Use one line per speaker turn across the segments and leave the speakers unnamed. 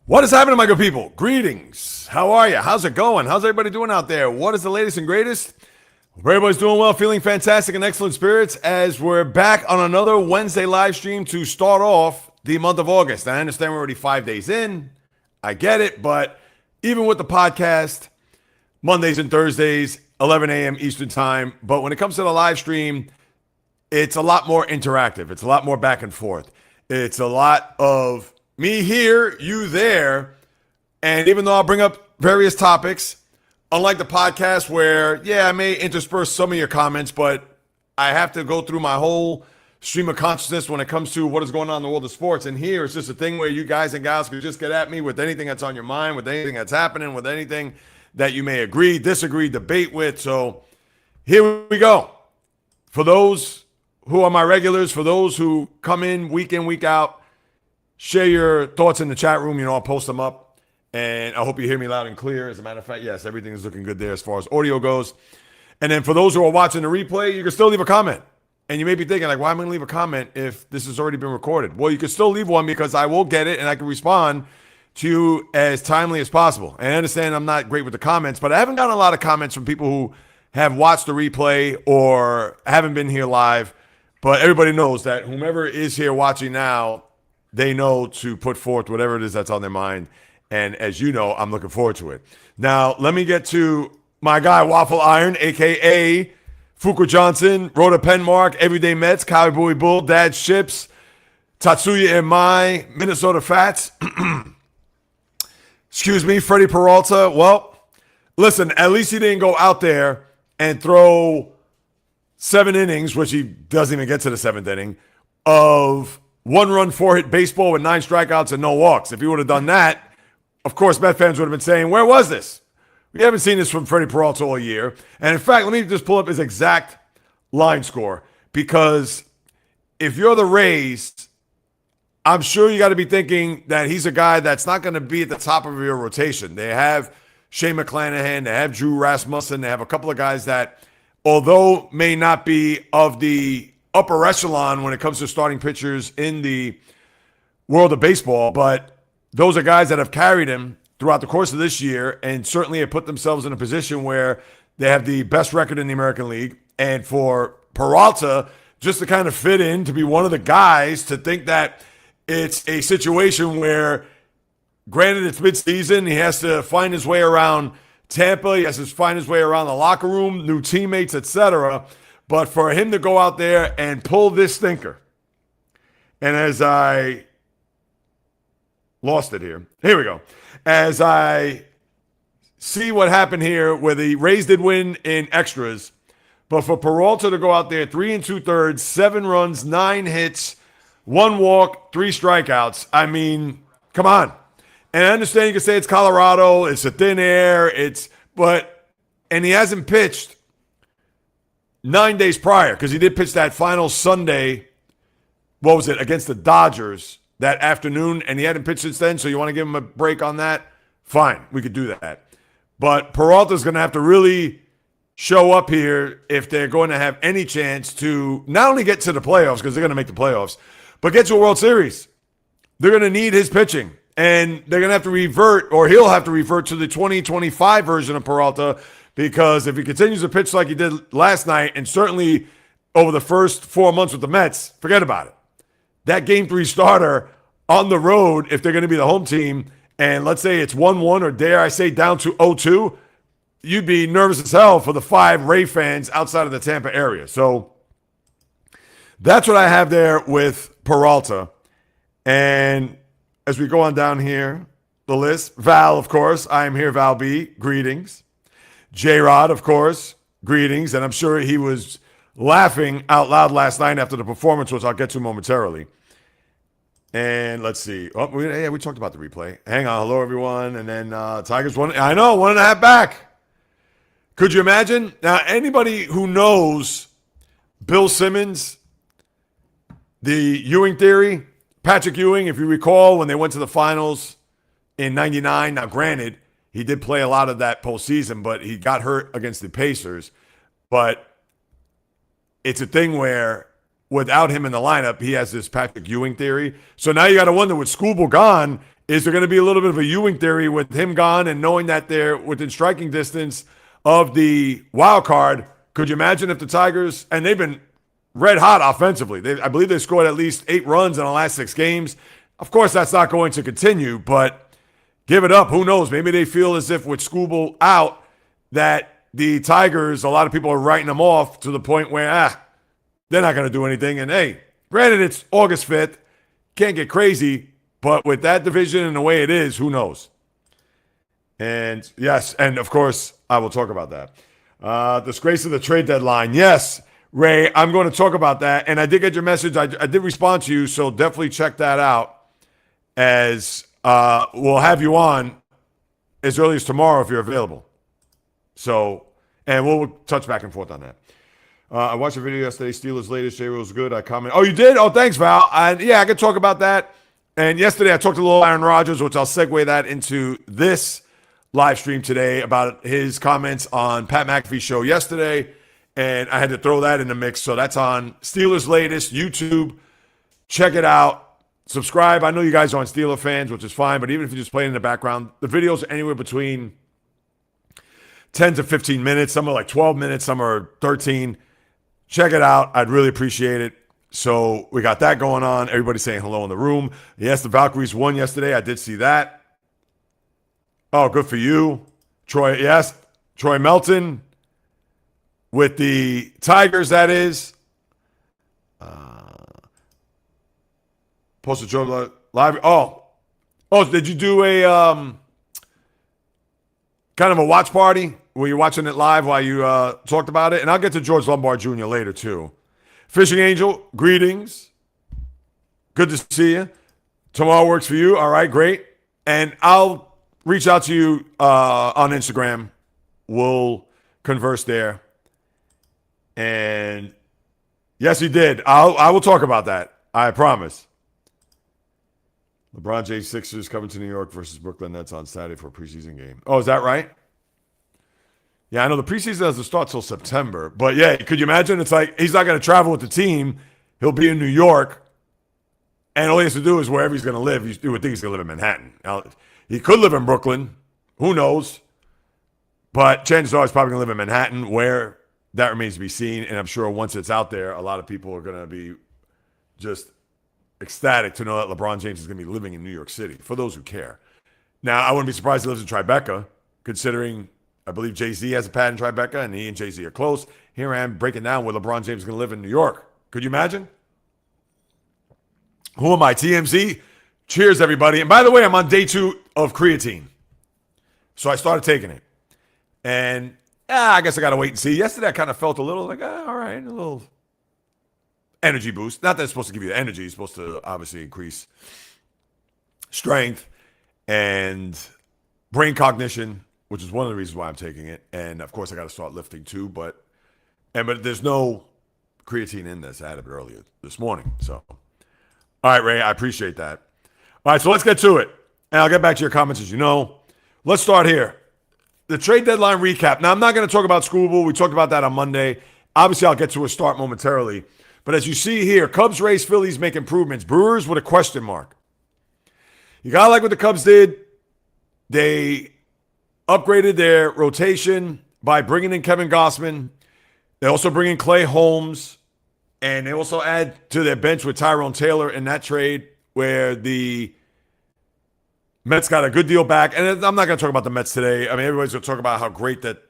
What is happening, my good people? Greetings. How are you? How's it going? How's everybody doing out there? What is the latest and greatest? Hope everybody's doing well, feeling fantastic and excellent spirits as we're back on another Wednesday live stream to start off the month of August. I understand we're already 5 days in. I get it, but even with the podcast, Mondays and Thursdays, 11 a.m. Eastern time. But when it comes to the live stream, it's a lot more interactive. It's a lot more back and forth. It's a lot of me here, you there. And even though I'll bring up various topics, unlike the podcast where, I may intersperse some of your comments, but I have to go through my whole stream of consciousness when it comes to what is going on in the world of sports. And here it's just a thing where you guys and gals can just get at me with anything that's on your mind, with anything that's happening, with anything that you may agree, disagree, debate with. So here we go. For those who are my regulars, for those who come in, week out, share your thoughts in the chat room. I'll post them up. And I hope you hear me loud and clear. As a matter of fact, yes, everything is looking good there as far as audio goes. And then for those who are watching the replay, you can still leave a comment. And you may be thinking, like, why am I going to leave a comment if this has already been recorded? Well, you can still leave one because I will get it and I can respond to you as timely as possible. And I understand I'm not great with the comments, but I haven't gotten a lot of comments from people who have watched the replay or haven't been here live. But everybody knows that whomever is here watching now, they know to put forth whatever it is that's on their mind. And as you know, I'm looking forward to it. Now, let me get to my guy, Waffle Iron, a.k.a. Fuku Johnson, Rhoda Penmark, Everyday Mets, Cowboy Bull, Dad Ships, Tatsuya and Mai, Minnesota Fats. Excuse me, Freddie Peralta. Well, listen, at least he didn't go out there and throw 7 innings, which he doesn't even get to the 7th inning, of 1-run, 4-hit baseball with 9 strikeouts and no walks. If he would have done that, of course, Met fans would have been saying, where was this? We haven't seen this from Freddie Peralta all year. And in fact, let me just pull up his exact line score, because if you're the Rays, I'm sure you got to be thinking that he's a guy that's not going to be at the top of your rotation. They have Shane McClanahan, they have Drew Rasmussen, they have a couple of guys that, although may not be of the upper echelon when it comes to starting pitchers in the world of baseball, but those are guys that have carried him throughout the course of this year and certainly have put themselves in a position where they have the best record in the American League. And for Peralta just to kind of fit in, to be one of the guys, to think that it's a situation where, granted it's midseason, he has to find his way around Tampa, he has to find his way around the locker room, new teammates, etc. But for him to go out there and pull this stinker, and as I lost it here we go. As I see what happened here, where the Rays did win in extras, but for Peralta to go out there 3 2/3, 7 runs, 9 hits, 1 walk, 3 strikeouts. I mean, come on. And I understand you can say it's Colorado, it's a thin air, and he hasn't pitched 9 days prior, because he did pitch that final Sunday, against the Dodgers that afternoon, and he hadn't pitched since then, so you want to give him a break on that? Fine, we could do that. But Peralta's going to have to really show up here if they're going to have any chance to not only get to the playoffs, because they're going to make the playoffs, but get to a World Series. They're going to need his pitching, and they're going to have to revert, or he'll have to revert to the 2025 version of Peralta, because if he continues to pitch like he did last night, and certainly over the first 4 months with the Mets, forget about it. That Game 3 starter on the road, if they're going to be the home team, and let's say it's 1-1, or dare I say down to 0-2, you'd be nervous as hell for the 5 Ray fans outside of the Tampa area. So that's what I have there with Peralta. And as we go on down here, the list, Val, of course, I am here, Val B, greetings. J-Rod, of course, greetings. And I'm sure he was laughing out loud last night after the performance, which I'll get to momentarily. And let's see. Oh, we talked about the replay. Hang on. Hello, everyone. And then Tigers won. I know, 1.5 back. Could you imagine? Now, anybody who knows Bill Simmons, the Ewing theory, Patrick Ewing, if you recall, when they went to the finals in 99, now granted, he did play a lot of that postseason, but he got hurt against the Pacers. But it's a thing where without him in the lineup, he has this Patrick Ewing theory. So now you got to wonder, with Skubal gone, is there going to be a little bit of a Ewing theory with him gone and knowing that they're within striking distance of the wild card? Could you imagine if the Tigers, and they've been red hot offensively. I believe they scored at least 8 runs in the last 6 games. Of course, that's not going to continue, but give it up. Who knows? Maybe they feel as if with Skubal out that the Tigers, a lot of people are writing them off to the point where, they're not going to do anything. And, hey, granted, it's August 5th. Can't get crazy, but with that division and the way it is, who knows? And, yes, and, of course, I will talk about that. Disgrace of the trade deadline. Yes, Ray, I'm going to talk about that. And I did get your message. I did respond to you, so definitely check that out, as we'll have you on as early as tomorrow if you're available. So, and we'll touch back and forth on that. I watched a video yesterday. Steelers' latest. J-Ro was good. I commented. Oh, you did? Oh, thanks, Val. Yeah, I could talk about that. And yesterday I talked a little Aaron Rodgers, which I'll segue that into this live stream today about his comments on Pat McAfee's show yesterday. And I had to throw that in the mix. So that's on Steelers' latest, YouTube. Check it out. Subscribe. I know you guys aren't Steeler fans, which is fine. But even if you just play it in the background, the videos are anywhere between 10 to 15 minutes. Some are like 12 minutes. Some are 13. Check it out. I'd really appreciate it. So we got that going on. Everybody saying hello in the room. Yes, the Valkyries won yesterday. I did see that. Oh, good for you. Troy, yes. Troy Melton with the Tigers, that is. Posted Joe live. Oh, did you do a kind of a watch party? Were you watching it live while you talked about it? And I'll get to George Lombard Jr. later, too. Fishing Angel, greetings. Good to see you. Tomorrow works for you. All right, great. And I'll reach out to you on Instagram. We'll converse there. And yes, he did. I will talk about that. I promise. LeBron James Sixers coming to New York versus Brooklyn Nets on Saturday for a preseason game. Oh, is that right? Yeah, I know the preseason doesn't start till September. But, yeah, could you imagine? It's like he's not going to travel with the team. He'll be in New York. And all he has to do is wherever he's going to live, you would think he's going to live in Manhattan. Now, he could live in Brooklyn. Who knows? But chances are he's probably going to live in Manhattan, where that remains to be seen. And I'm sure once it's out there, a lot of people are going to be just ecstatic to know that LeBron James is going to be living in New York City, for those who care. Now, I wouldn't be surprised he lives in Tribeca, considering I believe Jay-Z has a pad in Tribeca, and he and Jay-Z are close. Here I am breaking down where LeBron James is going to live in New York. Could you imagine? Who am I, TMZ? Cheers, everybody. And by the way, I'm on day 2 of creatine. So I started taking it. And I guess I got to wait and see. Yesterday, I kind of felt a little like, all right, a little energy boost. Not that it's supposed to give you energy. It's supposed to obviously increase strength and brain cognition, which is one of the reasons why I'm taking it. And, of course, I got to start lifting too. But there's no creatine in this. I had it earlier this morning. So, all right, Ray, I appreciate that. All right, so let's get to it. And I'll get back to your comments as you know. Let's start here. The trade deadline recap. Now, I'm not going to talk about Skubal. We talked about that on Monday. Obviously, I'll get to a start momentarily. But as you see here, Cubs, Rays, Phillies make improvements. Brewers with a question mark. You got to like what the Cubs did. They upgraded their rotation by bringing in Kevin Gossman. They also bring in Clay Holmes. And they also add to their bench with Tyrone Taylor in that trade, where the Mets got a good deal back. And I'm not going to talk about the Mets today. I mean, everybody's going to talk about how great that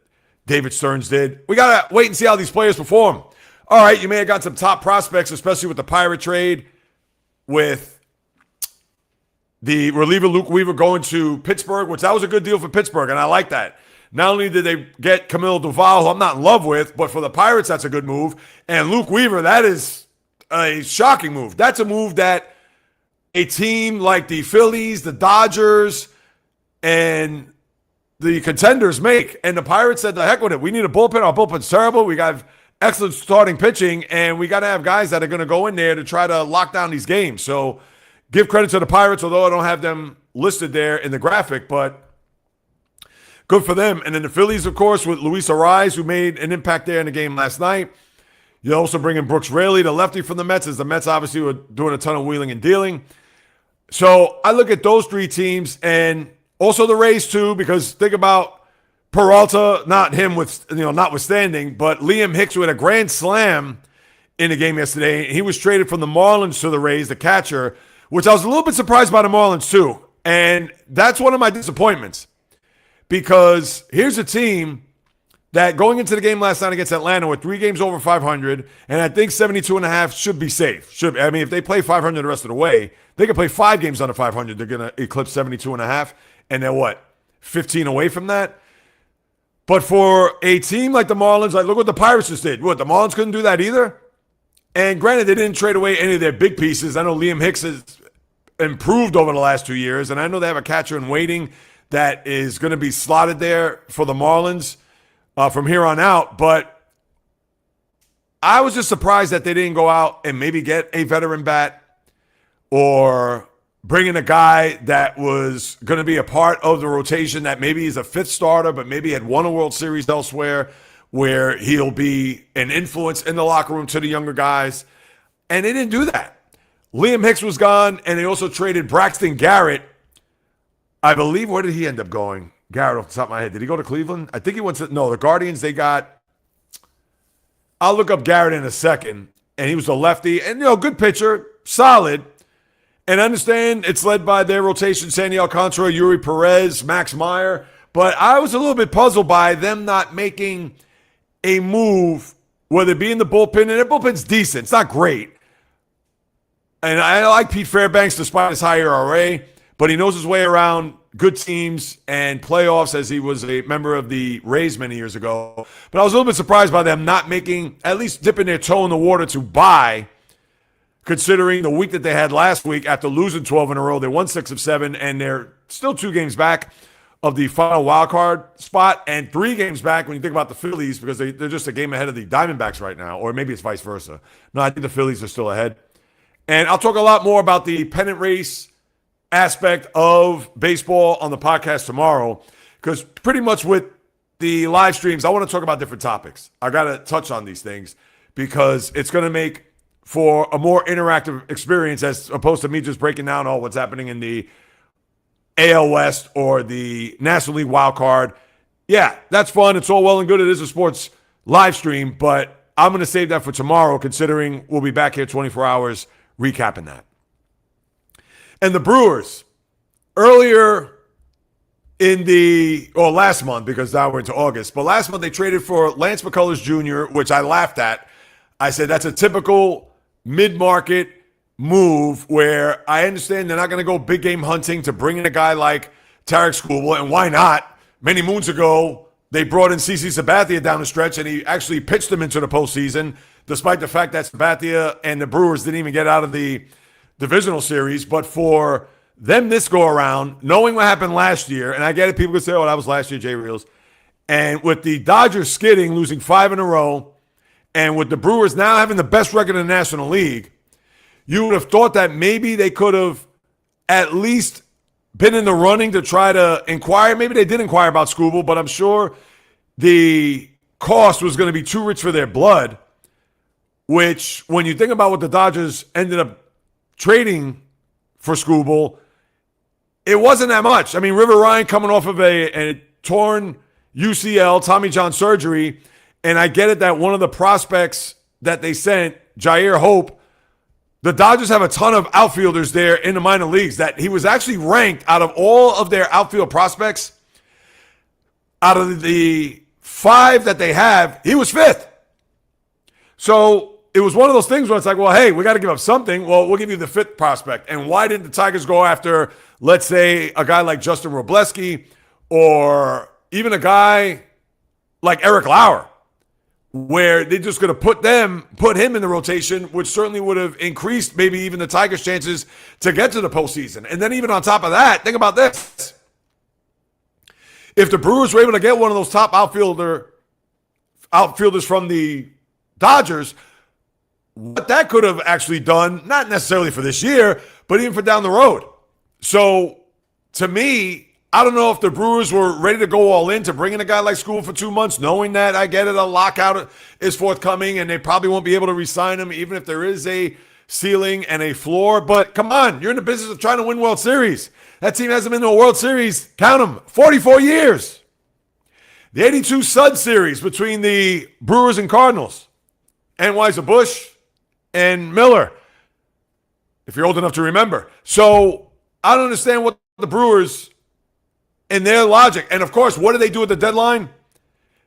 David Stearns did. We got to wait and see how these players perform. All right, you may have got some top prospects, especially with the Pirate trade, with the reliever Luke Weaver going to Pittsburgh, which that was a good deal for Pittsburgh, and I like that. Not only did they get Camilo Doval, who I'm not in love with, but for the Pirates, that's a good move. And Luke Weaver, that is a shocking move. That's a move that a team like the Phillies, the Dodgers, and the contenders make. And the Pirates said, the heck with it. We need a bullpen. Our bullpen's terrible. We got excellent starting pitching, and we got to have guys that are going to go in there to try to lock down these games. So give credit to the Pirates, although I don't have them listed there in the graphic, but good for them. And then the Phillies, of course, with Luis Ariz, who made an impact there in the game last night. You also bring in Brooks Raley, the lefty from the Mets, as the Mets obviously were doing a ton of wheeling and dealing. So I look at those three teams and also the Rays too, because think about Peralta, not him notwithstanding, but Liam Hicks, who had a grand slam in the game yesterday. He was traded from the Marlins to the Rays, the catcher, which I was a little bit surprised by the Marlins too. And that's one of my disappointments, because here's a team that going into the game last night against Atlanta with 3 games over 500, and I think 72.5 should be safe. If they play 500 the rest of the way, they can play 5 games under 500. They're going to eclipse 72.5, and they're what, 15 away from that? But for a team like the Marlins, like look what the Pirates just did. What, the Marlins couldn't do that either? And granted, they didn't trade away any of their big pieces. I know Liam Hicks has improved over the last 2 years, and I know they have a catcher in waiting that is going to be slotted there for the Marlins from here on out. But I was just surprised that they didn't go out and maybe get a veteran bat or bring in a guy that was going to be a part of the rotation that maybe is a 5th starter, but maybe had won a World Series elsewhere where he'll be an influence in the locker room to the younger guys. And they didn't do that. Liam Hicks was gone, and they also traded Braxton Garrett. I believe, where did he end up going? Garrett, off the top of my head. Did he go to Cleveland? I think he went to, no, the Guardians, they got, I'll look up Garrett in a second. And he was a lefty, and, good pitcher, solid. And I understand it's led by their rotation, Sandy Alcantara, Yuri Perez, Max Meyer. But I was a little bit puzzled by them not making a move, whether it be in the bullpen, and their bullpen's decent. It's not great. And I like Pete Fairbanks despite his high ERA, but he knows his way around good teams and playoffs, as he was a member of the Rays many years ago. But I was a little bit surprised by them not making, at least dipping their toe in the water to buy, considering the week that they had last week after losing 12 in a row. They won 6 of 7, and they're still 2 games back of the final wild card spot, and 3 games back when you think about the Phillies, because they're just a game ahead of the Diamondbacks right now, or maybe it's vice versa. No, I think the Phillies are still ahead. And I'll talk a lot more about the pennant race aspect of baseball on the podcast tomorrow, because pretty much with the live streams, I want to talk about different topics. I got to touch on these things because it's going to make for a more interactive experience as opposed to me just breaking down all what's happening in the AL West or the National League wild card. Yeah, that's fun. It's all well and good. It is a sports live stream, but I'm going to save that for tomorrow, considering we'll be back here 24 hours recapping that. And the Brewers, earlier last month, because now we're into August, but last month they traded for Lance McCullers Jr., which I laughed at. I said that's a typical mid-market move where I understand they're not going to go big game hunting to bring in a guy like Tarik Skubal, and why not? Many moons ago, they brought in CC Sabathia down the stretch, and he actually pitched them into the postseason, despite the fact that Sabathia and the Brewers didn't even get out of the divisional series. But for them this go around, knowing what happened last year, and I get it, people could say, oh, that was last year, Jay Reels. And with the Dodgers skidding, losing 5 in a row, and with the Brewers now having the best record in the National League, you would have thought that maybe they could have at least been in the running to try to inquire. Maybe they did inquire about Skubal, but I'm sure the cost was going to be too rich for their blood, which, when you think about what the Dodgers ended up trading for Skubal, it wasn't that much. I mean, River Ryan coming off of a torn UCL, Tommy John surgery, and I get it that one of the prospects that they sent, Jair Hope, the Dodgers have a ton of outfielders there in the minor leagues, that he was actually ranked out of all of their outfield prospects. Out of the 5 that they have, he was 5th. So it was one of those things where it's like, well, hey, we got to give up something. Well, we'll give you the 5th prospect. And why didn't the Tigers go after, let's say, a guy like Justin Robleski, or even a guy like Eric Lauer, where they're just going to put him in the rotation, which certainly would have increased maybe even the Tigers' chances to get to the postseason. And then even on top of that, think about this. If the Brewers were able to get one of those top outfielders from the Dodgers, what that could have actually done, not necessarily for this year, but even for down the road. So to me, I don't know if the Brewers were ready to go all in to bring in a guy like Skubal for 2 months, knowing that, I get it, a lockout is forthcoming and they probably won't be able to re-sign him even if there is a ceiling and a floor. But come on, you're in the business of trying to win World Series. That team hasn't been to a World Series, count them, 44 years. The 82 Sud Series between the Brewers and Cardinals. Anheuser-Busch and Miller, if you're old enough to remember. So I don't understand what the Brewers and their logic. And, of course, what did they do at the deadline?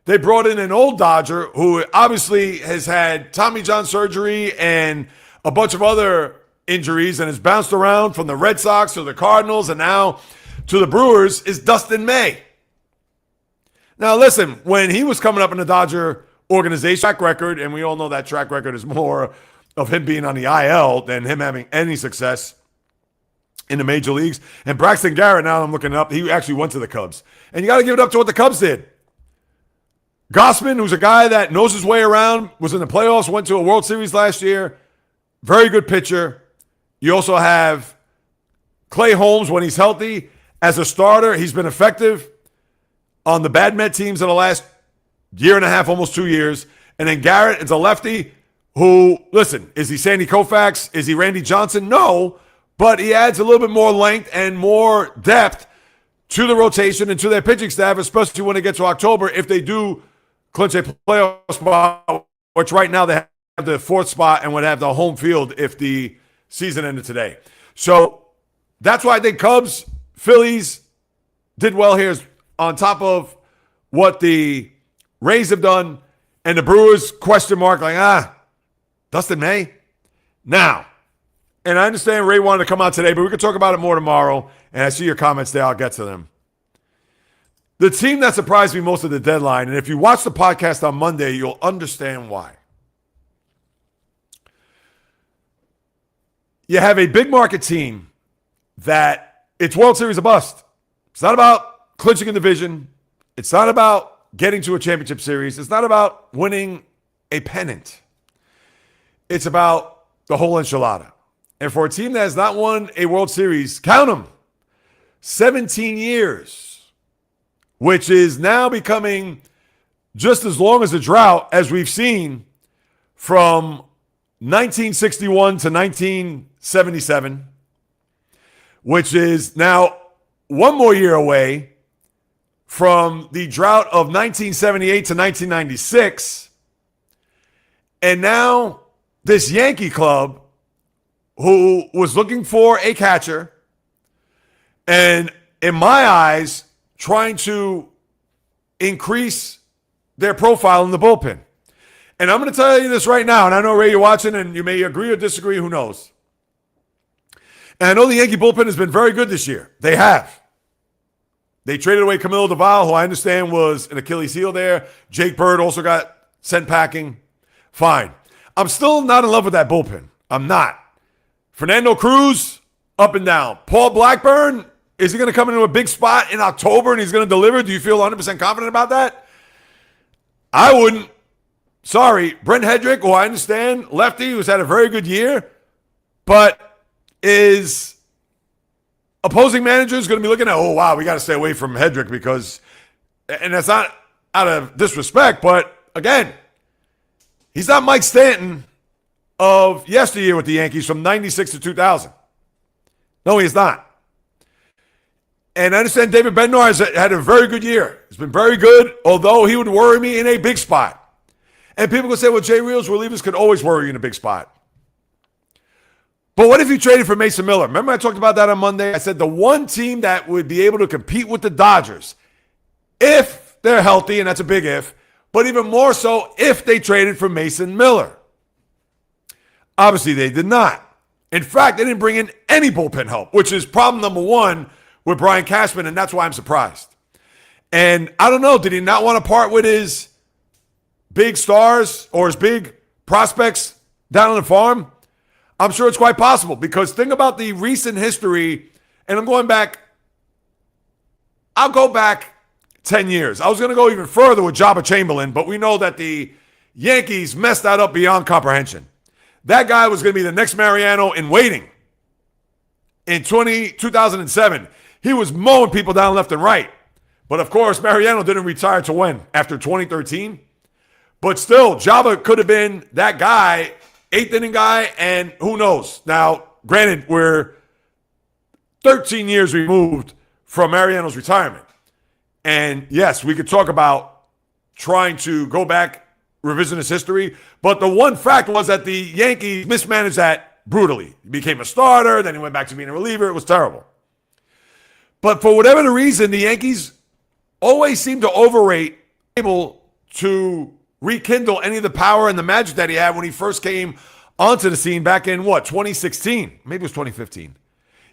They brought in an old Dodger who obviously has had Tommy John surgery and a bunch of other injuries and has bounced around from the Red Sox to the Cardinals and now to the Brewers, is Dustin May. Now, listen, when he was coming up in the Dodger organization, track record, and we all know that track record is more of him being on the IL than him having any success in the major leagues. And Braxton Garrett, now I'm looking up, he actually went to the Cubs. And you got to give it up to what the Cubs did. Gossman, who's a guy that knows his way around, was in the playoffs, went to a World Series last year. Very good pitcher. You also have Clay Holmes when he's healthy. As a starter, he's been effective on the bad Met teams in the last year and a half, almost 2 years. And then Garrett is a lefty who, listen, is he Sandy Koufax? Is he Randy Johnson? No. But he adds a little bit more length and more depth to the rotation and to their pitching staff, especially when it gets to October, if they do clinch a playoff spot, which right now they have the fourth spot and would have the home field if the season ended today. So that's why I think Cubs, Phillies did well here on top of what the Rays have done, and the Brewers question mark like, Dustin May? Now, and I understand Ray wanted to come out today, but we can talk about it more tomorrow. And I see your comments there. I'll get to them. The team that surprised me most at the deadline, and if you watch the podcast on Monday, you'll understand why. You have a big market team that it's World Series or bust. It's not about clinching a division. It's not about getting to a championship series. It's not about winning a pennant. It's about the whole enchilada. And for a team that has not won a World Series, count them, 17 years, which is now becoming just as long as a drought as we've seen from 1961 to 1977, which is now one more year away from the drought of 1978 to 1996. And now this Yankee club, who was looking for a catcher and, in my eyes, trying to increase their profile in the bullpen. And I'm going to tell you this right now, and I know, Ray, you're watching, and you may agree or disagree, who knows. And I know the Yankee bullpen has been very good this year. They have. They traded away Camilo Doval, who I understand was an Achilles heel there. Jake Bird also got sent packing. Fine. I'm still not in love with that bullpen. I'm not. Fernando Cruz, up and down. Paul Blackburn, is he going to come into a big spot in October and he's going to deliver? Do you feel 100% confident about that? I wouldn't. Sorry. Brent Hedrick, who I understand, lefty, who's had a very good year, but is opposing managers going to be looking at, oh, wow, we got to stay away from Hedrick because, and that's not out of disrespect, but again, he's not Mike Stanton of yesteryear with the Yankees from 96 to 2000. No, he is not. And I understand David Bednar has had a very good year. He's been very good, although he would worry me in a big spot. And people could say, well, Jay Reels relievers could always worry you in a big spot. But what if you traded for Mason Miller? Remember I talked about that on Monday? I said the one team that would be able to compete with the Dodgers, if they're healthy, and that's a big if, but even more so if they traded for Mason Miller. Obviously, they did not. In fact, they didn't bring in any bullpen help, which is problem number one with Brian Cashman, and that's why I'm surprised. And I don't know, did he not want to part with his big stars or his big prospects down on the farm? I'm sure it's quite possible because think about the recent history, and I'll go back 10 years. I was going to go even further with Jabba Chamberlain, but we know that the Yankees messed that up beyond comprehension. That guy was going to be the next Mariano in waiting. In 2007, He was mowing people down left and right. But of course, Mariano didn't retire to when? After 2013? But still, Java could have been that guy, eighth inning guy, and who knows? Now, granted, we're 13 years removed from Mariano's retirement. And yes, we could talk about trying to go back, revisionist history. But the one fact was that the Yankees mismanaged that brutally. He became a starter, then he went back to being a reliever. It was terrible. But for whatever the reason, the Yankees always seem to overrate able to rekindle any of the power and the magic that he had when he first came onto the scene back in, 2016? Maybe it was 2015.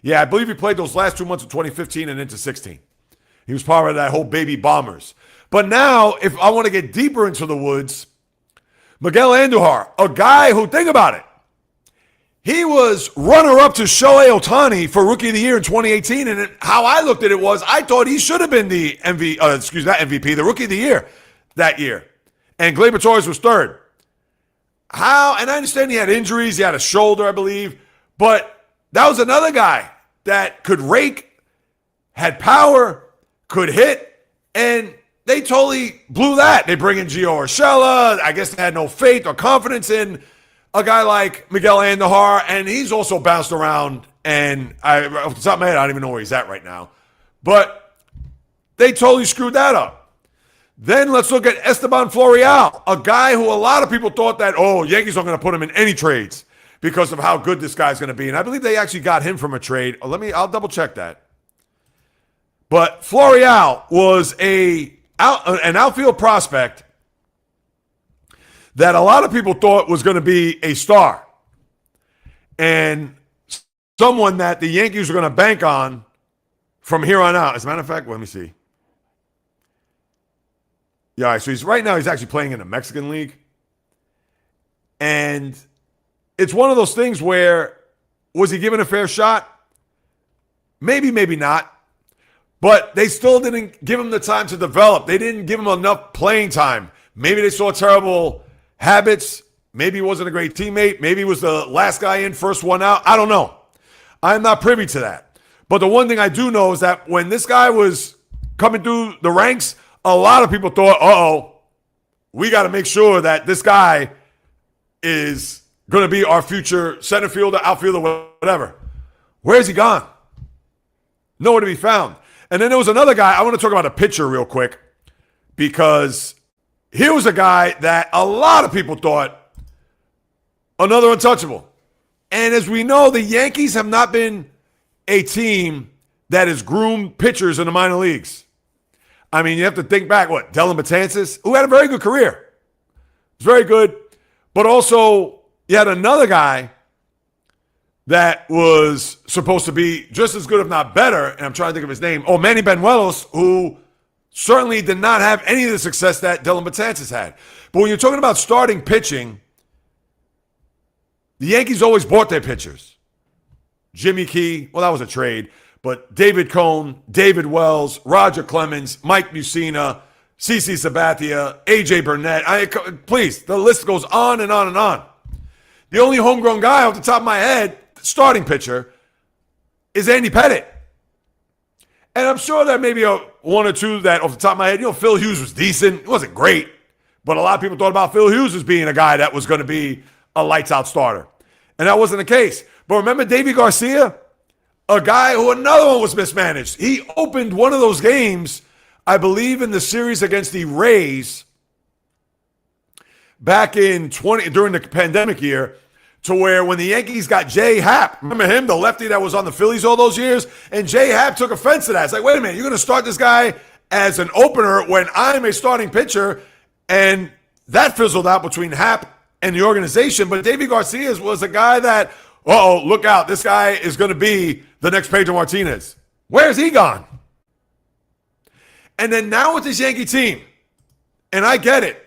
Yeah, I believe he played those last 2 months of 2015 and into 16. He was part of that whole baby Bombers. But now, if I want to get deeper into the woods, Miguel Andujar, a guy who, think about it, he was runner-up to Shohei Ohtani for Rookie of the Year in 2018, and how I looked at it was I thought he should have been the the Rookie of the Year that year. And Gleyber Torres was third. And I understand he had injuries, he had a shoulder, I believe, but that was another guy that could rake, had power, could hit, and they totally blew that. They bring in Gio Urshela. I guess they had no faith or confidence in a guy like Miguel Andujar, and he's also bounced around, and off the top of my head, I don't even know where he's at right now. But they totally screwed that up. Then let's look at Esteban Florial, a guy who a lot of people thought that, Yankees aren't going to put him in any trades because of how good this guy's going to be. And I believe they actually got him from a trade. I'll double check that. But Florial was an outfield prospect that a lot of people thought was going to be a star and someone that the Yankees were going to bank on from here on out. As a matter of fact, let me see. Yeah, so right now he's actually playing in the Mexican League. And it's one of those things where, was he given a fair shot? Maybe, maybe not. But they still didn't give him the time to develop. They didn't give him enough playing time. Maybe they saw terrible habits. Maybe he wasn't a great teammate. Maybe he was the last guy in, first one out. I don't know. I'm not privy to that. But the one thing I do know is that when this guy was coming through the ranks, a lot of people thought, we got to make sure that this guy is going to be our future center fielder, outfielder, whatever. Where's he gone? Nowhere to be found. And then there was another guy. I want to talk about a pitcher real quick because he was a guy that a lot of people thought another untouchable. And as we know, the Yankees have not been a team that has groomed pitchers in the minor leagues. I mean, you have to think back, Dellin Betances, who had a very good career. It was very good. But also, you had another guy that was supposed to be just as good, if not better, and I'm trying to think of his name. Manny Banuelos, who certainly did not have any of the success that Dellin Betances had. But when you're talking about starting pitching, the Yankees always bought their pitchers. Jimmy Key, that was a trade. But David Cone, David Wells, Roger Clemens, Mike Mussina, CeCe Sabathia, A.J. Burnett. Please, the list goes on and on and on. The only homegrown guy off the top of my head, starting pitcher, is Andy Pettitte. And I'm sure that maybe one or two that off the top of my head, Phil Hughes was decent. It wasn't great. But a lot of people thought about Phil Hughes as being a guy that was going to be a lights-out starter. And that wasn't the case. But remember Davey Garcia? A guy who another one was mismanaged. He opened one of those games, I believe, in the series against the Rays back in during the pandemic year, to where when the Yankees got Jay Happ, remember him, the lefty that was on the Phillies all those years? And Jay Happ took offense to that. It's like, wait a minute, you're going to start this guy as an opener when I'm a starting pitcher? And that fizzled out between Happ and the organization. But Davey Garcia was a guy that, look out, this guy is going to be the next Pedro Martinez. Where's he gone? And then now with this Yankee team, and I get it,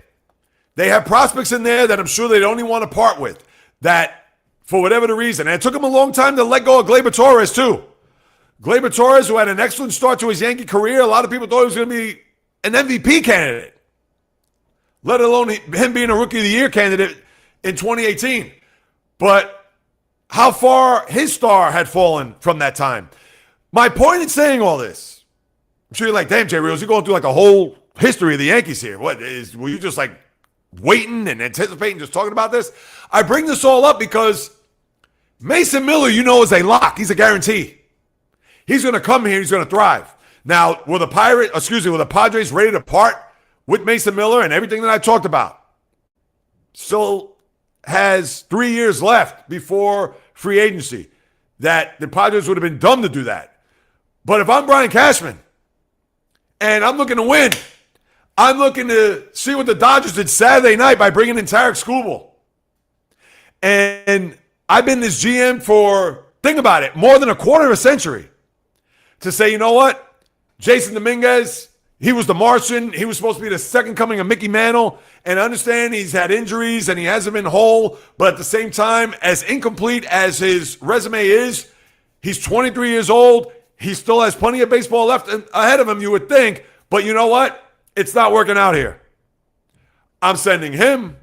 they have prospects in there that I'm sure they don't even want to part with, that for whatever the reason, and it took him a long time to let go of Gleyber Torres too. Gleyber Torres, who had an excellent start to his Yankee career, a lot of people thought he was going to be an MVP candidate, let alone him being a Rookie of the Year candidate in 2018. But how far his star had fallen from that time. My point in saying all this, I'm sure you're like, damn, Jay Reels, you're going through like a whole history of the Yankees here. Were you just like waiting and anticipating, just talking about this? I bring this all up because Mason Miller, is a lock. He's a guarantee. He's going to come here. He's going to thrive. Now, were the Padres ready to part with Mason Miller and everything that I talked about? Still has 3 years left before free agency. That the Padres would have been dumb to do that. But if I'm Brian Cashman and I'm looking to win, I'm looking to see what the Dodgers did Saturday night by bringing in Tarik Skubal. And I've been this GM for, think about it, more than a quarter of a century. To say, you know what? Jason Dominguez, he was the Martian. He was supposed to be the second coming of Mickey Mantle. And I understand he's had injuries and he hasn't been whole. But at the same time, as incomplete as his resume is, he's 23 years old. He still has plenty of baseball left ahead of him, you would think. But you know what? It's not working out here. I'm sending him.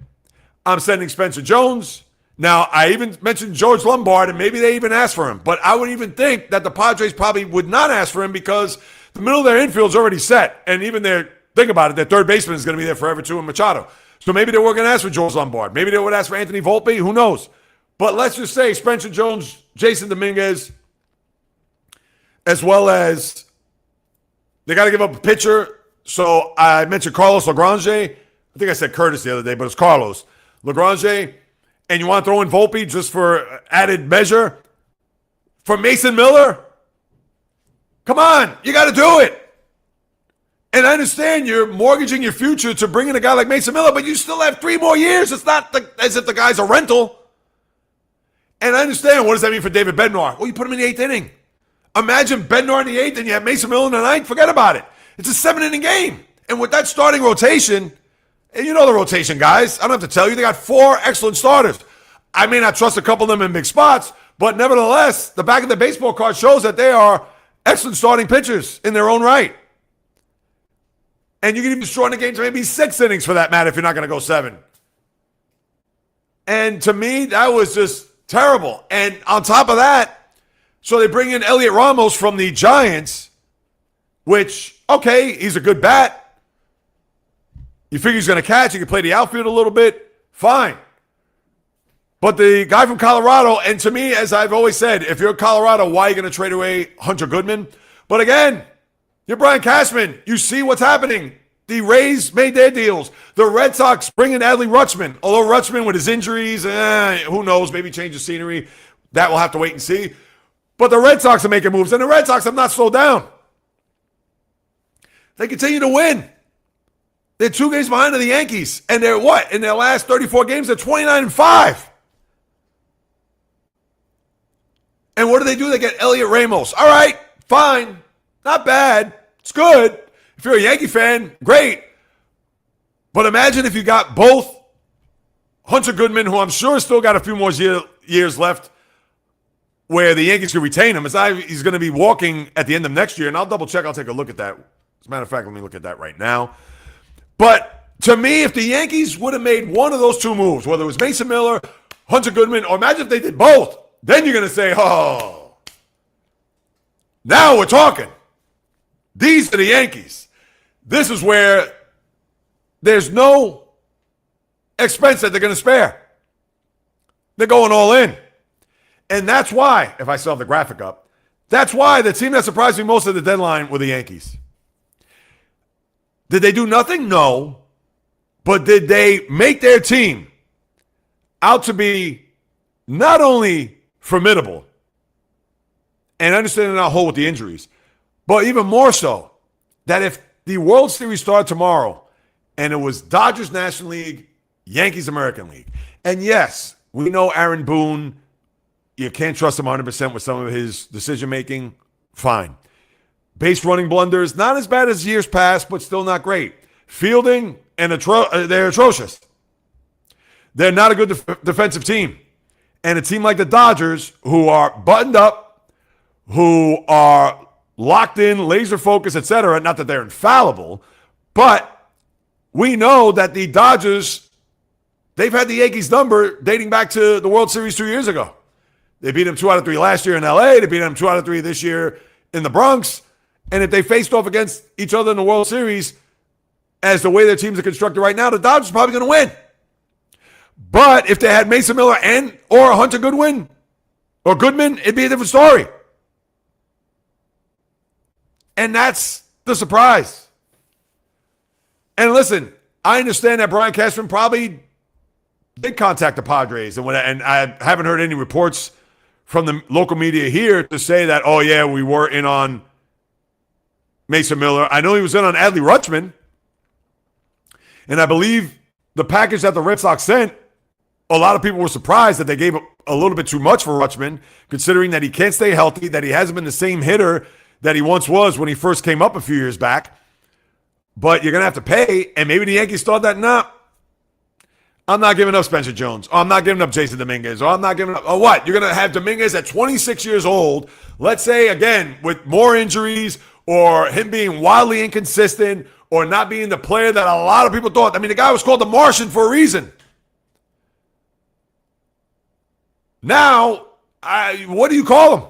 I'm sending Spencer Jones. Now, I even mentioned George Lombard, and maybe they even asked for him. But I would even think that the Padres probably would not ask for him because the middle of their infield's already set. And even think about it, their third baseman is going to be there forever too, and Machado. So maybe they were going to ask for George Lombard. Maybe they would ask for Anthony Volpe. Who knows? But let's just say Spencer Jones, Jason Dominguez, as well as they got to give up a pitcher. So I mentioned Carlos Lagrange. I think I said Curtis the other day, but it's Carlos Lagrange. And you want to throw in Volpe just for added measure? For Mason Miller? Come on, you got to do it. And I understand you're mortgaging your future to bring in a guy like Mason Miller, but you still have 3 more years. It's not as if the guy's a rental. And I understand, what does that mean for David Bednar? Well, you put him in the 8th inning. Imagine Bednar in the 8th and you have Mason Miller in the 9th. Forget about it. It's a 7-inning game. And with that starting rotation, and you know the rotation, guys. I don't have to tell you. They got 4 excellent starters. I may not trust a couple of them in big spots, but nevertheless, the back of the baseball card shows that they are excellent starting pitchers in their own right. And you can even shorten the game to maybe 6 innings for that matter if you're not going to go 7. And to me, that was just terrible. And on top of that, so they bring in Elliot Ramos from the Giants, which, okay, he's a good bat. You figure he's going to catch. He can play the outfield a little bit. Fine. But the guy from Colorado, and to me, as I've always said, if you're Colorado, why are you going to trade away Hunter Goodman? But again, you're Brian Cashman. You see what's happening. The Rays made their deals. The Red Sox bring in Adley Rutschman. Although Rutschman with his injuries, who knows, maybe change the scenery. That we'll have to wait and see. But the Red Sox are making moves, and the Red Sox have not slowed down. They continue to win. They're 2 games behind the Yankees. And they're what? In their last 34 games, they're 29-5. And what do? They get Elliot Ramos. All right, fine. Not bad. It's good. If you're a Yankee fan, great. But imagine if you got both Hunter Goodman, who I'm sure still got a few more years left, where the Yankees could retain him. He's going to be walking at the end of next year, and I'll double check. I'll take a look at that. As a matter of fact, let me look at that right now. But to me, if the Yankees would have made one of those 2 moves, whether it was Mason Miller, Hunter Goodman, or imagine if they did both, then you're going to say, oh, now we're talking. These are the Yankees. This is where there's no expense that they're going to spare. They're going all in. And that's why, if I still have the graphic up, that's why the team that surprised me most at the deadline were the Yankees. Did they do nothing? No. But did they make their team out to be not only formidable and understanding our whole with the injuries, but even more so that if the World Series started tomorrow and it was Dodgers National League, Yankees American League, and yes, we know Aaron Boone, you can't trust him 100% with some of his decision-making, fine. Base running blunders, not as bad as years past, but still not great. Fielding, and they're atrocious. They're not a good defensive team. And a team like the Dodgers, who are buttoned up, who are locked in, laser focused, etc., not that they're infallible, but we know that the Dodgers, they've had the Yankees number dating back to the World Series 2 years ago. They beat them 2 out of 3 last year in LA. They beat them 2 out of 3 this year in the Bronx. And if they faced off against each other in the World Series, as the way their teams are constructed right now, the Dodgers are probably going to win. But if they had Mason Miller or Hunter Goodwin or Goodman, it'd be a different story. And that's the surprise. And listen, I understand that Brian Cashman probably did contact the Padres, and I haven't heard any reports from the local media here to say that, oh yeah, we were in on Mason Miller. I know he was in on Adley Rutschman, and I believe the package that the Red Sox sent, a lot of people were surprised that they gave a little bit too much for Rutschman, considering that he can't stay healthy, that he hasn't been the same hitter that he once was when he first came up a few years back. But you're going to have to pay, and maybe the Yankees thought that, nah, I'm not giving up Spencer Jones, or I'm not giving up Jason Dominguez, or I'm not giving up, or what? You're going to have Dominguez at 26 years old, let's say, again, with more injuries, or him being wildly inconsistent, or not being the player that a lot of people thought. I mean, the guy was called the Martian for a reason. Now, what do you call him?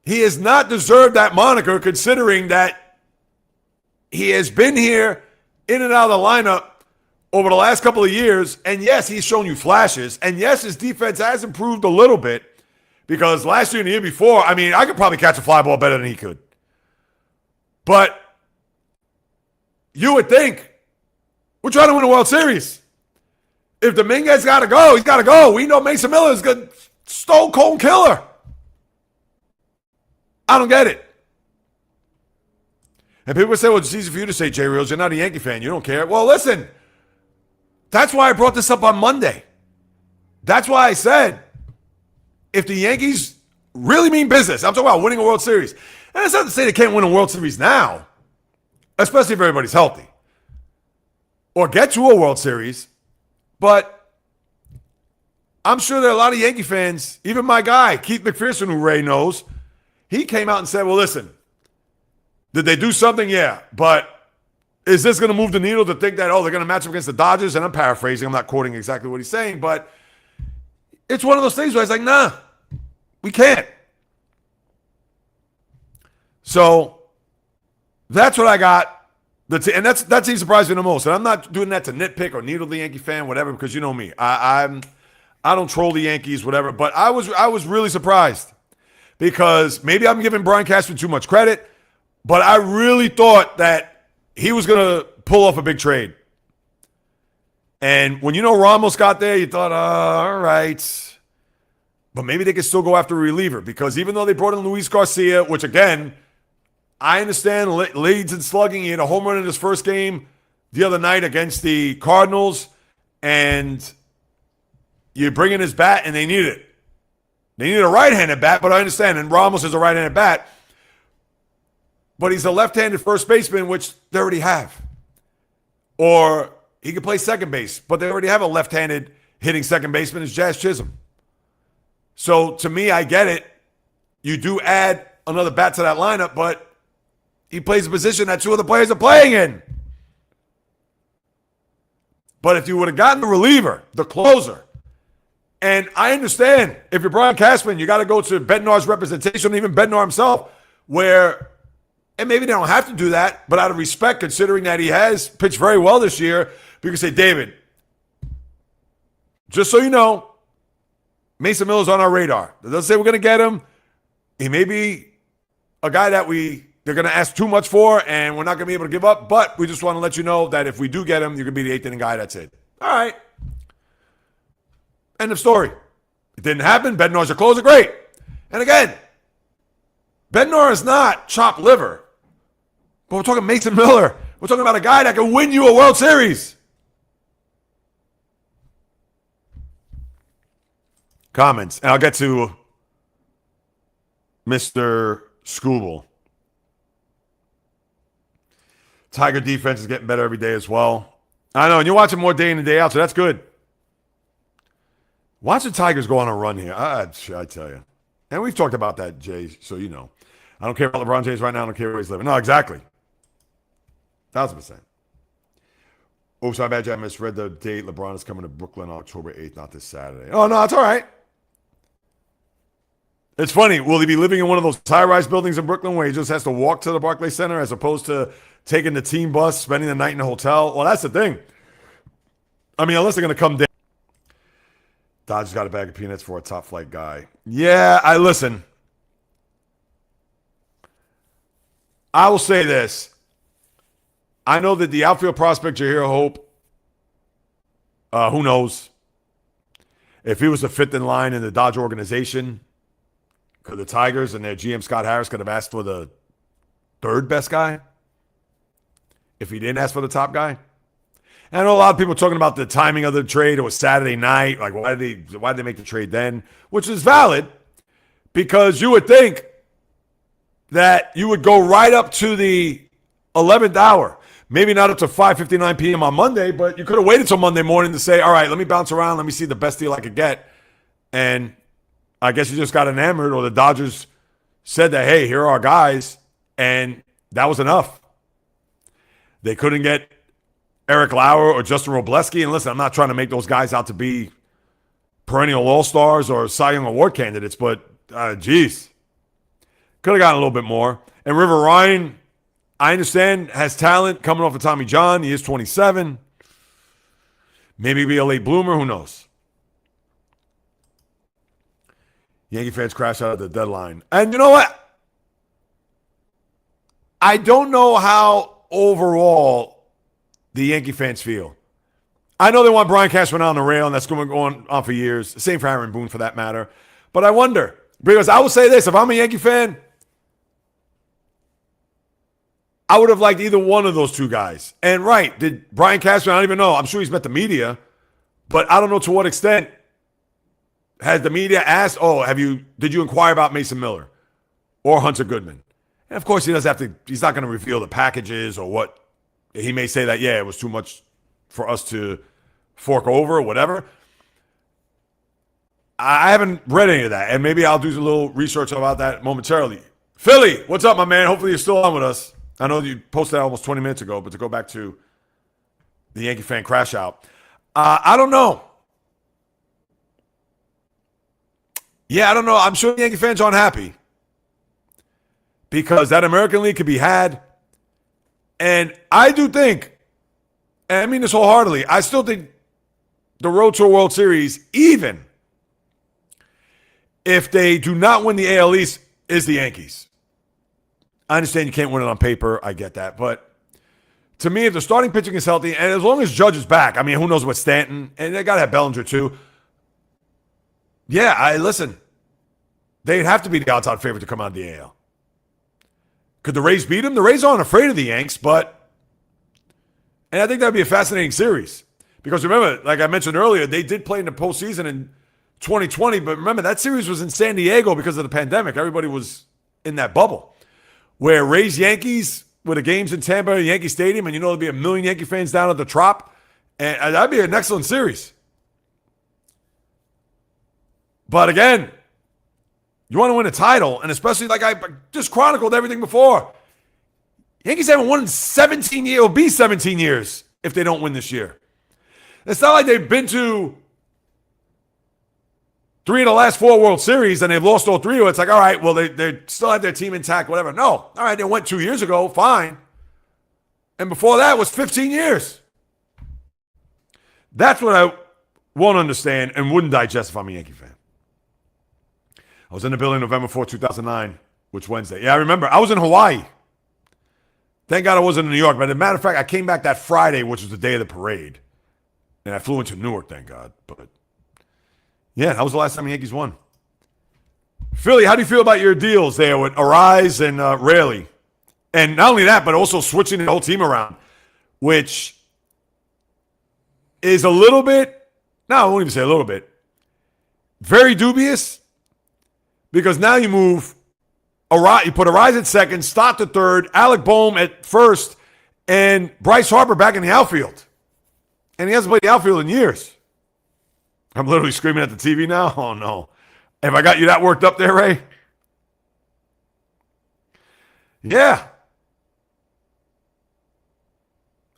He has not deserved that moniker, considering that he has been here in and out of the lineup over the last couple of years. And yes, he's shown you flashes. And yes, his defense has improved a little bit, because last year and the year before, I mean, I could probably catch a fly ball better than he could. But you would think we're trying to win a World Series. If Dominguez got to go, he's got to go. We know Mason Miller is a stone cold killer. I don't get it. And people say, well, it's easy for you to say, Jay Reels, you're not a Yankee fan. You don't care. Well, listen, that's why I brought this up on Monday. That's why I said, if the Yankees really mean business, I'm talking about winning a World Series. And it's not to say they can't win a World Series now, especially if everybody's healthy, or get to a World Series. But I'm sure there are a lot of Yankee fans, even my guy, Keith McPherson, who Ray knows, he came out and said, well, listen, did they do something? Yeah. But is this going to move the needle to think that, oh, they're going to match up against the Dodgers? And I'm paraphrasing. I'm not quoting exactly what he's saying. But it's one of those things where it's like, nah, we can't. So that's what I got. And that's he surprised me the most. And I'm not doing that to nitpick or needle the Yankee fan, whatever, because you know me. I don't troll the Yankees, whatever. But I was really surprised, because maybe I'm giving Brian Cashman too much credit, but I really thought that he was going to pull off a big trade. And when Ramos got there, you thought, all right. But maybe they could still go after a reliever, because even though they brought in Luis Garcia, which, again, I understand leads in slugging. He had a home run in his first game the other night against the Cardinals, and you bring in his bat, and they need it. They need a right-handed bat, but I understand. And Ramos is a right-handed bat. But he's a left-handed first baseman, which they already have. Or he could play second base, but they already have a left-handed hitting second baseman. It's Jazz Chisholm. So to me, I get it. You do add another bat to that lineup, but he plays a position that two other players are playing in. But if you would have gotten the reliever, the closer, and I understand if you're Brian Cashman, you got to go to Bednar's representation, even Bednar himself, where, and maybe they don't have to do that, but out of respect, considering that he has pitched very well this year, you can say, David, just so you know, Mason Miller's on our radar. It doesn't say we're going to get him. He may be a guy that they're going to ask too much for, and we're not going to be able to give up, but we just want to let you know that if we do get him, you're going to be the eighth inning guy. That's it. All right. End of story. It didn't happen. Bednar's a closer. Great. And again, Bednar is not chopped liver. But we're talking Mason Miller. We're talking about a guy that can win you a World Series. Comments. And I'll get to Mr. Skubal. Tiger defense is getting better every day as well. I know, and you're watching more day in and day out, so that's good. Watch the Tigers go on a run here. I tell you. And we've talked about that, Jay, so you know. I don't care about LeBron James right now. I don't care where he's living. No, exactly. 1,000%. Oops, my bad, Jay. I misread the date. LeBron is coming to Brooklyn on October 8th, not this Saturday. Oh, no, it's all right. It's funny. Will he be living in one of those high-rise buildings in Brooklyn where he just has to walk to the Barclays Center as opposed to taking the team bus, spending the night in a hotel? Well, that's the thing. I mean, unless they're going to come down. Dodgers got a bag of peanuts for a top-flight guy. Yeah, listen. I will say this. I know that the outfield prospect, Jahir Hope, who knows? If he was the fifth in line in the Dodger organization, could the Tigers and their GM Scott Harris could have asked for the third best guy if he didn't ask for the top guy? And I know a lot of people talking about the timing of the trade. It was Saturday night. Like, why did they make the trade then? Which is valid because you would think that you would go right up to the 11th hour. Maybe not up to 5:59 p.m. on Monday, but you could have waited till Monday morning to say, all right, let me bounce around. Let me see the best deal I could get. And I guess you just got enamored, or the Dodgers said that, hey, here are our guys, and that was enough. They couldn't get Eric Lauer or Justin Robleski. And listen, I'm not trying to make those guys out to be perennial all-stars or Cy Young Award candidates, but geez. Could have gotten a little bit more. And River Ryan, I understand, has talent coming off of Tommy John. He is 27. Maybe be a late bloomer. Who knows? Yankee fans crash out at the deadline. And you know what? I don't know how overall the Yankee fans feel. I know they want Brian Cashman on the rail, and that's going on for years. Same for Aaron Boone, for that matter. But I wonder, because I will say this, if I'm a Yankee fan, I would have liked either one of those two guys. And right, did Brian Cashman, I don't even know. I'm sure he's met the media, but I don't know to what extent has the media asked, did you inquire about Mason Miller or Hunter Goodman? And of course, he's not going to reveal the packages or what. He may say that, it was too much for us to fork over or whatever. I haven't read any of that, and maybe I'll do a little research about that momentarily. Philly, what's up, my man? Hopefully you're still on with us. I know you posted that almost 20 minutes ago, but to go back to the Yankee fan crash out, I don't know. Yeah, I don't know. I'm sure the Yankee fans aren't happy because that American League could be had. And I do think, and I mean this wholeheartedly, I still think the road to a World Series, even if they do not win the AL East, is the Yankees. I understand you can't win it on paper. I get that. But to me, if the starting pitching is healthy, and as long as Judge is back, I mean, who knows what Stanton, and they got to have Bellinger too. Yeah, listen. They'd have to be the outside favorite to come out of the AL. Could the Rays beat them? The Rays aren't afraid of the Yanks, and I think that'd be a fascinating series. Because remember, like I mentioned earlier, they did play in the postseason in 2020, but remember, that series was in San Diego because of the pandemic. Everybody was in that bubble. Where Rays-Yankees, with the games in Tampa, Yankee Stadium, and there'll be 1 million Yankee fans down at the Trop, and that'd be an excellent series. But again, you want to win a title, and especially like I just chronicled everything before. Yankees haven't won in 17 years. It'll be 17 years if they don't win this year. It's not like they've been to 3 of the last 4 World Series and they've lost all 3 of it. It's like, all right, well, they still have their team intact, whatever. No. All right, they went 2 years ago, fine. And before that was 15 years. That's what I won't understand and wouldn't digest if I'm a Yankee fan. I was in the building November 4, 2009, which Wednesday. Yeah, I remember. I was in Hawaii. Thank God I wasn't in New York. But as a matter of fact, I came back that Friday, which was the day of the parade. And I flew into Newark, thank God. But yeah, that was the last time the Yankees won. Philly, how do you feel about your deals there with Arise and Raley? And not only that, but also switching the whole team around, which is a little bit, no, I won't even say a little bit, very dubious, because now you move, you put Arise at second, Stott at third, Alec Boehm at first, and Bryce Harper back in the outfield. And he hasn't played the outfield in years. I'm literally screaming at the TV now. Oh, no. Have I got you that worked up there, Ray? Yeah.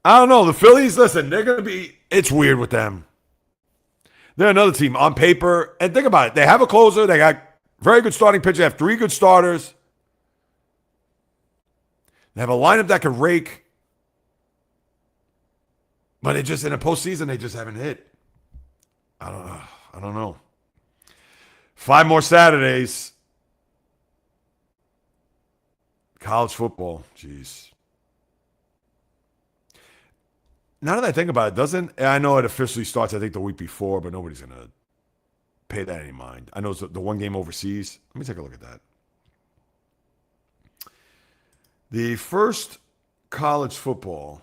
I don't know. The Phillies, listen, they're going to be, it's weird with them. They're another team on paper. And think about it. They have a closer. They got Very good starting pitcher. They have 3 good starters. They have a lineup that could rake. But it just, in the postseason, they just haven't hit. I don't know. 5 more Saturdays. College football. Jeez. Now that I think about it, I know it officially starts, I think, the week before, but nobody's going to pay that any mind. I know it's the one game overseas. Let me take a look at that. The first college football.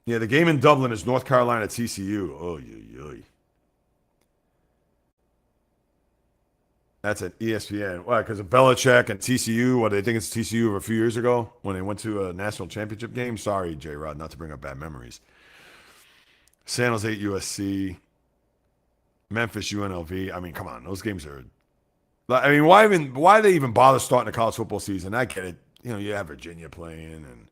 Yeah, the game in Dublin is North Carolina TCU. Oh, yeah. That's at ESPN. Why? Because of Belichick and TCU. What, they think it's TCU of a few years ago when they went to a national championship game? Sorry, J-Rod, not to bring up bad memories. San Jose USC. Memphis UNLV. I mean, come on. Those games are... I mean, why do they even bother starting a college football season? I get it. You know, you have Virginia playing and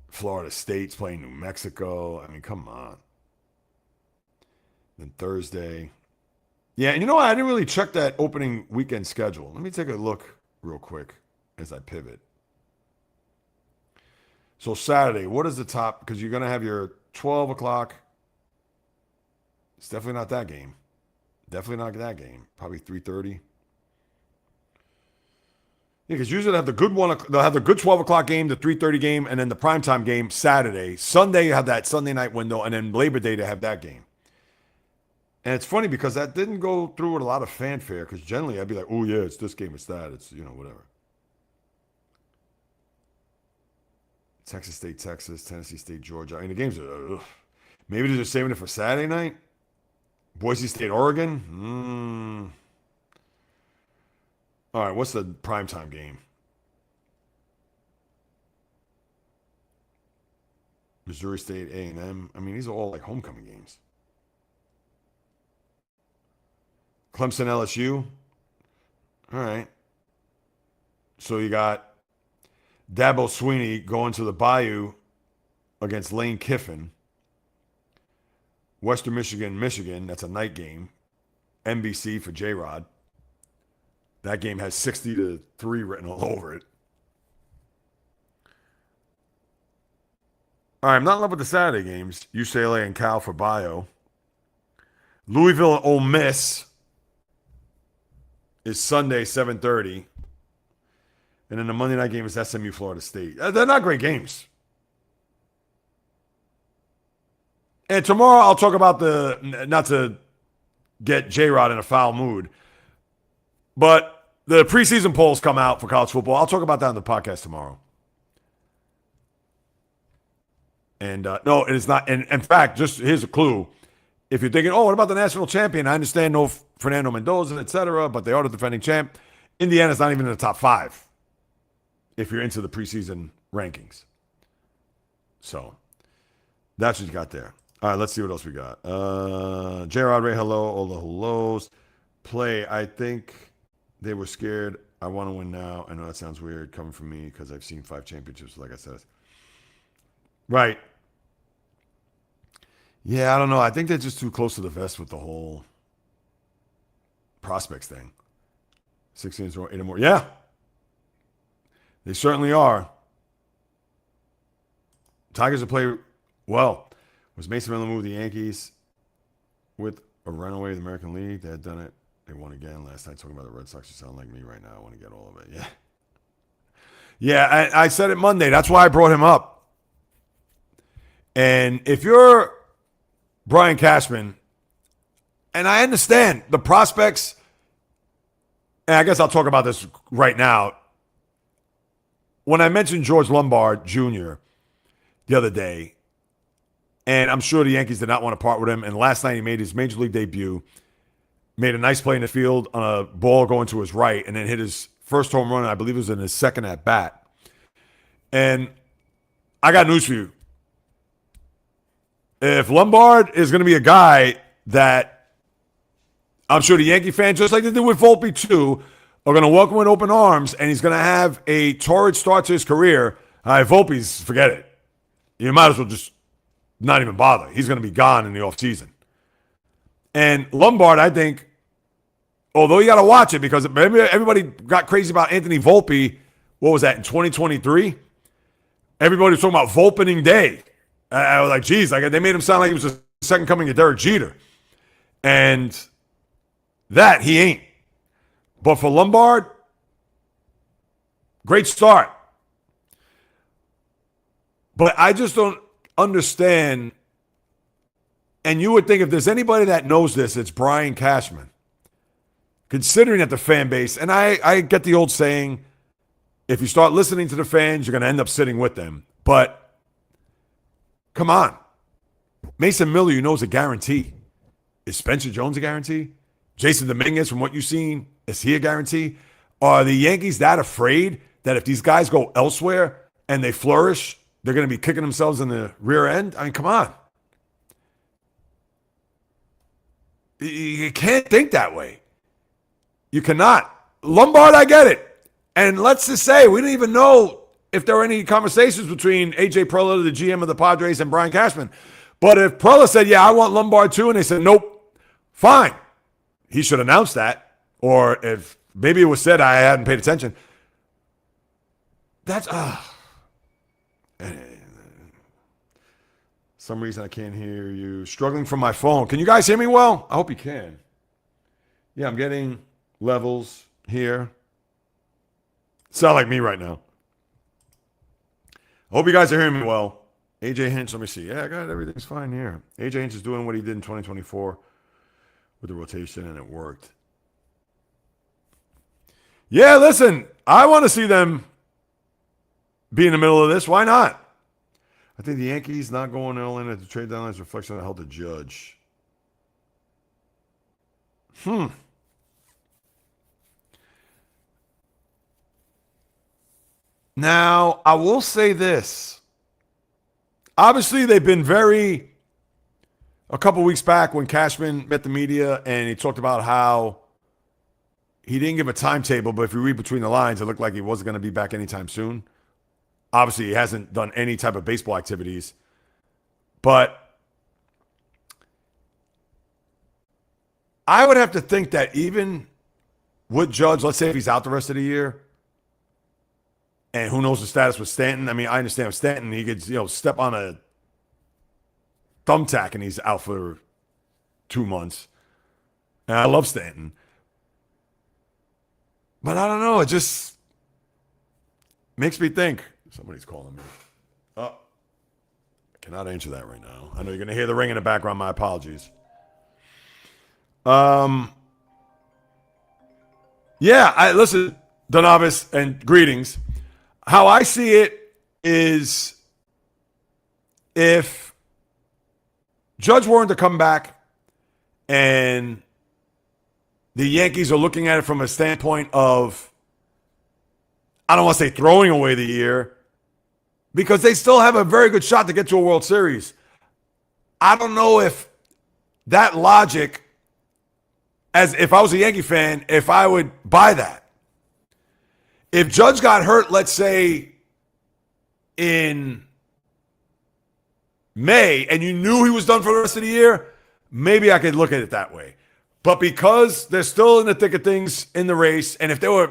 Florida State's playing New Mexico. I mean, come on. Then Thursday... Yeah, and you know what? I didn't really check that opening weekend schedule. Let me take a look real quick as I pivot. So Saturday, what is the top? Because you're going to have your 12 o'clock. It's definitely not that game. Definitely not that game. Probably 3:30. Yeah, because usually they'll have the good one. They'll have the good 12 o'clock game, the 3:30 game, and then the primetime game Saturday. Sunday, you have that Sunday night window, and then Labor Day to have that game. And it's funny because that didn't go through with a lot of fanfare because generally I'd be like, oh, yeah, it's this game, it's that, it's, whatever. Texas State, Texas, Tennessee State, Georgia. I mean, the games are, maybe they're just saving it for Saturday night. Boise State, Oregon. All right, what's the primetime game? Missouri State, A&M. I mean, these are all like homecoming games. Clemson, LSU. All right. So you got Dabo Swinney going to the Bayou against Lane Kiffin. Western Michigan, Michigan. That's a night game. NBC for J-Rod. That game has 60-3 written all over it. All right, I'm not in love with the Saturday games. UCLA and Cal for Bio. Louisville and Ole Miss is Sunday, 7:30. And then the Monday night game is SMU, Florida State. They're not great games. And tomorrow I'll talk about not to get J-Rod in a foul mood, but the preseason polls come out for college football. I'll talk about that on the podcast tomorrow. And no, it is not. And in fact, just here's a clue. If you're thinking, oh, what about the national champion? I understand no Fernando Mendoza, et cetera, but they are the defending champ. Indiana's not even in the top 5 if you're into the preseason rankings. So that's what you got there. All right, let's see what else we got. J-Rod Ray, hello. All the hellos. Play, I think they were scared. I want to win now. I know that sounds weird coming from me because I've seen 5 championships, like I said. Right. Yeah, I don't know. I think they're just too close to the vest with the whole prospects thing. 16 or 8 or more. Yeah. They certainly are. Tigers have played well. Was Mason Miller moved the Yankees with a runaway of the American League? They had done it. They won again last night. Talking about the Red Sox, you sound like me right now. I want to get all of it. Yeah. Yeah, I said it Monday. That's why I brought him up. And if you're Brian Cashman, and I understand the prospects, and I guess I'll talk about this right now. When I mentioned George Lombard Jr. the other day, and I'm sure the Yankees did not want to part with him, and last night he made his major league debut, made a nice play in the field on a ball going to his right, and then hit his first home run, I believe it was in his second at bat. And I got news for you. If Lombard is going to be a guy that I'm sure the Yankee fans, just like they did with Volpe too, are going to welcome with open arms, and he's going to have a torrid start to his career. Volpe's, forget it. You might as well just not even bother. He's going to be gone in the offseason. And Lombard, I think, although you got to watch it because everybody got crazy about Anthony Volpe. What was that, in 2023? Everybody was talking about Volpening Day. I was like, geez, like they made him sound like he was the second coming of Derek Jeter. And that he ain't. But for Lombard, great start. But I just don't understand. And you would think if there's anybody that knows this, it's Brian Cashman. Considering that the fan base, and I get the old saying, if you start listening to the fans, you're going to end up sitting with them. But come on. Mason Miller, you know, is a guarantee. Is Spencer Jones a guarantee? Jason Dominguez, from what you've seen, is he a guarantee? Are the Yankees that afraid that if these guys go elsewhere and they flourish, they're going to be kicking themselves in the rear end? I mean, come on. You can't think that way. You cannot. Lombard, I get it. And let's just say, we didn't even know if there were any conversations between A.J. Preller, the GM of the Padres, and Brian Cashman. But if Preller said, yeah, I want Lombard too, and they said, nope, fine. He should announce that. Or if maybe it was said, I hadn't paid attention. That's, some reason I can't hear you. Struggling from my phone. Can you guys hear me well? I hope you can. Yeah, I'm getting levels here. Sound like me right now. I hope you guys are hearing me well. AJ Hinch, let me see. Yeah, I got everything's fine here. AJ Hinch is doing what he did in 2024 with the rotation, and it worked. Yeah, listen, I want to see them be in the middle of this. Why not? I think the Yankees not going all in at the trade deadline is a reflection on how to judge. Now, I will say this. Obviously, they've been a couple weeks back when Cashman met the media and he talked about how he didn't give a timetable, but if you read between the lines, it looked like he wasn't going to be back anytime soon. Obviously, he hasn't done any type of baseball activities. But I would have to think that even with Judge, let's say if he's out the rest of the year, and who knows the status with Stanton. I mean, I understand with Stanton, he could, step on a thumbtack and he's out for 2 months. And I love Stanton. But I don't know. It just makes me think. Somebody's calling me. Oh, I cannot answer that right now. I know you're going to hear the ring in the background. My apologies. Yeah, listen, Donavis, and greetings. How I see it is if Judge weren't to come back and the Yankees are looking at it from a standpoint of, I don't want to say throwing away the year, because they still have a very good shot to get to a World Series. I don't know if that logic, as if I was a Yankee fan, if I would buy that. If Judge got hurt, let's say, in May, and you knew he was done for the rest of the year, maybe I could look at it that way. But because they're still in the thick of things in the race, and if they were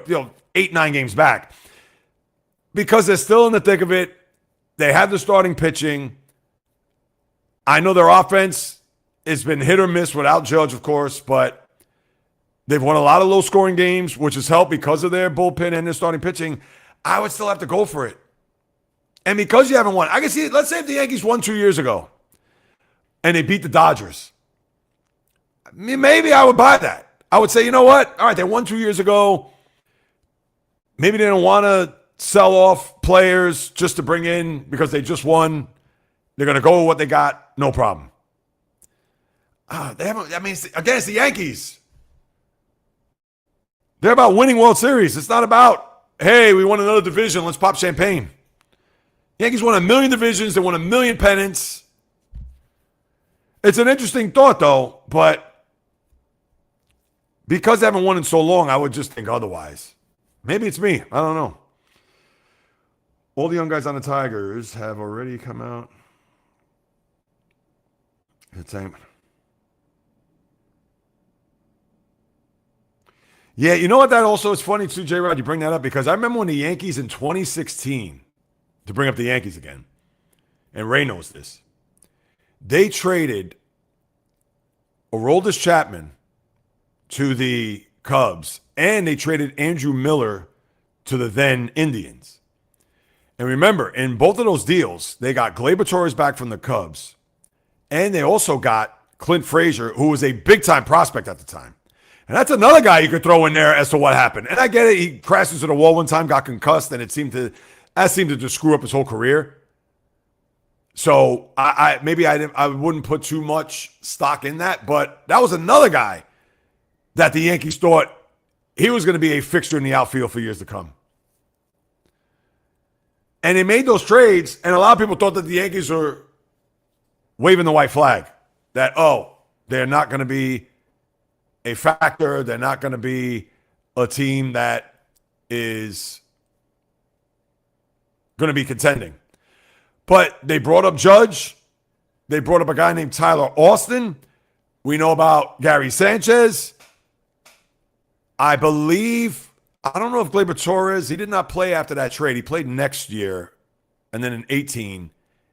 8-9 games back, because they're still in the thick of it, they have the starting pitching. I know their offense has been hit or miss without Judge, of course, but they've won a lot of low-scoring games, which has helped because of their bullpen and their starting pitching. I would still have to go for it. And because you haven't won, I can see it. Let's say if the Yankees won 2 years ago and they beat the Dodgers. Maybe I would buy that. I would say, you know what? All right, they won 2 years ago. Maybe they don't want to sell off players just to bring in because they just won. They're going to go with what they got. No problem. They haven't. I mean, again, it's the Yankees. They're about winning World Series. It's not about, hey, we won another division. Let's pop champagne. Yankees won 1 million divisions. They won 1 million pennants. It's an interesting thought, though, but because they haven't won in so long, I would just think otherwise. Maybe it's me. I don't know. All the young guys on the Tigers have already come out. Yeah, you know what? That also is funny too, J Rod. You bring that up because I remember when the Yankees in 2016, to bring up the Yankees again, and Ray knows this, they traded Aroldis Chapman to the Cubs, and they traded Andrew Miller to the then Indians. And remember, in both of those deals, they got Gleyber Torres back from the Cubs, and they also got Clint Frazier, who was a big-time prospect at the time. And that's another guy you could throw in there as to what happened. And I get it. He crashed into the wall one time, got concussed, and that seemed to just screw up his whole career. So I wouldn't put too much stock in that. But that was another guy that the Yankees thought he was going to be a fixture in the outfield for years to come. And they made those trades, and a lot of people thought that the Yankees were waving the white flag. That, they're not going to be a factor. They're not going to be a team that is going to be contending. But they brought up Judge. They brought up a guy named Tyler Austin. We know about Gary Sanchez. I don't know if Gleyber Torres, he did not play after that trade. He played next year. And then in 18,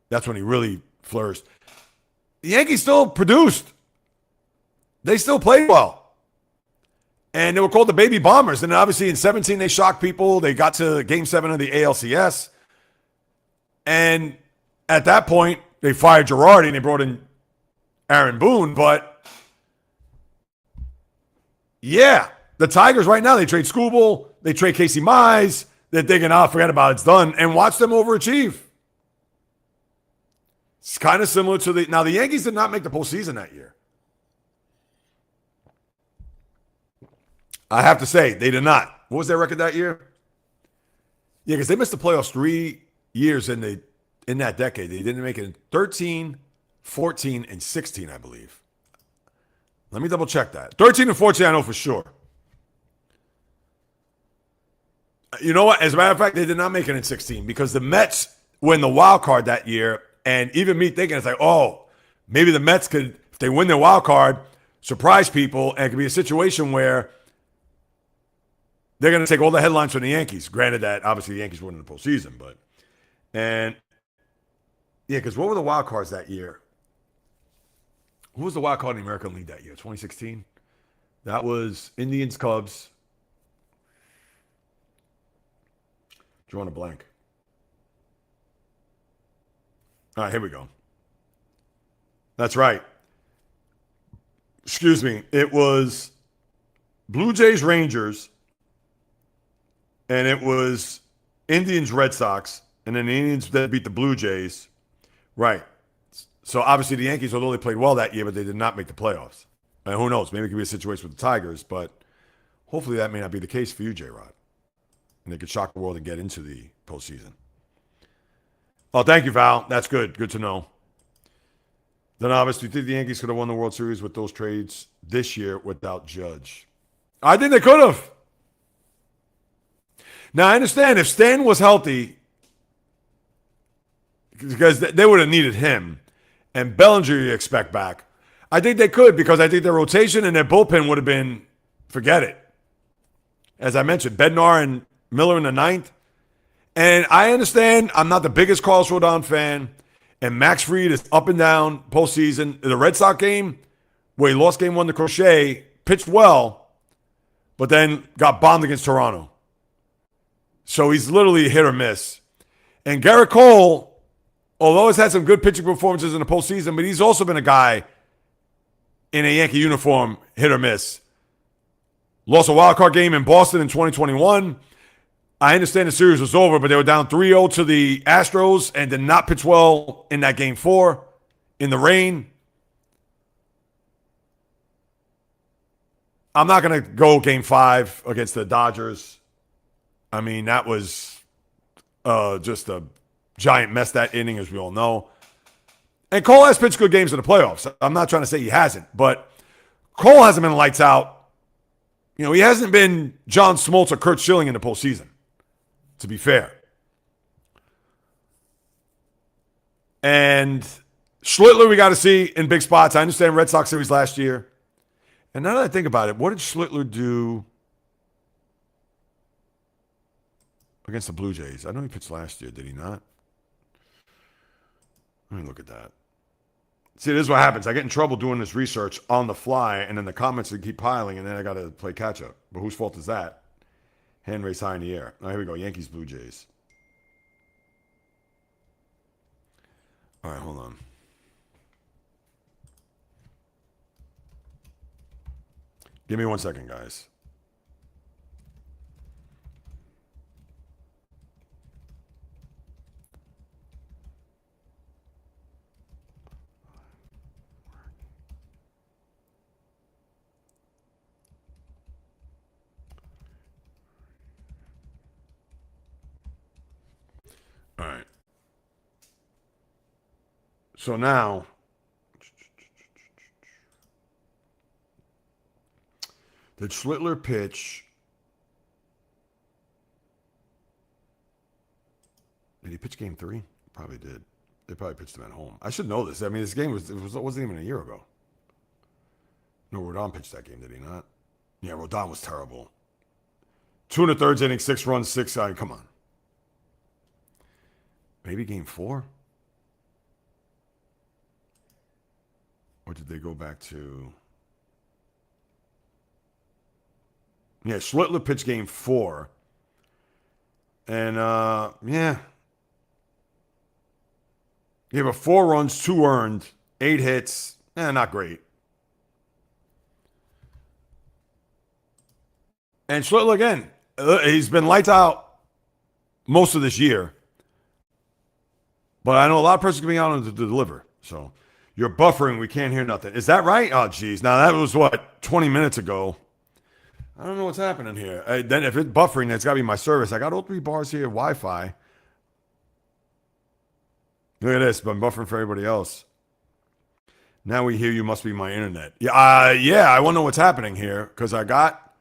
that's when he really flourished. The Yankees still produced. They still played well. And they were called the Baby Bombers. And obviously in 17, they shocked people. They got to Game 7 of the ALCS. And at that point, they fired Girardi and they brought in Aaron Boone. But, yeah, the Tigers right now, they trade Skubal. They trade Casey Mize. They're thinking, forget about it, it's done. And watch them overachieve. It's kind of similar to Now, the Yankees did not make the postseason that year. I have to say, they did not. What was their record that year? Yeah, because they missed the playoffs 3 years in that decade. They didn't make it in 13, 14, and 16, I believe. Let me double check that. 13 and 14, I know for sure. You know what? As a matter of fact, they did not make it in 16 because the Mets win the wild card that year. And even me thinking, it's like, maybe the Mets could, if they win their wild card, surprise people. And it could be a situation where they're going to take all the headlines from the Yankees. Granted that, obviously, the Yankees won in the postseason. Because what were the wild cards that year? Who was the wild card in the American League that year? 2016? That was Indians, Cubs. Drawing a blank. All right, here we go. That's right. Excuse me. It was Blue Jays, Rangers, and it was Indians, Red Sox, and then the Indians that beat the Blue Jays. Right. So obviously the Yankees, although they played well that year, but they did not make the playoffs. And who knows? Maybe it could be a situation with the Tigers, but hopefully that may not be the case for you, J-Rod. And they could shock the world and get into the postseason. Oh, thank you, Val. That's good. Good to know. Then obviously, do you think the Yankees could have won the World Series with those trades this year without Judge? I think they could have. Now, I understand if Stan was healthy, because they would have needed him, and Bellinger you expect back. I think they could because I think their rotation and their bullpen would have been, forget it. As I mentioned, Bednar and Miller in the ninth. And I understand I'm not the biggest Carlos Rodon fan, and Max Fried is up and down postseason. The Red Sox game, where he lost game 1 to Crochet, pitched well, but then got bombed against Toronto. So he's literally hit or miss. And Garrett Cole, although he's had some good pitching performances in the postseason, but he's also been a guy in a Yankee uniform, hit or miss. Lost a wild card game in Boston in 2021. I understand the series was over, but they were down 3-0 to the Astros and did not pitch well in that game 4 in the rain. I'm not going to go game 5 against the Dodgers. I mean, that was just a giant mess that inning, as we all know. And Cole has pitched good games in the playoffs. I'm not trying to say he hasn't, but Cole hasn't been lights out. You know, he hasn't been John Smoltz or Kurt Schilling in the postseason, to be fair. And Schlittler, we got to see in big spots. I understand Red Sox series last year. And now that I think about it, what did Schlittler do against the Blue Jays? I know he pitched last year, did he not? Let me look at that. See, this is what happens. I get in trouble doing this research on the fly, and then the comments keep piling, and then I got to play catch up. But whose fault is that? Hand raised high in the air. Oh, here we go. Yankees, Blue Jays. All right, hold on. Give me 1 second, guys. All right. So now, did Schlittler pitch? Did he pitch game 3? Probably did. They probably pitched him at home. I should know this. I mean, this game wasn't even a year ago. No, Rodon pitched that game, did he not? Yeah, Rodon was terrible. 2 1/3 innings, 6 runs, 6. Come on. Maybe game 4? Or did they go back to... Yeah, Schlittler pitched game 4. And, yeah. Yeah, but 4 runs, 2 earned, 8 hits. Not great. And Schlittler, again, he's been lights out most of this year. But I know a lot of persons coming out to deliver. So you're buffering. We can't hear nothing. Is that right? Oh, geez. Now, that was, 20 minutes ago. I don't know what's happening here. Then if it's buffering, that's got to be my service. I got all 3 bars here, Wi-Fi. Look at this. I'm buffering for everybody else. Now we hear you must be my internet. Yeah, I want to know what's happening here because I got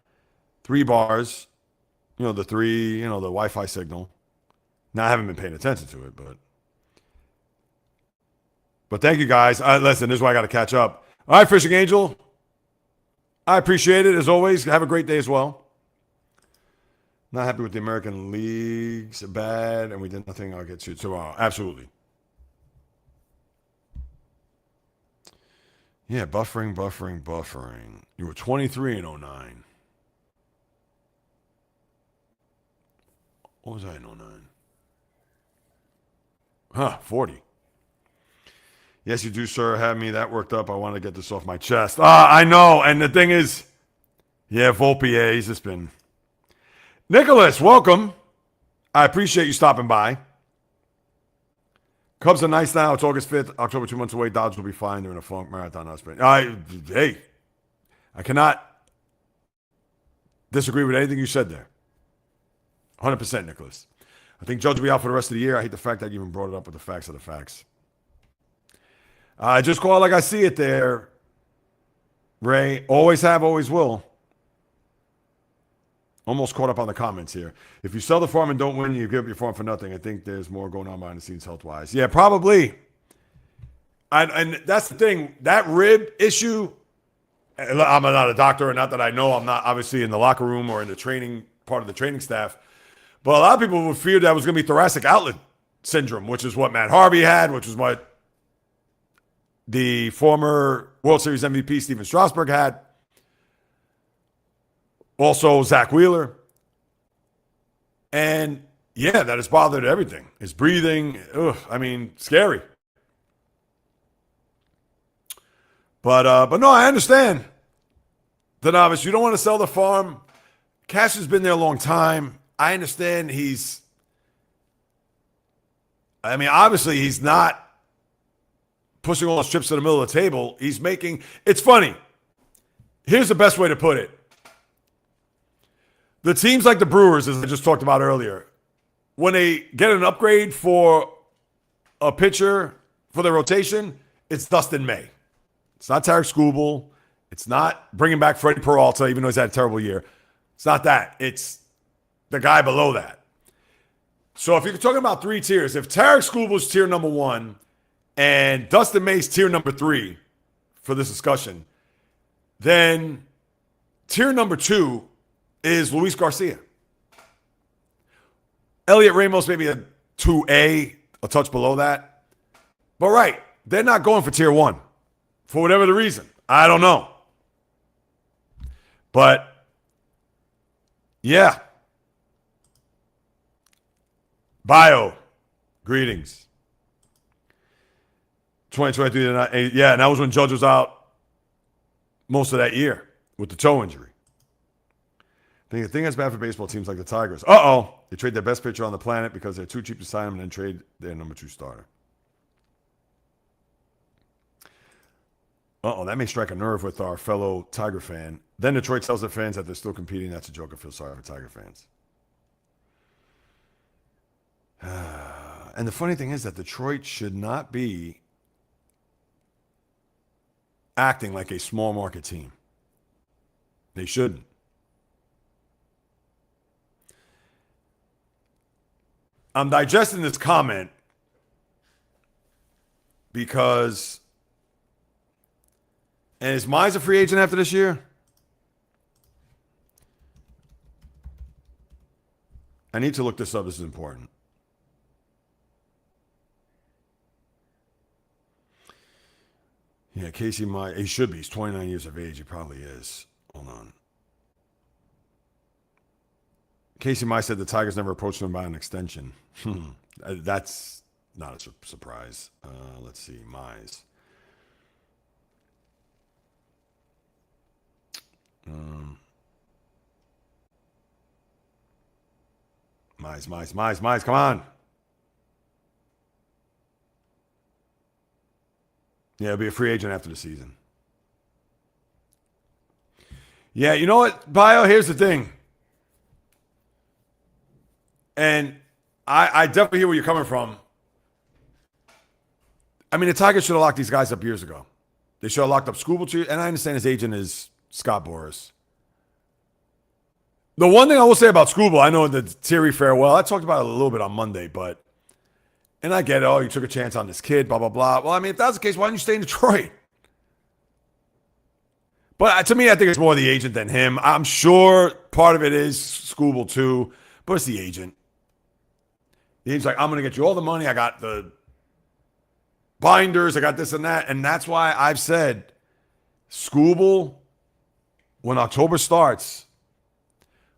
3 bars. The 3, the Wi-Fi signal. Now, I haven't been paying attention to it, But thank you, guys. Listen, this is why I got to catch up. All right, Fishing Angel. I appreciate it, as always. Have a great day as well. Not happy with the American Leagues. Bad, and we did nothing. I'll get to it tomorrow. Absolutely. Yeah, buffering. You were 23 in 09. What was I in 09? 40. Yes, you do, sir. Have me that worked up. I want to get this off my chest. I know. And the thing is, yeah, Volpe, he's just been. Nicholas, welcome. I appreciate you stopping by. Cubs are nice now. It's August 5th. October 2 months away. Dodgers will be fine. They're in a funk marathon. Hey, I cannot disagree with anything you said there. 100%, Nicholas. I think Judge will be out for the rest of the year. I hate the fact that you even brought it up with the facts of the facts. I just call it like I see it there, Ray. Always have, always will. Almost caught up on the comments here. If you sell the farm and don't win, you give up your farm for nothing. I think there's more going on behind the scenes health-wise. Yeah, probably. And that's the thing. That rib issue, I'm not a doctor, and not that I know. I'm not obviously in the locker room or in the training part of the training staff. But a lot of people would fear that was going to be thoracic outlet syndrome, which is what Matt Harvey had, which is what the former World Series MVP Steven Strasburg had. Also, Zach Wheeler. And, yeah, that has bothered everything. His breathing. Scary. But no, I understand. The novice, you don't want to sell the farm. Cash has been there a long time. I understand obviously he's not pushing all his chips to the middle of the table. He's making, it's funny. Here's the best way to put it. The teams like the Brewers, as I just talked about earlier, when they get an upgrade for a pitcher for their rotation, it's Dustin May. It's not Tarik Skubal. It's not bringing back Freddie Peralta, even though he's had a terrible year. It's not that. It's the guy below that. So if you're talking about 3 tiers, if Tarik Skubal's tier number 1, and Dustin May's tier number 3 for this discussion, then tier number 2 is Luis Garcia. Elliot Ramos maybe a 2A, a touch below that. But right, they're not going for tier 1 for whatever the reason. I don't know. But, yeah. Bio, greetings. 2023, yeah, and that was when Judge was out most of that year with the toe injury. The thing that's bad for baseball teams like the Tigers. They trade their best pitcher on the planet because they're too cheap to sign him and then trade their number 2 starter. That may strike a nerve with our fellow Tiger fan. Then Detroit tells their fans that they're still competing. That's a joke. I feel sorry for Tiger fans. And the funny thing is that Detroit should not be acting like a small market team. They shouldn't. I'm digesting this comment because, and is Mize a free agent after this year? I need to look this up. This is important. Yeah, Casey Mize, he should be. He's 29 years of age. He probably is. Hold on. Casey Mize said the Tigers never approached him about an extension. That's not a surprise. Let's see. Mize. Mize, come on. Yeah, he'll be a free agent after the season. Yeah, you know what, Bio? Here's the thing. And I definitely hear where you're coming from. I mean, the Tigers should have locked these guys up years ago. They should have locked up Skubal too. And I understand his agent is Scott Boras. The one thing I will say about Skubal, I know the Thierry farewell, I talked about it a little bit on Monday, but, and I get it, you took a chance on this kid, blah, blah, blah. Well, I mean, if that's the case, why don't you stay in Detroit? But to me, I think it's more the agent than him. I'm sure part of it is Skubal too, but it's the agent. The agent's like, I'm going to get you all the money. I got the binders. I got this and that. And that's why I've said Skubal, when October starts,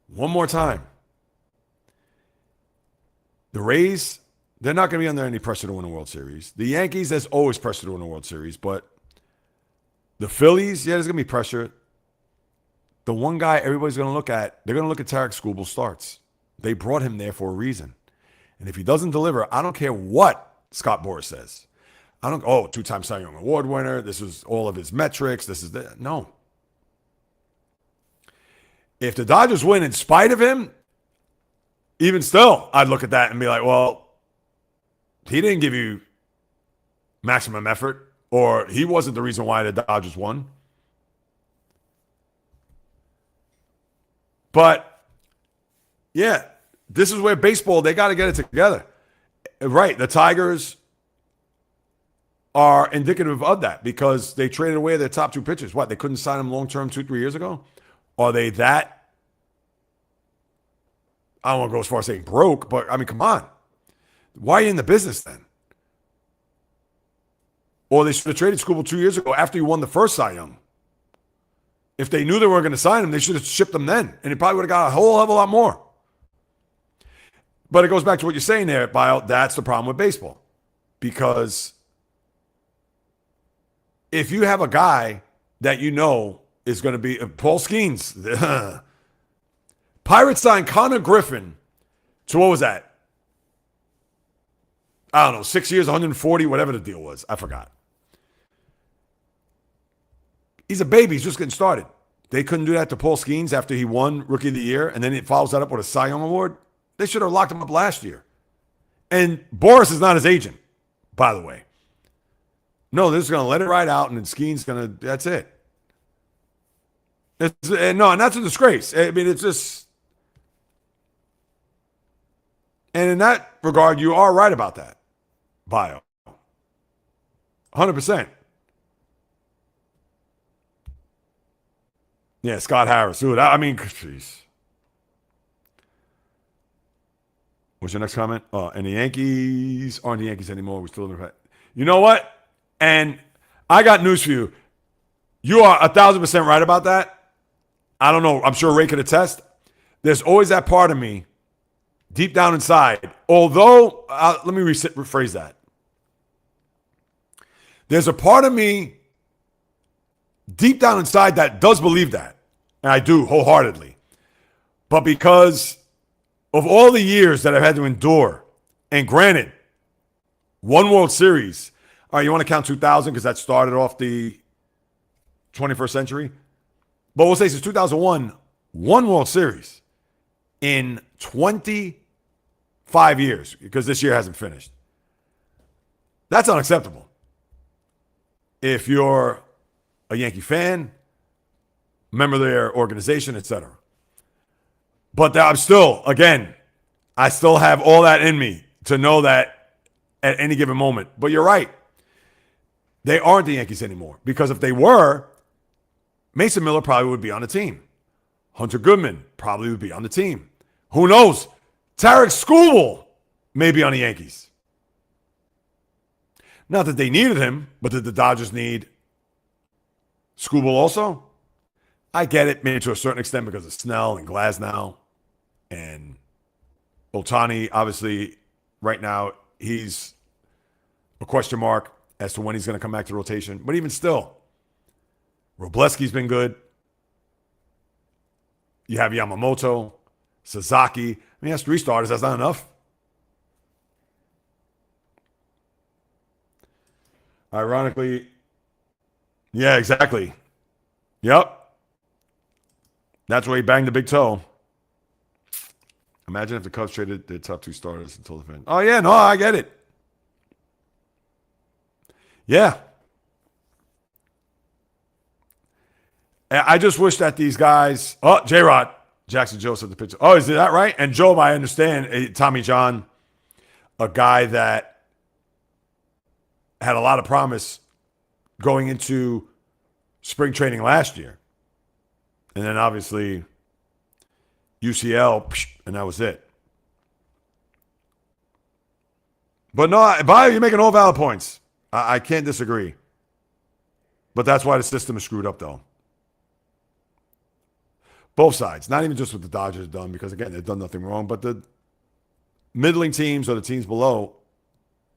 one more time. The Rays, they're not going to be under any pressure to win a World Series. The Yankees, there's always pressure to win a World Series. But the Phillies, yeah, there's going to be pressure. The one guy everybody's going to look at, they're going to look at Tarik Skubal starts. They brought him there for a reason. And if he doesn't deliver, I don't care what Scott Boras says. Two-time Cy Young Award winner. This is all of his metrics. This is the no. If the Dodgers win in spite of him, even still, I'd look at that and be like, well, he didn't give you maximum effort, or he wasn't the reason why the Dodgers won. But, yeah, this is where baseball, they got to get it together. Right, the Tigers are indicative of that because they traded away their top 2 pitchers. What, they couldn't sign them long-term 2-3 years ago? Are they that, I don't want to go as far as saying broke, but, I mean, come on. Why are you in the business then? Or they should have traded Skubal 2 years ago after you won the first Cy Young. If they knew they weren't going to sign him, they should have shipped him then, and he probably would have got a whole hell of a lot more. But it goes back to what you're saying there, Bio. That's the problem with baseball. Because if you have a guy that you know is going to be Paul Skeens, Pirates signed Connor Griffin to what was that? I don't know, 6 years, 140, whatever the deal was. I forgot. He's a baby. He's just getting started. They couldn't do that to Paul Skeens after he won Rookie of the Year, and then it follows that up with a Cy Young Award. They should have locked him up last year. And Boras is not his agent, by the way. No, they're just going to let it ride out, and then Skeen's going to, that's it. And that's a disgrace. I mean, it's just, and in that regard, you are right about that, Bio. 100%. Yeah, Scott Harris. Dude, I mean, jeez. What's your next comment? And the Yankees aren't the Yankees anymore. We're still in the. You know what? And I got news for you. You are 1,000% right about that. I don't know. I'm sure Ray could attest. There's always that part of me deep down inside. Although, let me rephrase that. There's a part of me deep down inside that does believe that. And I do wholeheartedly. But because of all the years that I've had to endure, and granted, one World Series. All right, you want to count 2000 because that started off the 21st century? But we'll say since 2001, one World Series in 25 years, because this year hasn't finished. That's unacceptable. If you're a Yankee fan, member of their organization, etc. But I'm still, again, I still have all that in me to know that at any given moment. But you're right. They aren't the Yankees anymore. Because if they were, Mason Miller probably would be on the team. Hunter Goodman probably would be on the team. Who knows? Tarik Skubal may be on the Yankees. Not that they needed him, but did the Dodgers need Skubal also? I get it, maybe to a certain extent because of Snell and Glasnow. And Ohtani, obviously, right now, he's a question mark as to when he's going to come back to rotation. But even still, Robleski's been good. You have Yamamoto, Sasaki. I mean, that's 3 starters. That's not enough. Ironically, yeah, exactly. Yep. That's where he banged the big toe. Imagine if the Cubs traded their top 2 starters until the end. Oh, yeah, no, I get it. Yeah. I just wish that these guys. Oh, J-Rod. Jackson Joe said the pitcher. Oh, is that right? And Joe, I understand. Tommy John, a guy that had a lot of promise going into spring training last year. And then obviously UCL, and that was it. But no, Bio, you're making all valid points. I can't disagree. But that's why the system is screwed up, though. Both sides. Not even just what the Dodgers have done, because, again, they've done nothing wrong. But the middling teams or the teams below,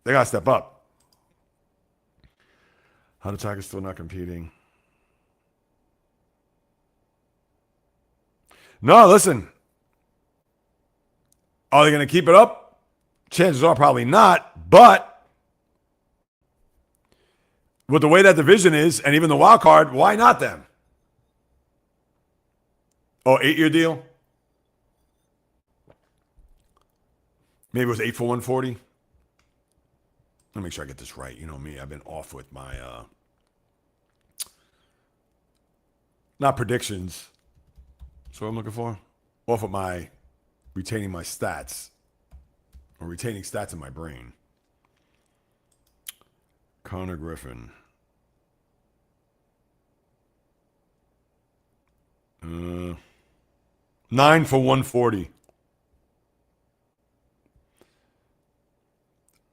they got to step up. How the Tigers still not competing? No, listen. Are they going to keep it up? Chances are probably not. But with the way that division is, and even the wild card, why not them? Oh, 8-year deal? Maybe it was 8 for 140. Let me make sure I get this right. You know me, I've been off with my, not predictions. That's what I'm looking for. Off with my retaining my stats. Or retaining stats in my brain. Connor Griffin. 9 for 140.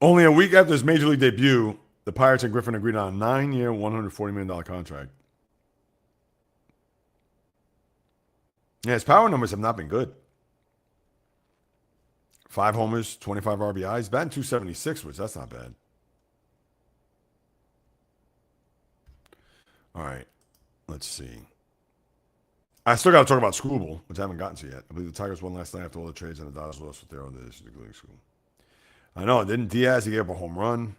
Only a week after his major league debut, the Pirates and Griffin agreed on a 9-year, $140 million contract. Yeah, his power numbers have not been good. 5 homers, 25 RBIs, batting .276, which that's not bad. All right, let's see. I still got to talk about Skubal, which I haven't gotten to yet. I believe the Tigers won last night after all the trades and the Dodgers lost with their own division. I know. Didn't Diaz, he gave up a home run.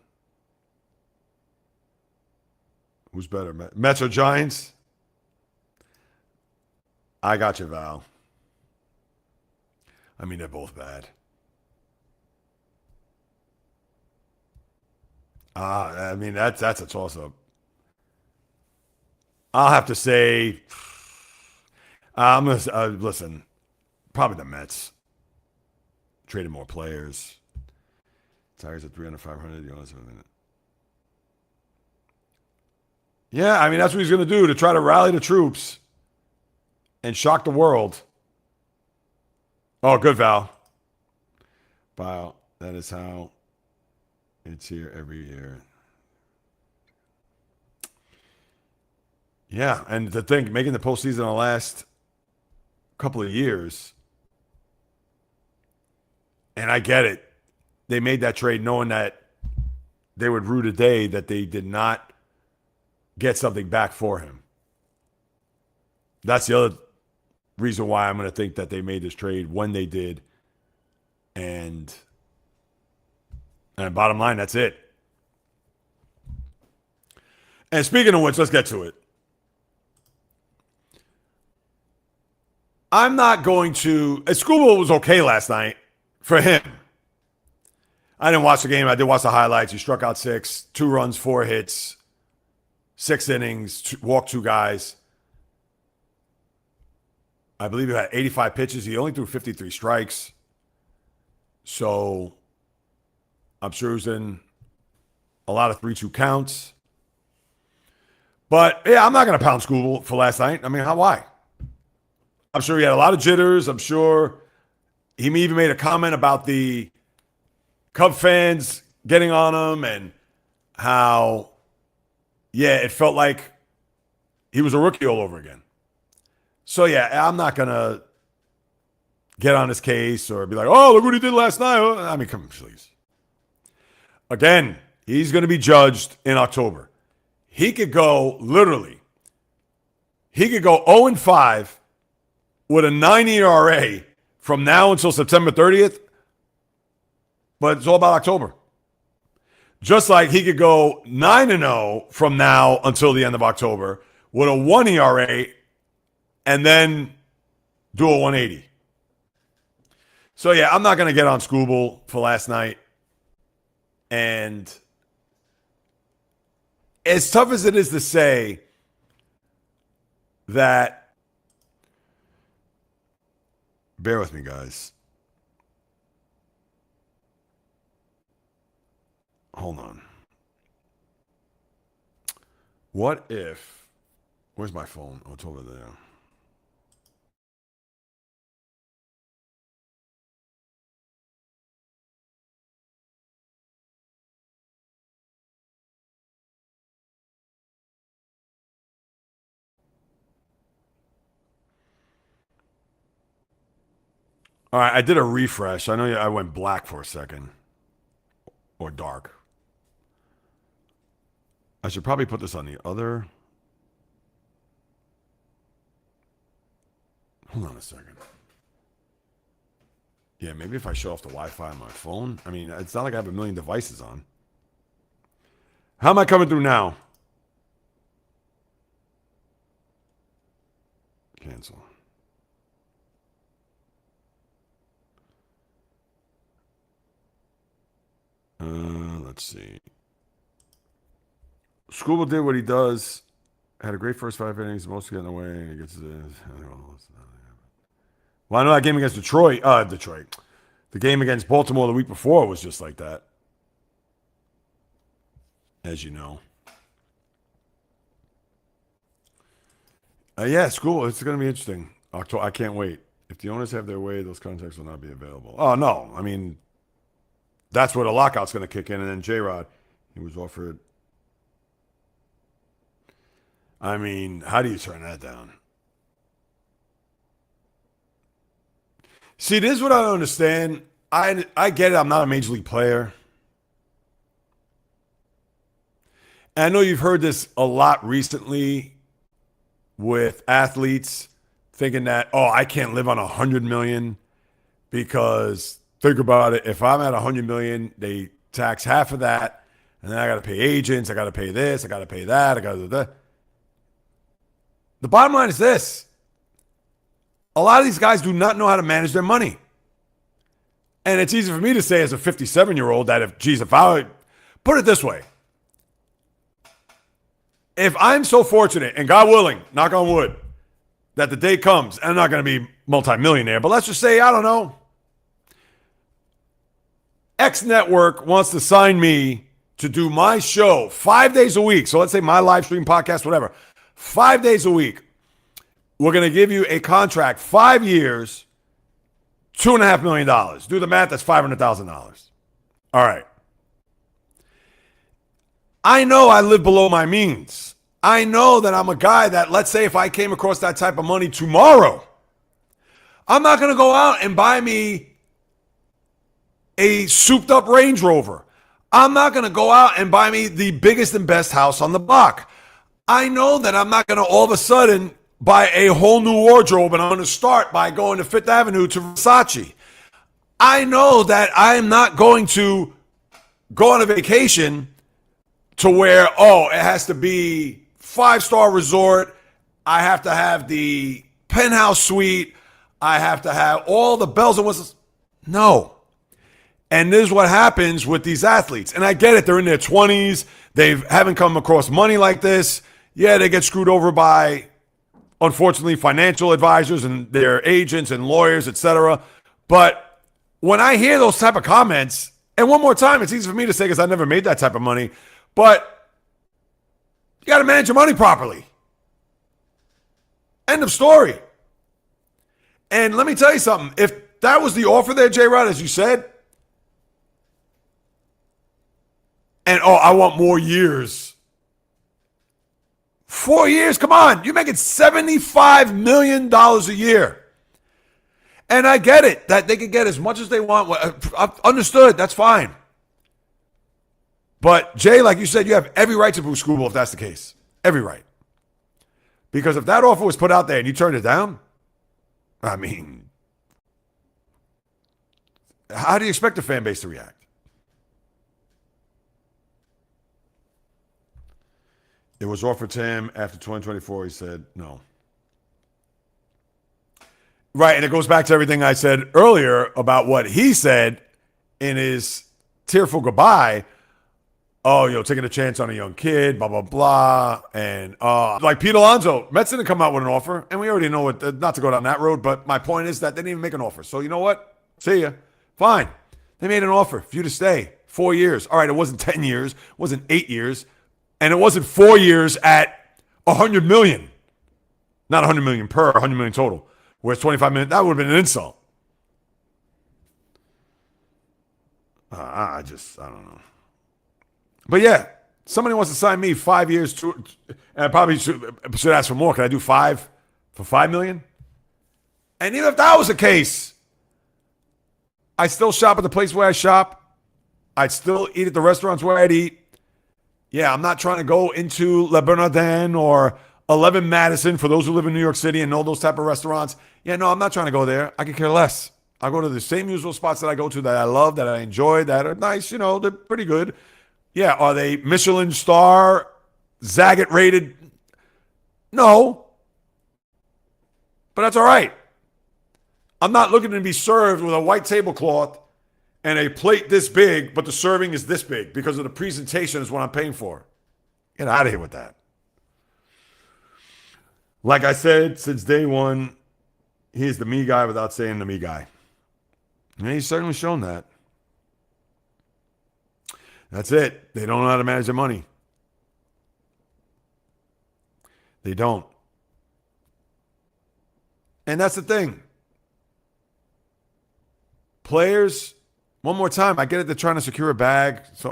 Who's better, Mets or Giants? I got you, Val. I mean, they're both bad. I mean, that's a toss-up. I'll have to say, I'm going to, listen, probably the Mets. Traded more players. Tigers at 300, 500. Yeah, I mean, that's what he's going to do to try to rally the troops and shock the world. Oh, good, Val. Wow, that is how it's here every year. Yeah, and to think, making the postseason the last couple of years, and I get it. They made that trade knowing that they would rue the day that they did not get something back for him. That's the other reason why I'm going to think that they made this trade when they did. And bottom line, that's it. And speaking of which, let's get to it. I'm not going to. Skubal was okay last night for him. I didn't watch the game. I did watch the highlights. He struck out 6, 2 runs, 4 hits, 6 innings, walked 2 guys. I believe he had 85 pitches. He only threw 53 strikes. So I'm sure he was in a lot of 3-2 counts. But, yeah, I'm not going to pound Skubal for last night. I mean, why? I'm sure he had a lot of jitters. I'm sure he even made a comment about the Cub fans getting on him and how, yeah, it felt like he was a rookie all over again. So, yeah, I'm not going to get on his case or be like, oh, look what he did last night. I mean, come on, please. Again, he's going to be judged in October. He could go, literally, he could go 0-5 with a 9 ERA from now until September 30th, but it's all about October. Just like he could go 9-0 from now until the end of October with a 1 ERA and then do a 180. So, yeah, I'm not going to get on Skubal for last night. And as tough as it is to say that, bear with me, guys. Hold on. What if, where's my phone? Oh, it's over there. All right, I did a refresh. I know I went black for a second. Or dark. I should probably put this on the other. Hold on a second. Yeah, maybe if I show off the Wi-Fi on my phone. I mean, it's not like I have a million devices on. How am I coming through now? Cancel. Let's see. Skubal did what he does. Had a great first 5 innings. Most getting away. He gets the. Well, I know that game against Detroit. The game against Baltimore the week before was just like that. As you know. Yeah, Skubal. It's going to be interesting. October. I can't wait. If the owners have their way, those contracts will not be available. Oh, no. I mean, that's where the lockout's going to kick in. And then J-Rod, he was offered. I mean, how do you turn that down? See, this is what I don't understand. I get it. I'm not a major league player. And I know you've heard this a lot recently with athletes thinking that, oh, I can't live on $100 million because think about it. If I'm at $100 million, they tax half of that, and then I got to pay agents. I got to pay this. I got to pay that. I got to do that. The bottom line is this. A lot of these guys do not know how to manage their money. And it's easy for me to say as a 57-year-old that if I put it this way, if I'm so fortunate, and God willing, knock on wood, that the day comes, and I'm not going to be multimillionaire, but let's just say, I don't know, X Network wants to sign me to do my show 5 days a week, so let's say my live stream podcast, whatever, 5 days a week, we're going to give you a contract, 5 years, $2.5 million. Do the math, that's $500,000. All right. I know I live below my means. I know that I'm a guy that, let's say if I came across that type of money tomorrow, I'm not going to go out and buy me a souped up Range Rover. I'm not going to go out and buy me the biggest and best house on the block. I know that I'm not going to all of a sudden buy a whole new wardrobe, and I'm going to start by going to Fifth Avenue to Versace. I know that I am not going to go on a vacation to where, it has to be 5-star resort. I have to have the penthouse suite. I have to have all the bells and whistles. No. And this is what happens with these athletes. And I get it. They're in their 20s. They haven't come across money like this. Yeah, they get screwed over by, unfortunately, financial advisors and their agents and lawyers, etc. But when I hear those type of comments, and one more time, it's easy for me to say because I never made that type of money, but you got to manage your money properly. End of story. And let me tell you something. If that was the offer there, J-Rod, as you said, and, I want more years. 4 years? Come on. You're making $75 million a year. And I get it that they can get as much as they want. Understood. That's fine. But, Jay, like you said, you have every right to boo Skubal if that's the case. Every right. Because if that offer was put out there and you turned it down, I mean, how do you expect the fan base to react? It was offered to him after 2024. He said no. Right, and it goes back to everything I said earlier about what he said in his tearful goodbye. Taking a chance on a young kid, blah, blah, blah. And like Pete Alonso, Mets didn't come out with an offer, and we already know not to go down that road, but my point is that they didn't even make an offer. So you know what? See ya. Fine. They made an offer for you to stay 4 years. All right, it wasn't 10 years, it wasn't 8 years, and it wasn't 4 years at $100 million. Not $100 million per, $100 million total. Whereas 25 million, that would have been an insult. I don't know. But yeah, somebody wants to sign me 5 years, and I probably should ask for more. Can I do 5 for $5 million? And even if that was the case, I still shop at the place where I shop. I'd still eat at the restaurants where I'd eat. Yeah, I'm not trying to go into Le Bernardin or 11 Madison for those who live in New York City and know those type of restaurants. Yeah, no, I'm not trying to go there. I could care less. I go to the same usual spots that I go to that I love, that I enjoy, that are nice. They're pretty good. Yeah, are they Michelin star, Zagat rated? No. But that's all right. I'm not looking to be served with a white tablecloth and a plate this big, but the serving is this big because of the presentation is what I'm paying for. Get out of here with that. Like I said, since day one, he's the me guy without saying the me guy. And he's certainly shown that. That's it. They don't know how to manage their money. They don't. And that's the thing. Players, one more time, I get it, they're trying to secure a bag, so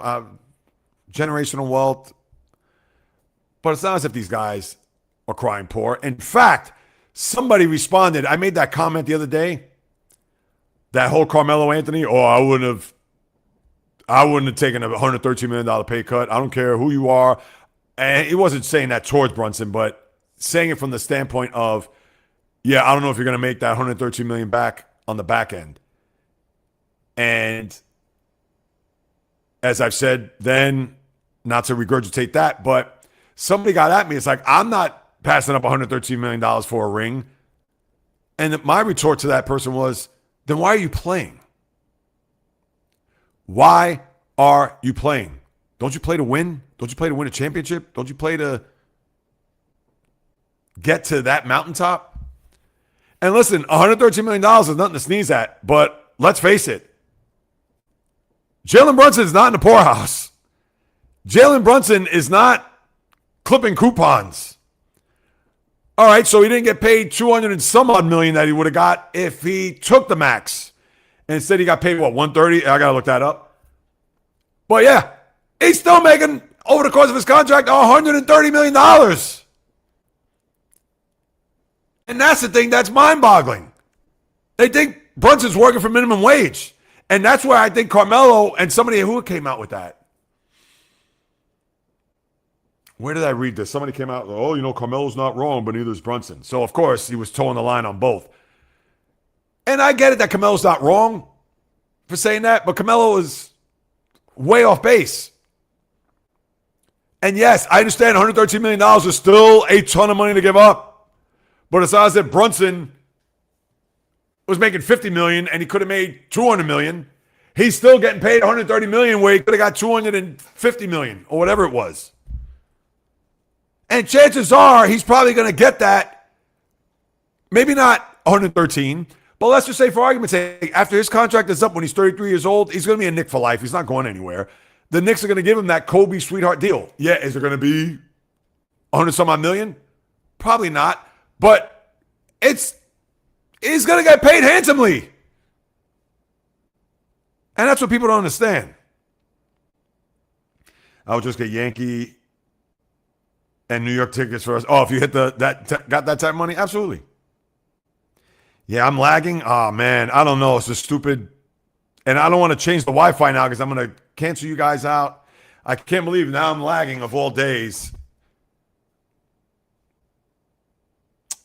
generational wealth. But it's not as if these guys are crying poor. In fact, somebody responded. I made that comment the other day. That whole Carmelo Anthony, I wouldn't have taken a $113 million pay cut. I don't care who you are. And he wasn't saying that towards Brunson, but saying it from the standpoint of, yeah, I don't know if you're going to make that $113 million back on the back end. And as I've said then, not to regurgitate that, but somebody got at me. It's like, I'm not passing up $113 million for a ring. And my retort to that person was, then why are you playing? Why are you playing? Don't you play to win? Don't you play to win a championship? Don't you play to get to that mountaintop? And listen, $113 million is nothing to sneeze at, but let's face it. Jalen Brunson is not in the poorhouse. Jalen Brunson is not clipping coupons. All right, so he didn't get paid 200 and some odd million that he would have got if he took the max. And instead he got paid, what, 130? I got to look that up. But yeah, he's still making, over the course of his contract, $130 million. And that's the thing that's mind-boggling. They think Brunson's working for minimum wage. And that's where I think Carmelo and somebody who came out with that. Where did I read this? Somebody came out, Carmelo's not wrong, but neither is Brunson. So, of course, he was towing the line on both. And I get it that Carmelo's not wrong for saying that, but Carmelo is way off base. And yes, I understand $113 million is still a ton of money to give up. But it's odds that Brunson was making $50 million and he could have made $200 million. He's still getting paid $130 million where he could have got $250 million or whatever it was. And chances are he's probably going to get that. Maybe not 113, but let's just say for argument's sake, after his contract is up when he's 33 years old, he's going to be a Knick for life. He's not going anywhere. The Knicks are going to give him that Kobe sweetheart deal. Yeah, is it going to be 100 some odd million? Probably not, but he's going to get paid handsomely. And that's what people don't understand. I would just get Yankee and New York tickets for us. Oh, if you hit got that type of money? Absolutely. Yeah, I'm lagging. Oh, man. I don't know. It's just stupid. And I don't want to change the Wi-Fi now because I'm going to cancel you guys out. I can't believe now I'm lagging of all days.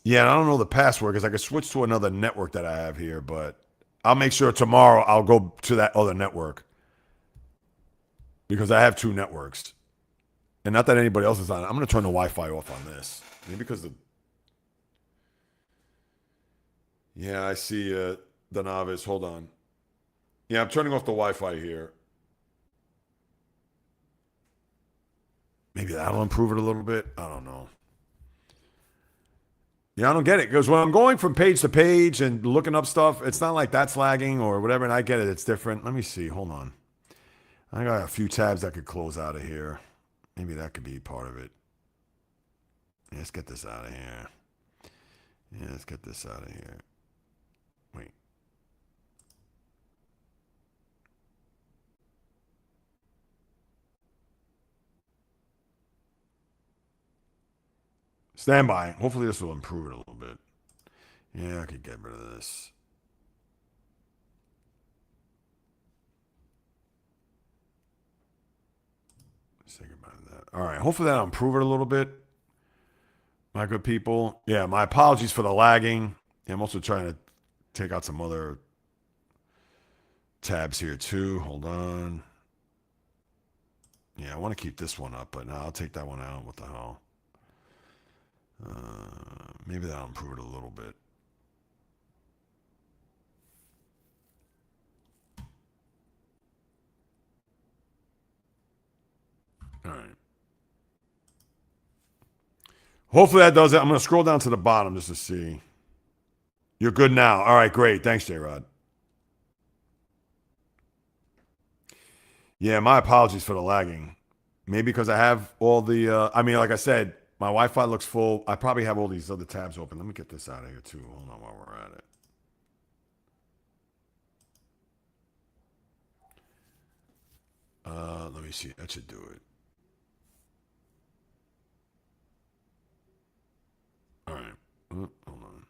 Yeah, and I don't know the password because I could switch to another network that I have here, but I'll make sure tomorrow I'll go to that other network because I have two networks. And not that anybody else is on it. I'm going to turn the Wi-Fi off on this. Maybe because Yeah, I see the novice. Hold on. Yeah, I'm turning off the Wi-Fi here. Maybe that'll improve it a little bit. I don't know. Yeah, I don't get it. Because when I'm going from page to page and looking up stuff, it's not like that's lagging or whatever. And I get it. It's different. Let me see. Hold on. I got a few tabs I could close out of here. Maybe that could be part of it. Yeah, let's get this out of here. Yeah, let's get this out of here. Wait. Stand by. Hopefully this will improve it a little bit. Yeah, I could get rid of this. Let's think about that. All right. Hopefully that'll improve it a little bit. My good people. Yeah, my apologies for the lagging. I'm also trying to take out some other tabs here too. Hold on. Yeah, I want to keep this one up, but no, I'll take that one out. What the hell? Maybe that'll improve it a little bit. All right. Hopefully that does it. I'm going to scroll down to the bottom just to see. You're good now. All right, great. Thanks, J-Rod. Yeah, my apologies for the lagging. Maybe because I have all the, like I said, my Wi-Fi looks full. I probably have all these other tabs open. Let me get this out of here too. Hold on while we're at it. Let me see. That should do it. All right. Hold on.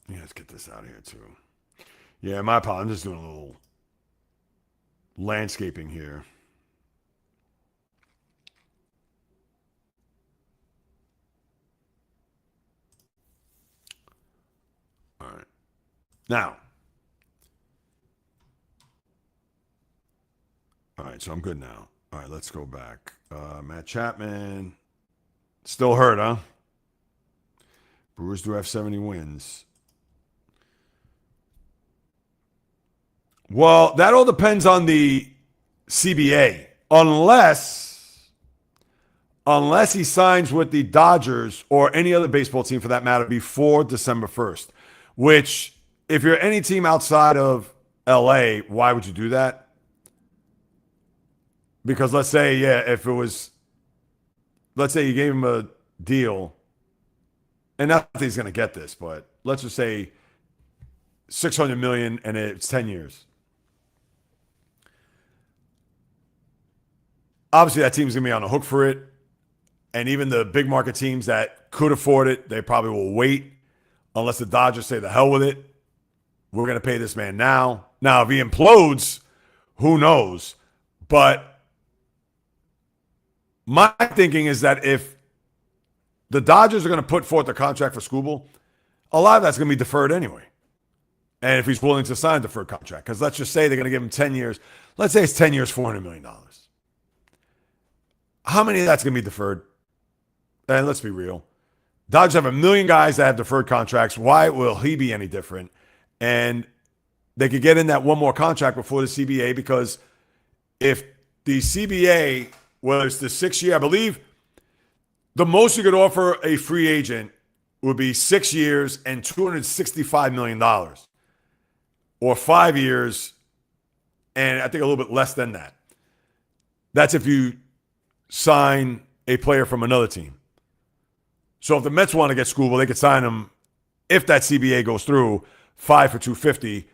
Yeah, let's get this out of here too. Yeah, my apologies. I'm just doing a little landscaping here. All right. Now. All right, so I'm good now. All right, let's go back. Matt Chapman. Still hurt, huh? Brewers do have 70 wins. Well, that all depends on the CBA. Unless he signs with the Dodgers or any other baseball team for that matter before December 1st. Which, if you're any team outside of LA, why would you do that? Because let's say, if it was, let's say you gave him a deal, and not that he's going to get this, but let's just say $600 million and it's 10 years. Obviously, that team's going to be on the hook for it. And even the big market teams that could afford it, they probably will wait unless the Dodgers say the hell with it. We're going to pay this man now. Now, if he implodes, who knows? But my thinking is that if the Dodgers are going to put forth a contract for Skubal, a lot of that's going to be deferred anyway. And if he's willing to sign a deferred contract, because let's just say they're going to give him 10 years. Let's say it's 10 years, $400 million. How many of that's going to be deferred? And let's be real. Dodgers have 1 million guys that have deferred contracts. Why will he be any different? And they could get in that one more contract before the CBA, because if the CBA, whether it's the 6 year, I believe the most you could offer a free agent would be 6 years and $265 million, or 5 years and I think a little bit less than that. That's if you sign a player from another team. So if the Mets want to get Skubal, they could sign him, if that CBA goes through, 5 for $250.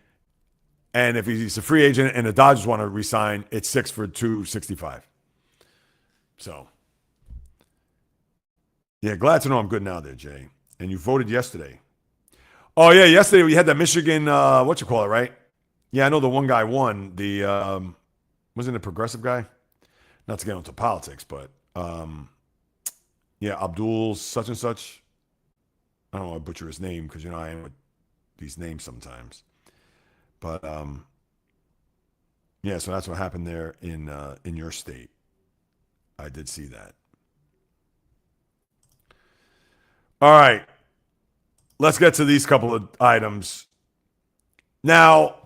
And if he's a free agent and the Dodgers want to re-sign, it's 6 for $265. So, yeah, glad to know I'm good now there, Jay. And you voted yesterday. Oh, yeah, yesterday we had that Michigan, right? Yeah, I know the one guy won. The, wasn't it a progressive guy? Not to get into politics, but, yeah, Abdul such and such. I don't want to butcher his name because, I am with these names sometimes. But, yeah, so that's what happened there in your state. I did see that. All right. Let's get to these couple of items. Now,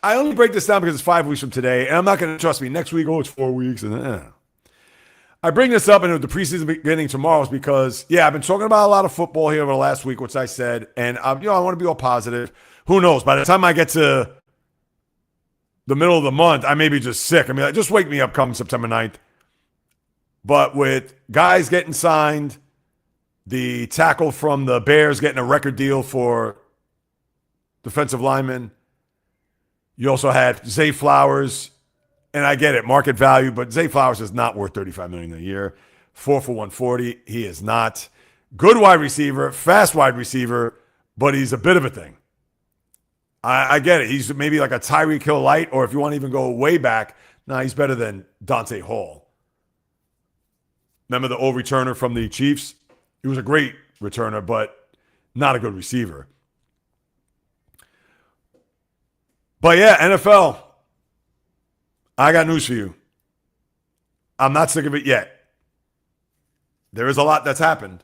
I only break this down because it's 5 weeks from today, and I'm not going to, trust me, next week, it's 4 weeks. And I bring this up, and the preseason beginning tomorrow is because, I've been talking about a lot of football here over the last week, which I said, and I want to be all positive. Who knows? By the time I get to the middle of the month, I may be just sick. I mean, just wake me up come September 9th. But with guys getting signed, the tackle from the Bears getting a record deal for defensive linemen. You also had Zay Flowers, and I get it, market value, but Zay Flowers is not worth $35 million a year. 4 for 140, he is not. Good wide receiver, fast wide receiver, but he's a bit of a thing. I get it. He's maybe like a Tyreek Hill light, or if you want to even go way back, he's better than Dante Hall. Remember the old returner from the Chiefs? He was a great returner, but not a good receiver. But yeah, NFL, I got news for you. I'm not sick of it yet. There is a lot that's happened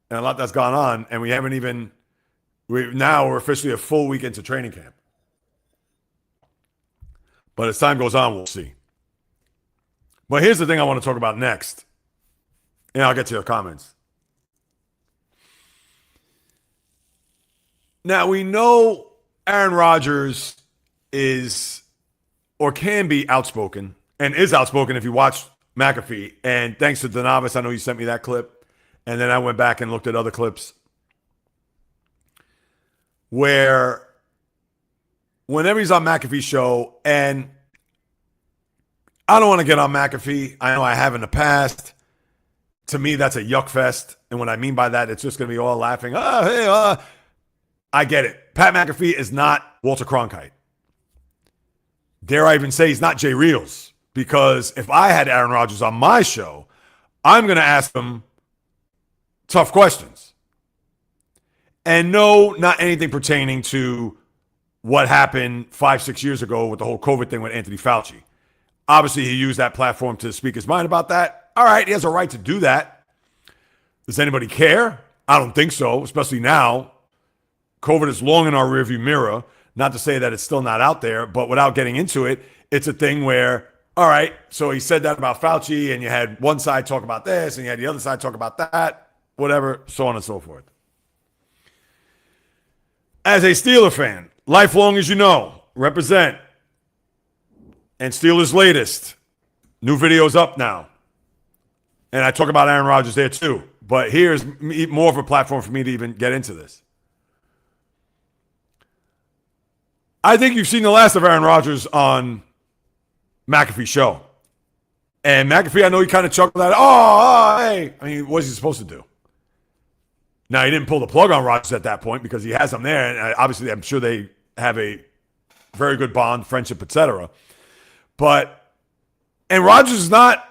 and a lot that's gone on, and we're officially a full week into training camp. But as time goes on, we'll see. But here's the thing I want to talk about next, and I'll get to your comments. Now, we know Aaron Rodgers is or can be outspoken, and is outspoken if you watch McAfee. And thanks to Donavis, I know you sent me that clip. And then I went back and looked at other clips where whenever he's on McAfee's show, and I don't want to get on McAfee. I know I have in the past. To me, that's a yuck fest. And what I mean by that, it's just going to be all laughing. I get it. Pat McAfee is not Walter Cronkite. Dare I even say he's not Jay Reels? Because if I had Aaron Rodgers on my show, I'm going to ask him tough questions. And no, not anything pertaining to what happened 5-6 years ago with the whole COVID thing with Anthony Fauci. Obviously, he used that platform to speak his mind about that. All right, he has a right to do that. Does anybody care? I don't think so, especially now. COVID is long in our rearview mirror. Not to say that it's still not out there, but without getting into it, it's a thing where, all right, so he said that about Fauci, and you had one side talk about this, and you had the other side talk about that, whatever, so on and so forth. As a Steeler fan, lifelong as you know, represent. And Steelers' latest. New video's up now. And I talk about Aaron Rodgers there too. But here's more of a platform for me to even get into this. I think you've seen the last of Aaron Rodgers on McAfee's show. And McAfee, I know he kind of chuckled at it. Hey. I mean, what is he supposed to do? Now, he didn't pull the plug on Rodgers at that point because he has him there. And obviously, I'm sure they have a very good bond, friendship, etc. And Rodgers is not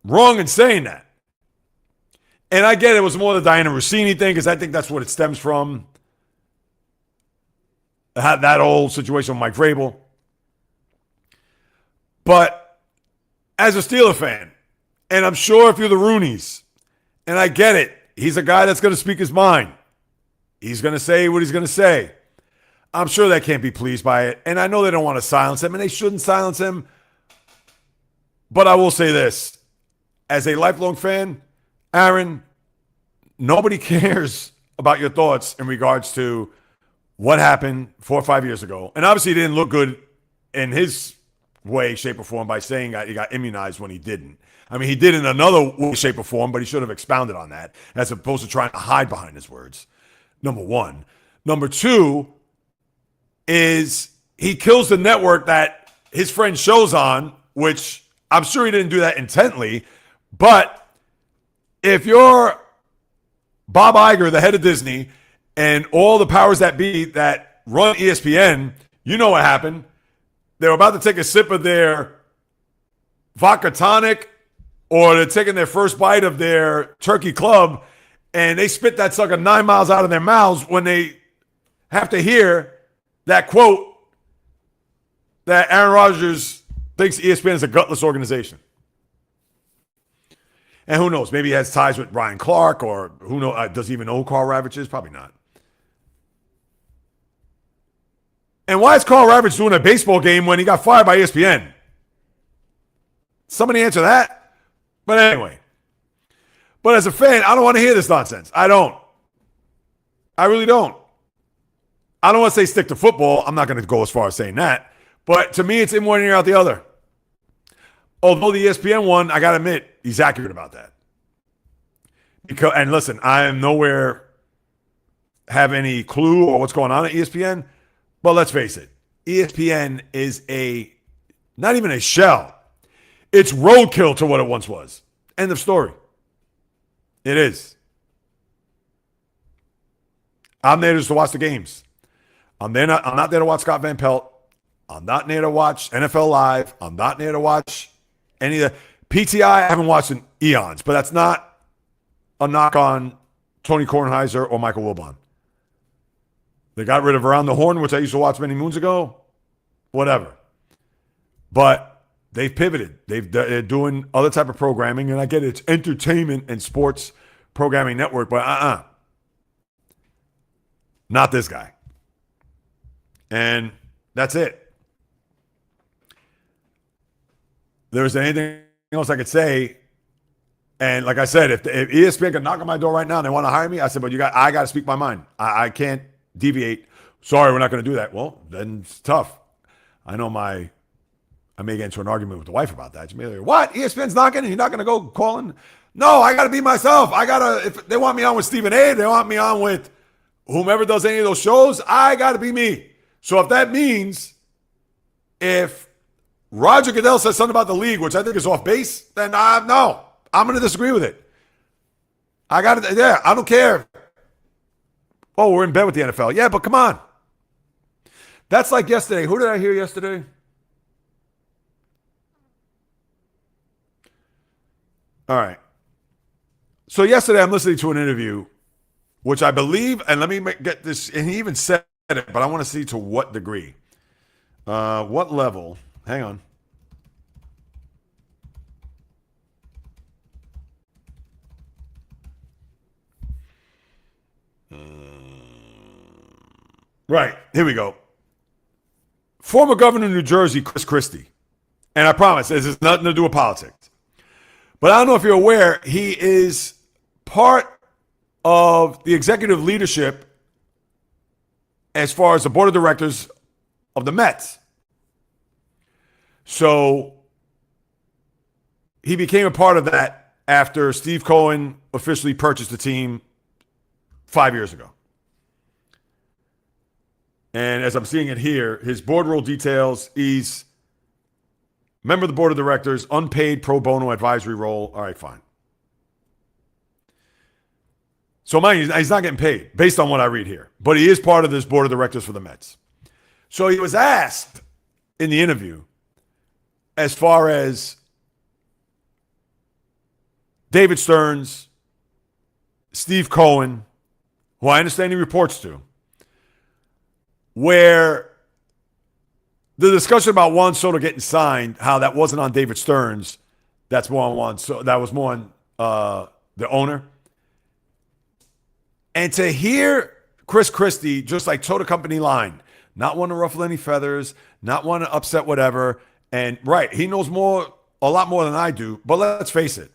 wrong in saying that. And I get it was more the Diana Rossini thing because I think that's what it stems from. That whole situation with Mike Vrabel. But as a Steeler fan, and I'm sure if you're the Rooneys, and I get it, he's a guy that's going to speak his mind. He's going to say what he's going to say. I'm sure they can't be pleased by it. And I know they don't want to silence him, and they shouldn't silence him. But I will say this. As a lifelong fan, Aaron, nobody cares about your thoughts in regards to what happened 4 or 5 years ago. And obviously, it didn't look good in his way, shape, or form by saying that he got immunized when he didn't. I mean, he did in another way, shape, or form, but he should have expounded on that as opposed to trying to hide behind his words. Number one. Number two is he kills the network that his friend shows on, which I'm sure he didn't do that intently. But if you're Bob Iger, the head of Disney, and all the powers that be that run ESPN, you know what happened. They were about to take a sip of their vodka tonic, or they're taking their first bite of their turkey club, and they spit that sucker 9 miles out of their mouths when they have to hear that quote that Aaron Rodgers thinks ESPN is a gutless organization. And who knows? Maybe he has ties with Ryan Clark, or who knows? Does he even know who Carl Ravitch is? Probably not. And why is Carl Ravitch doing a baseball game when he got fired by ESPN? Somebody answer that. But anyway. But as a fan, I don't want to hear this nonsense. I don't. I really don't. I don't want to say stick to football. I'm not going to go as far as saying that. But to me, it's in one ear out the other. Although the ESPN one, I got to admit, he's accurate about that. And listen, I am nowhere have any clue or what's going on at ESPN. But let's face it, ESPN is not even a shell. It's roadkill to what it once was. End of story. It is. I'm there just to watch the games. I'm not there to watch Scott Van Pelt. I'm not there to watch NFL Live. I'm not there to watch any of the PTI. I haven't watched in eons, but that's not a knock on Tony Kornheiser or Michael Wilbon. They got rid of Around the Horn, which I used to watch many moons ago. Whatever. But they've pivoted. They're doing other type of programming, and I get it. It's entertainment and sports programming network, but not this guy. And that's it. There's anything else I could say. And like I said, if ESPN could knock on my door right now and they want to hire me, I said, but I got to speak my mind. I can't deviate. Sorry, we're not going to do that. Well, then it's tough. I know I may get into an argument with the wife about that. She may be like, what? ESPN's knocking and you're not going to go calling? No, I got to be myself. If they want me on with Stephen A., they want me on with whomever does any of those shows, I got to be me. So if that means if Roger Goodell says something about the league, which I think is off base, then no, I'm going to disagree with it. I don't care. Oh, we're in bed with the NFL. Yeah, but come on. That's like yesterday. Who did I hear yesterday? All right. So yesterday I'm listening to an interview, which I believe, and let me get this, and he even said it, but I want to see to what degree. What level? Hang on. Right. Here we go. Former governor of New Jersey, Chris Christie. And I promise, this has nothing to do with politics. But I don't know if you're aware, he is part of the executive leadership as far as the board of directors of the Mets. So he became a part of that after Steve Cohen officially purchased the team 5 years ago. And as I'm seeing it here, his board role details, he's member of the board of directors, unpaid pro bono advisory role. All right, fine. So mind you, he's not getting paid based on what I read here. But he is part of this board of directors for the Mets. So he was asked in the interview as far as David Stearns, Steve Cohen, who I understand he reports to, where the discussion about Juan Soto getting signed, how that wasn't on David Stearns, that's more on Juan Soto, that was more on the owner. And to hear Chris Christie just like toe the company line, not want to ruffle any feathers, not want to upset whatever, and right, he knows a lot more than I do, but let's face it,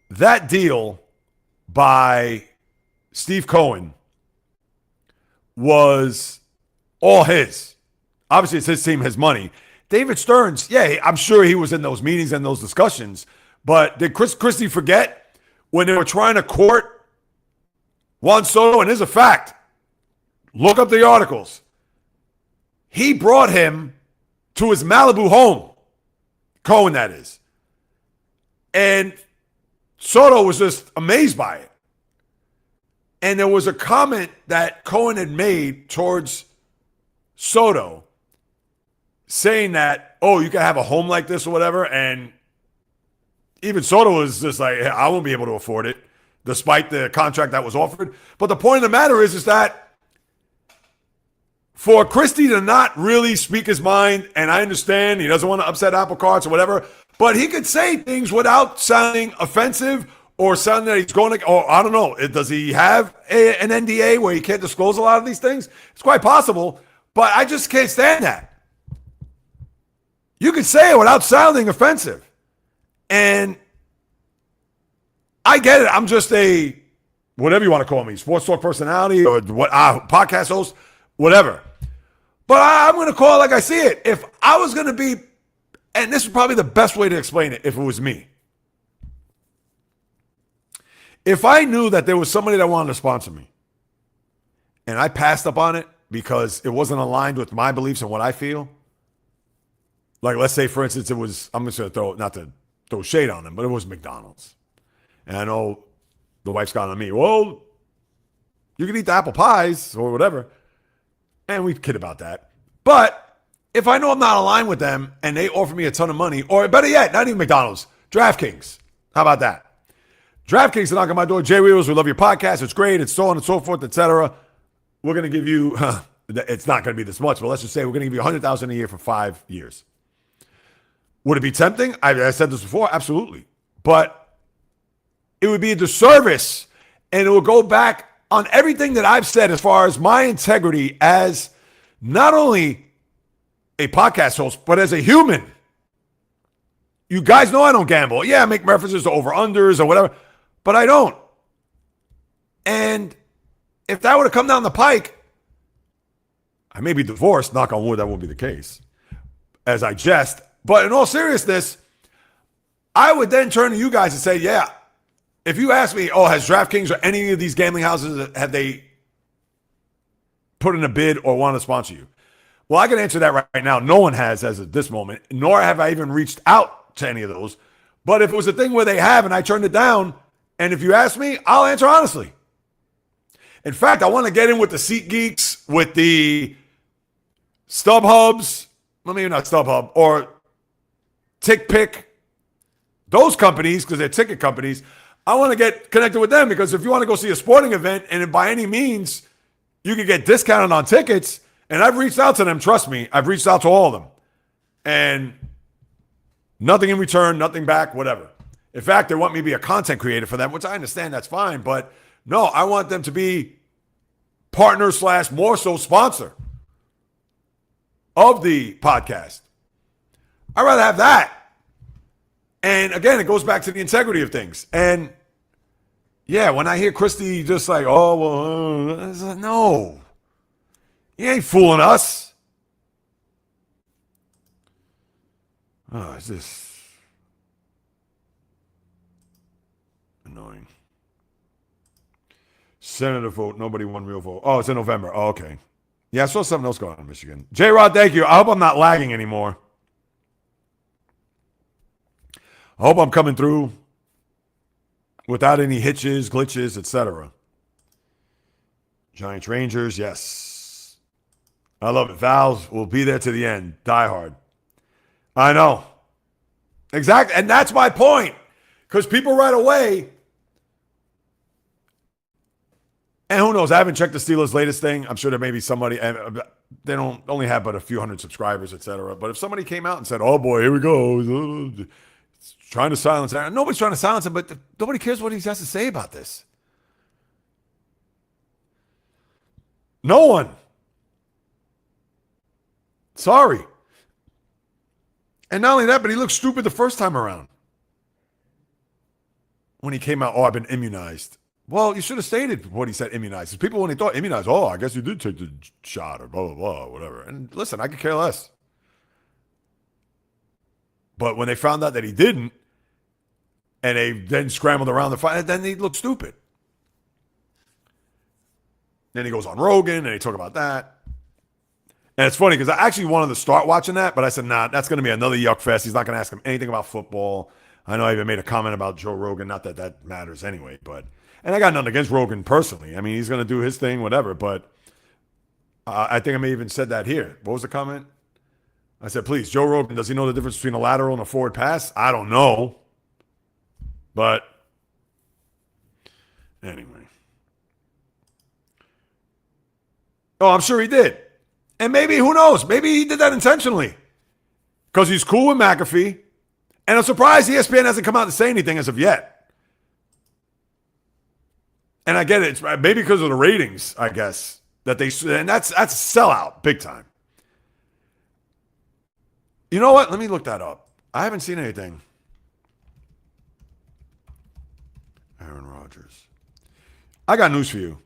that deal by Steve Cohen was all his. Obviously, it's his team, his money. David Stearns, yeah, I'm sure he was in those meetings and those discussions, but did Chris Christie forget when they were trying to court Juan Soto? And here's a fact. Look up the articles. He brought him to his Malibu home. Cohen, that is. And Soto was just amazed by it. And there was a comment that Cohen had made towards Soto saying that, oh, you can have a home like this or whatever. And even Soto was just like, I won't be able to afford it, despite the contract that was offered. But the point of the matter is that for Christie to not really speak his mind, and I understand he doesn't want to upset apple carts or whatever, but he could say things without sounding offensive or sounding that he's going to, or I don't know, does he have an NDA where he can't disclose a lot of these things? It's quite possible, but I just can't stand that. You can say it without sounding offensive. And I get it. I'm just a, whatever you want to call me, sports talk personality or what, podcast host, whatever. But I'm going to call it like I see it. If I was going to be, and this is probably the best way to explain it if it was me. If I knew that there was somebody that wanted to sponsor me and I passed up on it because it wasn't aligned with my beliefs and what I feel, like let's say, for instance, it was, I'm just going to throw, not to throw shade on them, but it was McDonald's. And I know the wife's gone on me, well, you can eat the apple pies or whatever. And we kid about that. But if I know I'm not aligned with them and they offer me a ton of money, or better yet, not even McDonald's, DraftKings. How about that? DraftKings are knocking on my door. Jay Wheels, we love your podcast. It's great. It's so on and so forth, etc. We're going to give you, it's not going to be this much, but let's just say we're going to give you $100,000 a year for 5 years. Would it be tempting? I said this before. Absolutely. But it would be a disservice, and it will go back on everything that I've said as far as my integrity as not only a podcast host, but as a human. You guys know I don't gamble. Yeah, I make references to over-unders or whatever, but I don't. And if that were to come down the pike, I may be divorced. Knock on wood, that won't be the case, as I jest. But in all seriousness, I would then turn to you guys and say, yeah, if you ask me, oh, has DraftKings or any of these gambling houses, have they put in a bid or want to sponsor you? Well, I can answer that right now. No one has as of this moment, nor have I even reached out to any of those. But if it was a thing where they have and I turned it down, and if you ask me, I'll answer honestly. In fact, I want to get in with the SeatGeeks, with the StubHubs, well, maybe not StubHub, or TickPick, those companies, because they're ticket companies. I want to get connected with them because if you want to go see a sporting event and by any means you can get discounted on tickets, and I've reached out to them, trust me, I've reached out to all of them. And nothing in return, nothing back, whatever. In fact, they want me to be a content creator for them, which I understand that's fine. But no, I want them to be partner / more so sponsor of the podcast. I'd rather have that. And again, it goes back to the integrity of things. And yeah, when I hear Christie just like, oh, well, no, he ain't fooling us. Oh, is this annoying? Senator vote. Nobody won real vote. Oh, it's in November. Oh, okay. Yeah, I saw something else going on in Michigan. J-Rod, thank you. I hope I'm not lagging anymore. I hope I'm coming through without any hitches, glitches, etc. Giants Rangers, yes. I love it. Valves will be there to the end. Die hard. I know. Exactly. And that's my point. Because people right away, and who knows, I haven't checked the Steelers' latest thing. I'm sure there may be somebody, they don't only have but a few hundred subscribers, etc. But if somebody came out and said, oh boy, here we go, trying to silence Aaron. Nobody's trying to silence him, but nobody cares what he has to say about this. No one. Sorry. And not only that, but he looked stupid the first time around. When he came out, oh, I've been immunized. Well, you should have stated what he said, immunized. People, when they thought immunized, oh, I guess you did take the shot or blah, blah, blah, whatever. And listen, I could care less. But when they found out that he didn't, and they then scrambled around the fight, then he looked stupid. Then he goes on Rogan, and they talk about that. And it's funny because I actually wanted to start watching that, but I said, nah, that's going to be another yuck fest. He's not going to ask him anything about football. I know I even made a comment about Joe Rogan. Not that that matters anyway, but... And I got nothing against Rogan personally. I mean, he's going to do his thing, whatever. But I think I may even said that here. What was the comment? I said, please, Joe Rogan, does he know the difference between a lateral and a forward pass? I don't know. But anyway. Oh, I'm sure he did. And maybe, who knows? Maybe he did that intentionally. Because he's cool with McAfee. And I'm surprised ESPN hasn't come out to say anything as of yet. And I get it. It's maybe because of the ratings, I guess. And that's a sellout, big time. You know what? Let me look that up. I haven't seen anything. Aaron Rodgers. I got news for you.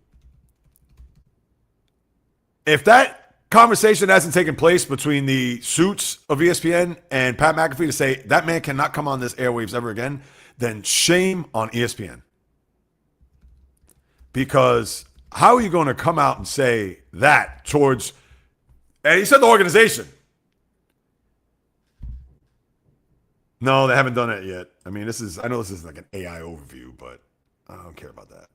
If that conversation hasn't taken place between the suits of ESPN and Pat McAfee to say that man cannot come on this airwaves ever again, then shame on ESPN. Because how are you going to come out and say that towards, and he said the organization. No, they haven't done it yet. I mean, I know this is like an AI overview, but I don't care about that.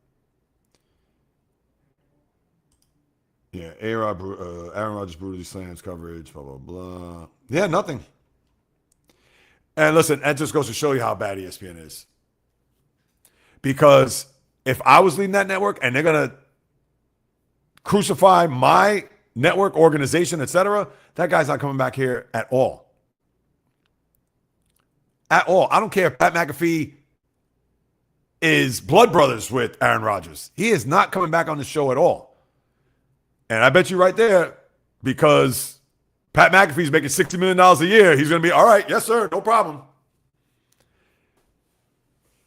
Yeah, Aaron Rodgers brutally slams coverage, blah, blah, blah. Yeah, nothing. And listen, that just goes to show you how bad ESPN is. Because if I was leading that network and they're going to crucify my network, organization, etc., that guy's not coming back here at all. At all. I don't care if Pat McAfee is blood brothers with Aaron Rodgers. He is not coming back on the show at all. And I bet you right there, because Pat McAfee's making $60 million a year, he's going to be, all right, yes, sir, no problem.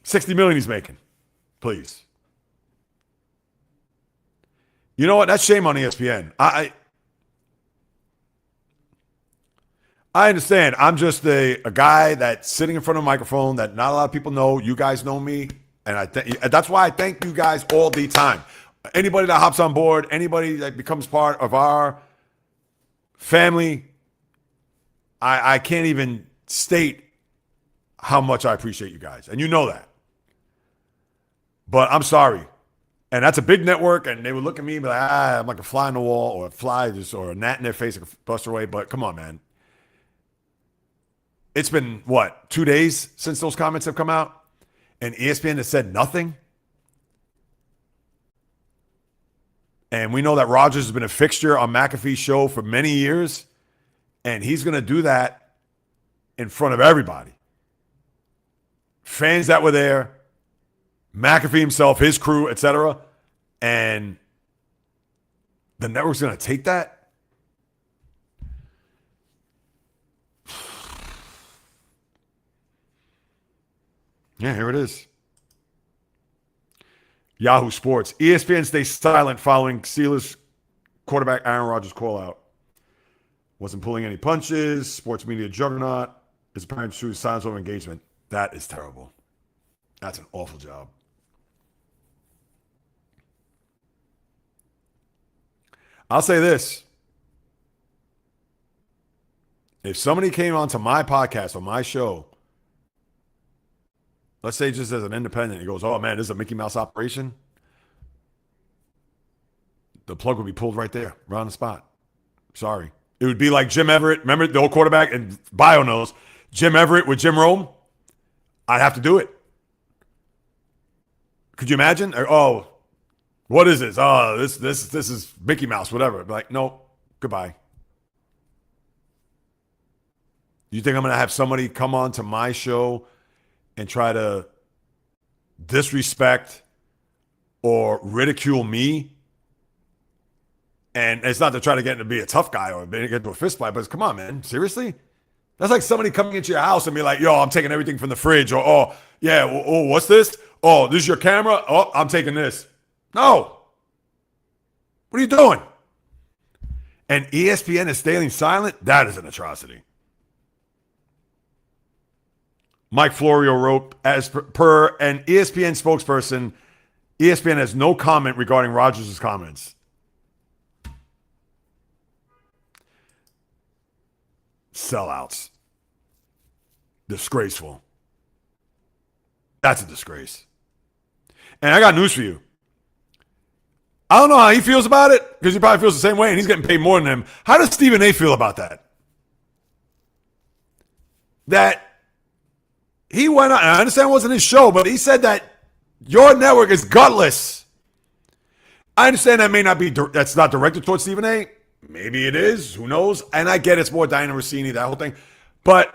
$60 million he's making. Please. You know what? That's shame on ESPN. I understand. I'm just a guy that's sitting in front of a microphone that not a lot of people know. You guys know me. And that's why I thank you guys all the time. Anybody that hops on board, anybody that becomes part of our family, I can't even state how much I appreciate you guys. And you know that. But I'm sorry. And that's a big network, and they would look at me and be like, I'm like a fly on the wall or or a gnat in their face that could bust away. But come on, man. It's been, 2 days since those comments have come out? And ESPN has said nothing? And we know that Rodgers has been a fixture on McAfee's show for many years, and he's going to do that in front of everybody. Fans that were there, McAfee himself, his crew, etc. And the network's going to take that? Yeah, here it is. Yahoo Sports. ESPN stays silent following Steelers quarterback Aaron Rodgers call out. Wasn't pulling any punches. Sports media juggernaut. His parents choose silence over engagement. That is terrible. That's an awful job. I'll say this. If somebody came onto my podcast or my show, let's say just as an independent, he goes, oh man, this is a Mickey Mouse operation. The plug would be pulled right there, right on the spot. Sorry. It would be like Jim Everett. Remember the old quarterback? And Bio knows. Jim Everett with Jim Rome. I'd have to do it. Could you imagine? Oh, what is this? Oh, this is Mickey Mouse, whatever. Like, no, goodbye. You think I'm going to have somebody come on to my show and try to disrespect or ridicule me? And it's not to try to get to be a tough guy or get into a fist fight, but come on, man. Seriously? That's like somebody coming into your house and be like, yo, I'm taking everything from the fridge. Or, oh, yeah, oh, what's this? Oh, this is your camera? Oh, I'm taking this. No. What are you doing? And ESPN is staying silent? That is an atrocity. Mike Florio wrote, as per an ESPN spokesperson, ESPN has no comment regarding Rodgers' comments. Sellouts. Disgraceful. That's a disgrace. And I got news for you. I don't know how he feels about it, because he probably feels the same way, and he's getting paid more than him. How does Stephen A. feel about that? That he went on, and I understand it wasn't his show, but he said that your network is gutless. I understand that may not be, that's not directed towards Stephen A. Maybe it is. Who knows? And I get it's more Diana Rossini, that whole thing. But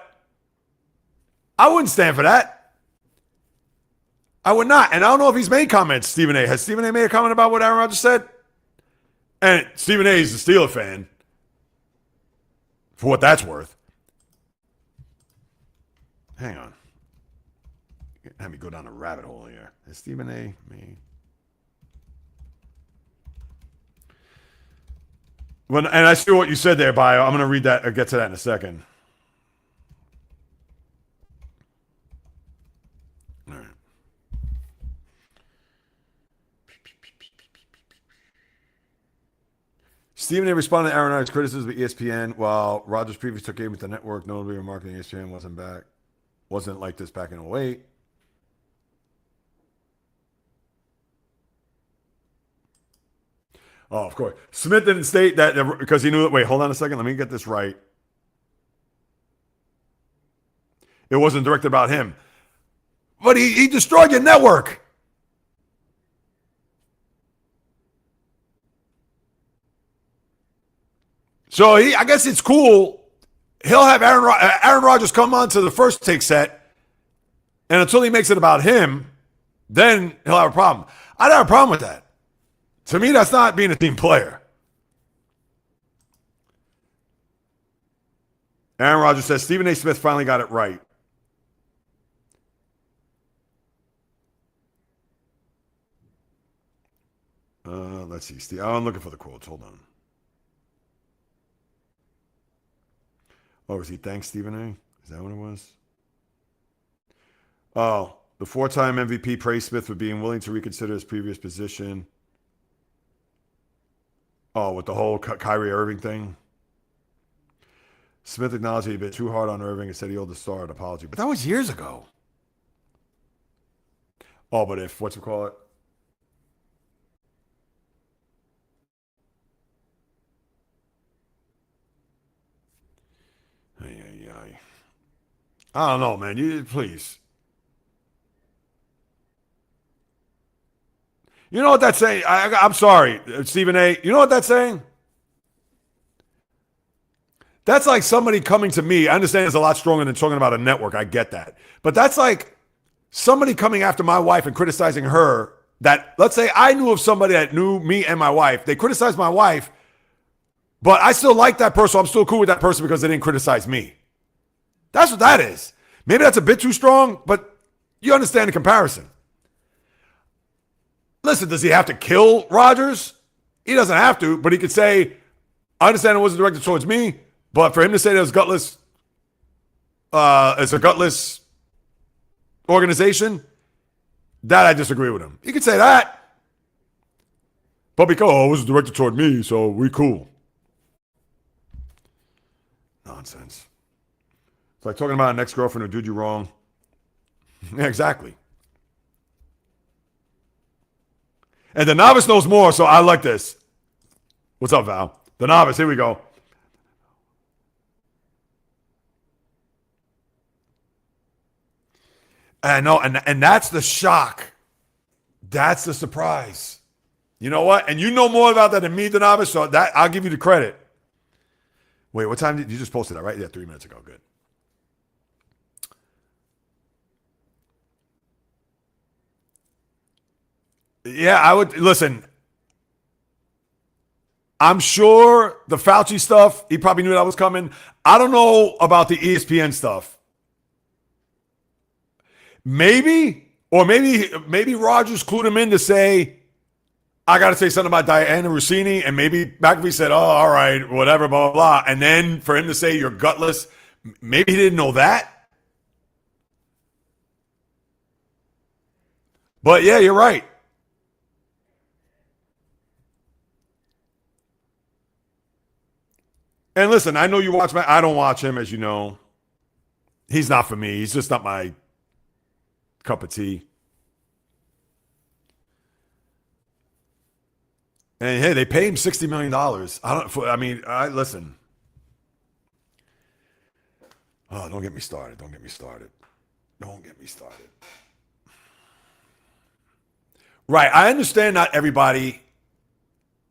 I wouldn't stand for that. I would not. And I don't know if he's made comments, Stephen A. Has Stephen A. made a comment about what Aaron Rodgers said? And Stephen A. is a Steeler fan, for what that's worth. Hang on. Have me go down a rabbit hole here. Is Stephen A. me? And I see what you said there, Bio. I'm going to read that or get to that in a second. All right. Stephen A. responded to Aaron Rodgers' criticism of ESPN while Rodgers previously took aim with the network, notably remarking ESPN wasn't like this back in 2008. Oh, of course. Smith didn't state that because he knew that. Wait, hold on a second. Let me get this right. It wasn't directed about him. But he destroyed your network. So I guess it's cool. He'll have Aaron Rodgers come on to the first take set, and until he makes it about him, then he'll have a problem. I don't have a problem with that. To me, that's not being a team player. Aaron Rodgers says Stephen A. Smith finally got it right. Let's see. I'm looking for the quotes. Hold on. Oh, was he thanks Stephen A.? Is that what it was? Oh, the four-time MVP praised Smith for being willing to reconsider his previous position. Oh, with the whole Kyrie Irving thing. Smith acknowledged he'd been too hard on Irving and said he owed the star an apology. But that was years ago. Oh, but if, what's it call it? I don't know, man. Please. You know what that's saying? I'm sorry, Stephen A. You know what that's saying? That's like somebody coming to me. I understand it's a lot stronger than talking about a network. I get that. But that's like somebody coming after my wife and criticizing her that, let's say I knew of somebody that knew me and my wife. They criticized my wife, but I still like that person. So I'm still cool with that person because they didn't criticize me. That's what that is. Maybe that's a bit too strong, but you understand the comparison. Listen, does he have to kill Rodgers? He doesn't have to, but he could say, I understand it wasn't directed towards me, but for him to say that it was gutless, it's a gutless organization, that I disagree with him. You could say that. But because, it was directed toward me, so we cool. Nonsense. It's like talking about an ex-girlfriend who did you wrong. Yeah, exactly. And the novice knows more, so I like this. What's up, Val? The novice, here we go. I know, and that's the shock. That's the surprise. You know what? And you know more about that than me, the novice, so that I'll give you the credit. Wait, what time did you just posted that, right? Yeah, 3 minutes ago. Good. Yeah, I would listen. I'm sure the Fauci stuff, he probably knew that was coming. I don't know about the ESPN stuff. Maybe Rodgers clued him in to say, I got to say something about Diana Rossini, and maybe McAfee said, oh, all right, whatever, blah, blah, blah. And then for him to say you're gutless, maybe he didn't know that. But yeah, you're right. And listen, I know you watch I don't watch him, as you know. He's not for me. He's just not my cup of tea. And hey, they pay him $60 million. Listen. Oh, don't get me started. Don't get me started. Don't get me started. Right. I understand not everybody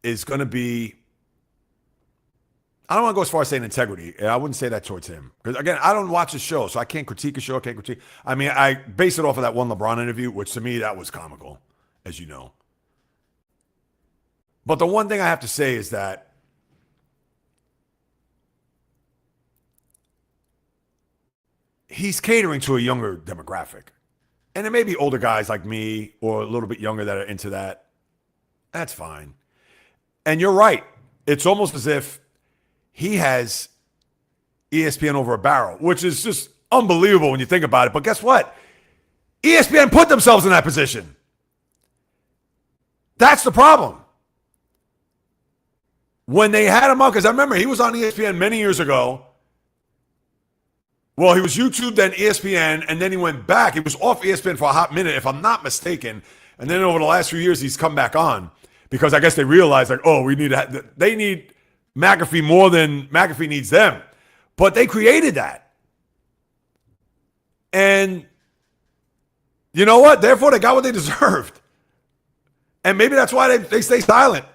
is going to be, I don't want to go as far as saying integrity. I wouldn't say that towards him. Because, again, I don't watch the show, so I can't critique a show. I base it off of that one LeBron interview, which to me, that was comical, as you know. But the one thing I have to say is that he's catering to a younger demographic. And it may be older guys like me or a little bit younger that are into that. That's fine. And you're right. It's almost as if he has ESPN over a barrel, which is just unbelievable when you think about it. But guess what? ESPN put themselves in that position. That's the problem. When they had him on, because I remember he was on ESPN many years ago. Well, he was YouTube, then ESPN, and then he went back. He was off ESPN for a hot minute, if I'm not mistaken. And then over the last few years, he's come back on because I guess they realized, like, oh, they need McAfee more than McAfee needs them. But they created that. And you know what? Therefore, they got what they deserved. And maybe that's why they stay silent.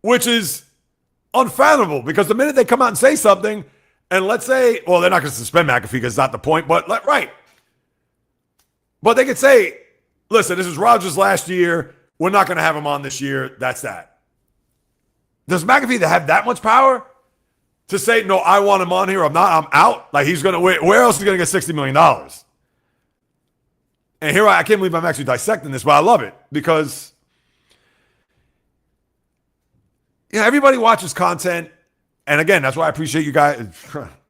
Which is unfathomable because the minute they come out and say something, and let's say, well, they're not going to suspend McAfee because it's not the point, but right. But they could say, listen, this is Rodgers last year. We're not going to have him on this year. That's that. Does McAfee have that much power to say, no, I want him on here. I'm not. I'm out. Like he's going to, where else is he going to get $60 million? And here I can't believe I'm actually dissecting this, but I love it because everybody watches content. And again, that's why I appreciate you guys. It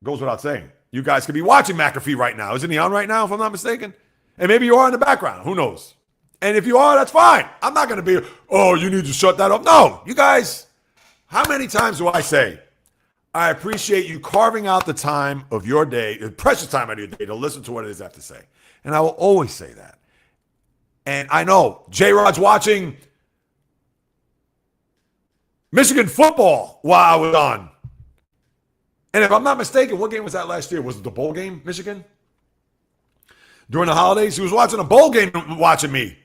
goes without saying. You guys could be watching McAfee right now. Isn't he on right now, if I'm not mistaken? And maybe you are in the background. Who knows? And if you are, that's fine. I'm not going to be, oh, you need to shut that up. No, you guys, how many times do I say, I appreciate you carving out the time of your day, the precious time out of your day to listen to what it is I have to say. And I will always say that. And I know J-Rod's watching Michigan football while I was on. And if I'm not mistaken, what game was that last year? Was it the bowl game, Michigan? During the holidays, he was watching a bowl game watching me.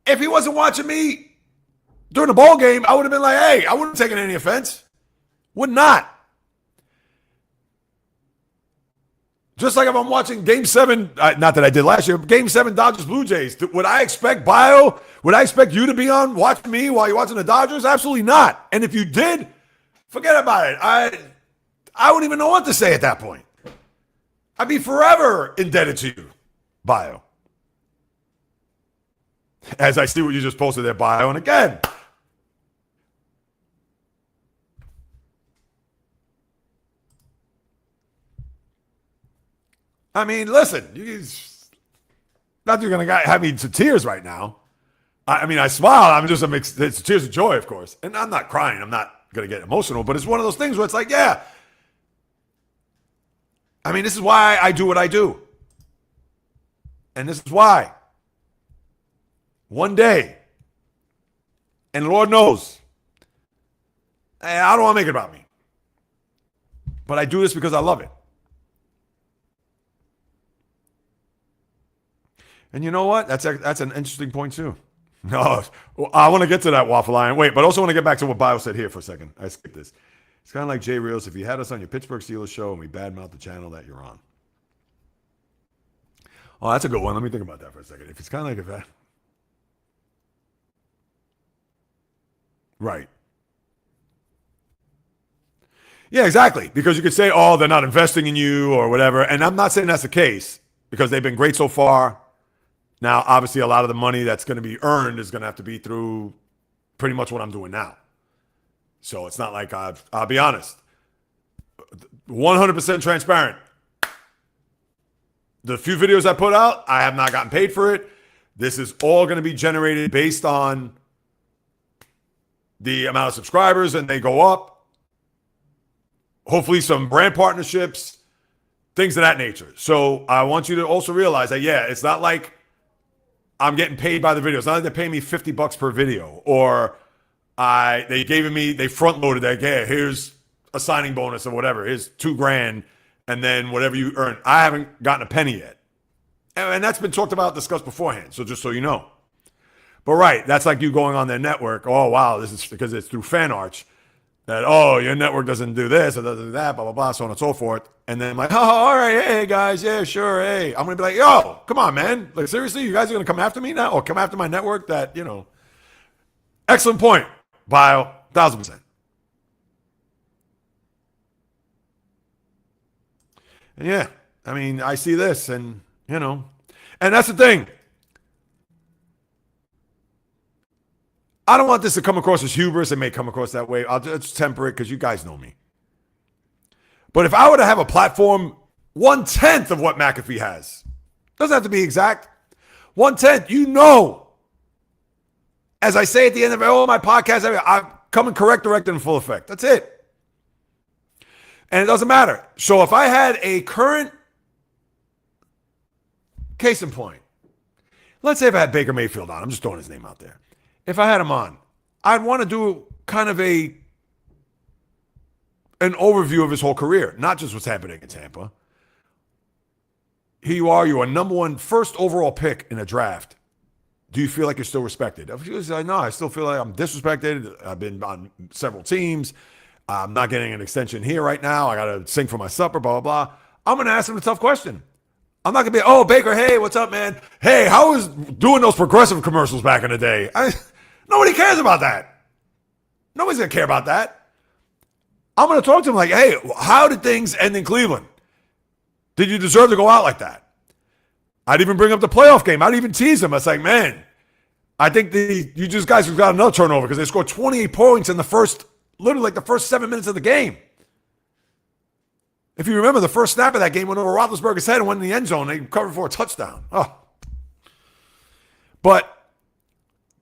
If he wasn't watching me during the bowl game, I would have been like, hey, I wouldn't have taken any offense. Would not. Just like if I'm watching Game 7, not that I did last year, but Game 7 Dodgers Blue Jays. Would I expect would I expect you to be on watching me while you're watching the Dodgers? Absolutely not. And if you did, forget about it. I wouldn't even know what to say at that point. I'd be forever indebted to you, Bio. As I see what you just posted there, Bio. And again, I mean, listen, not that you're going to have me to tears right now. I mean, I smile. I'm just it's tears of joy, of course. And I'm not crying. I'm not going to get emotional, but it's one of those things where it's like, yeah. I mean, this is why I do what I do. And this is why. One day, and Lord knows, I don't want to make it about me. But I do this because I love it. And you know what? That's an interesting point too. No, I want to get to that Waffle Iron. Wait, but also want to get back to what Bio said here for a second. I skipped this. It's kind of like Jay Reels. If you had us on your Pittsburgh Steelers show and we badmouth the channel that you're on. Oh, that's a good one. Let me think about that for a second. If it's kind of like if that. Right. Yeah, exactly. Because you could say, oh, they're not investing in you or whatever. And I'm not saying that's the case because they've been great so far. Now, obviously, a lot of the money that's going to be earned is going to have to be through pretty much what I'm doing now. So it's not like I'll be honest. 100% transparent. The few videos I put out, I have not gotten paid for it. This is all going to be generated based on the amount of subscribers, and they go up. Hopefully some brand partnerships, things of that nature. So I want you to also realize that, yeah, it's not like I'm getting paid by the video. It's not like they're paying me $50 per video, or they front loaded that. Yeah, here's a signing bonus or whatever. Here's $2,000, and then whatever you earn. I haven't gotten a penny yet, and that's been talked about, discussed beforehand. So just so you know. But right, that's like you going on their network. Oh wow, this is because it's through fan arch. That, oh, your network doesn't do this or doesn't do that, blah, blah, blah, so on and so forth. And then I'm like, oh, all right, hey, guys, yeah, sure, hey. I'm going to be like, yo, come on, man. Like, seriously, you guys are going to come after me now? Or come after my network that, Excellent point, Bio, 1,000%. And yeah, I mean, I see this and, and that's the thing. I don't want this to come across as hubris. It may come across that way. I'll just temper it because you guys know me. But if I were to have a platform 1/10 of what McAfee has, doesn't have to be exact, 1/10, as I say at the end of all my podcasts, I'm coming correct, direct, and in full effect. That's it. And it doesn't matter. So if I had a current case in point, let's say if I had Baker Mayfield on, I'm just throwing his name out there. If I had him on, I'd want to do kind of an overview of his whole career, not just what's happening in Tampa. Here you are number one first overall pick in a draft. Do you feel like you're still respected? If you say, no, I still feel like I'm disrespected. I've been on several teams. I'm not getting an extension here right now. I got to sing for my supper, blah, blah, blah. I'm going to ask him a tough question. I'm not going to be, oh, Baker, hey, what's up, man? Hey, how was doing those progressive commercials back in the day? Nobody cares about that. Nobody's going to care about that. I'm going to talk to him like, hey, how did things end in Cleveland? Did you deserve to go out like that? I'd even bring up the playoff game. I'd even tease him. I was like, man, I think you just guys have got another turnover because they scored 28 points in the first 7 minutes of the game. If you remember, the first snap of that game went over Roethlisberger's head and went in the end zone. They covered for a touchdown. Oh. But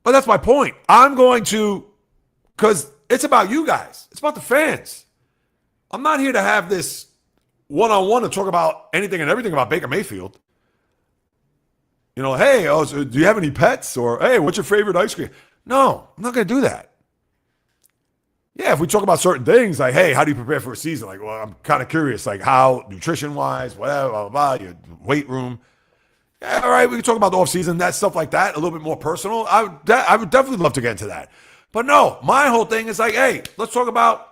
that's my point. I'm going to, because it's about you guys. It's about the fans. I'm not here to have this one-on-one to talk about anything and everything about Baker Mayfield. Hey, so do you have any pets? Or, hey, what's your favorite ice cream? No, I'm not going to do that. Yeah, if we talk about certain things, like, hey, how do you prepare for a season? Like, well, I'm kind of curious, like how, nutrition-wise, whatever, blah, blah, blah, your weight room. Yeah, all right, we can talk about the offseason, that stuff like that, a little bit more personal. I would definitely love to get into that. But no, my whole thing is like, hey, let's talk about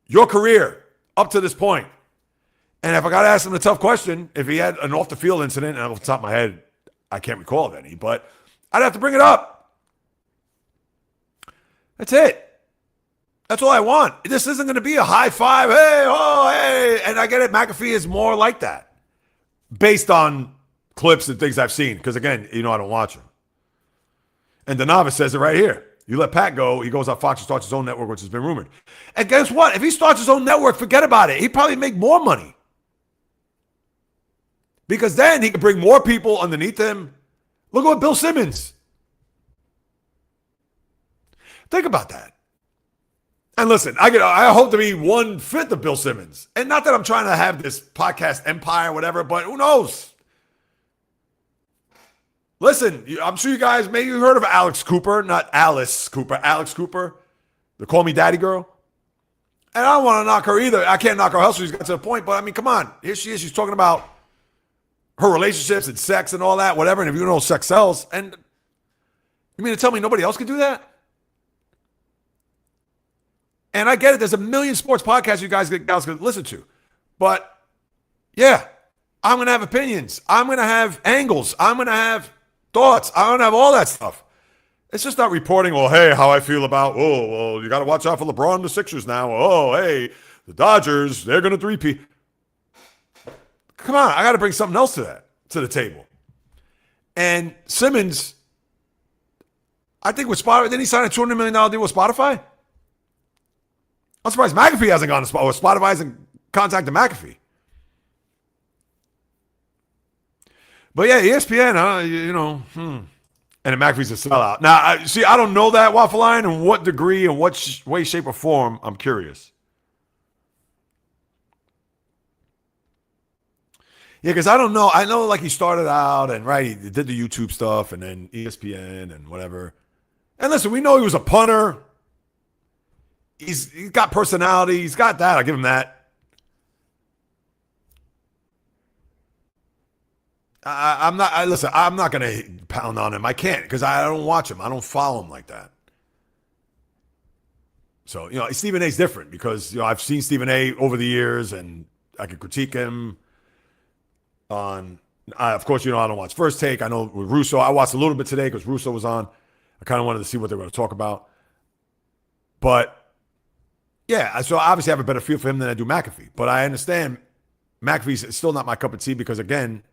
your career up to this point. And if I got to ask him a tough question, if he had an off-the-field incident, and off the top of my head, I can't recall of any, but I'd have to bring it up. That's it. That's all I want. This isn't going to be a high five. Hey, oh, hey. And I get it. McAfee is more like that based on clips and things I've seen. Because, again, I don't watch him. And Donavis says it right here. You let Pat go, he goes on Fox and starts his own network, which has been rumored. And guess what? If he starts his own network, forget about it. He'd probably make more money. Because then he could bring more people underneath him. Look at what Bill Simmons. Think about that. And listen, I hope to be 1/5 of Bill Simmons. And not that I'm trying to have this podcast empire or whatever, but who knows? Listen, I'm sure you guys maybe heard of Alex Cooper, not Alice Cooper, Alex Cooper, the Call Me Daddy girl. And I don't want to knock her either. I can't knock her else. She's got to the point. But I mean, come on. Here she is. She's talking about her relationships and sex and all that, whatever. And if you know sex sells, and you mean to tell me nobody else can do that? And I get it. There's a million sports podcasts you guys can listen to. But yeah, I'm going to have opinions. I'm going to have angles. I'm going to have thoughts. I'm going to have all that stuff. It's just not reporting, well, hey, how I feel about, oh, well, you got to watch out for LeBron and the Sixers now. Oh, hey, the Dodgers, they're going to 3-peat. Come on, I got to bring something else to the table. And Simmons, I think with Spotify, didn't he sign a $200 million deal with Spotify? I'm surprised McAfee hasn't gone to Spotify, or Spotify hasn't contacted McAfee. But yeah, ESPN, and McAfee's a sellout. Now, I don't know that, Waffle Line, in what degree and what way, shape, or form. I'm curious. Yeah, because I don't know. I know, like, he started out and, right, he did the YouTube stuff and then ESPN and whatever. And listen, we know he was a punter. He's got personality. He's got that. I'll give him that. I'm not going to pound on him. I can't because I don't watch him. I don't follow him like that. So, Stephen A's different because, I've seen Stephen A over the years and I can critique him on, of course, I don't watch First Take. I know with Russo, I watched a little bit today because Russo was on. I kind of wanted to see what they were going to talk about. But, yeah, so I obviously have a better feel for him than I do McAfee. But I understand McAfee's still not my cup of tea because, again,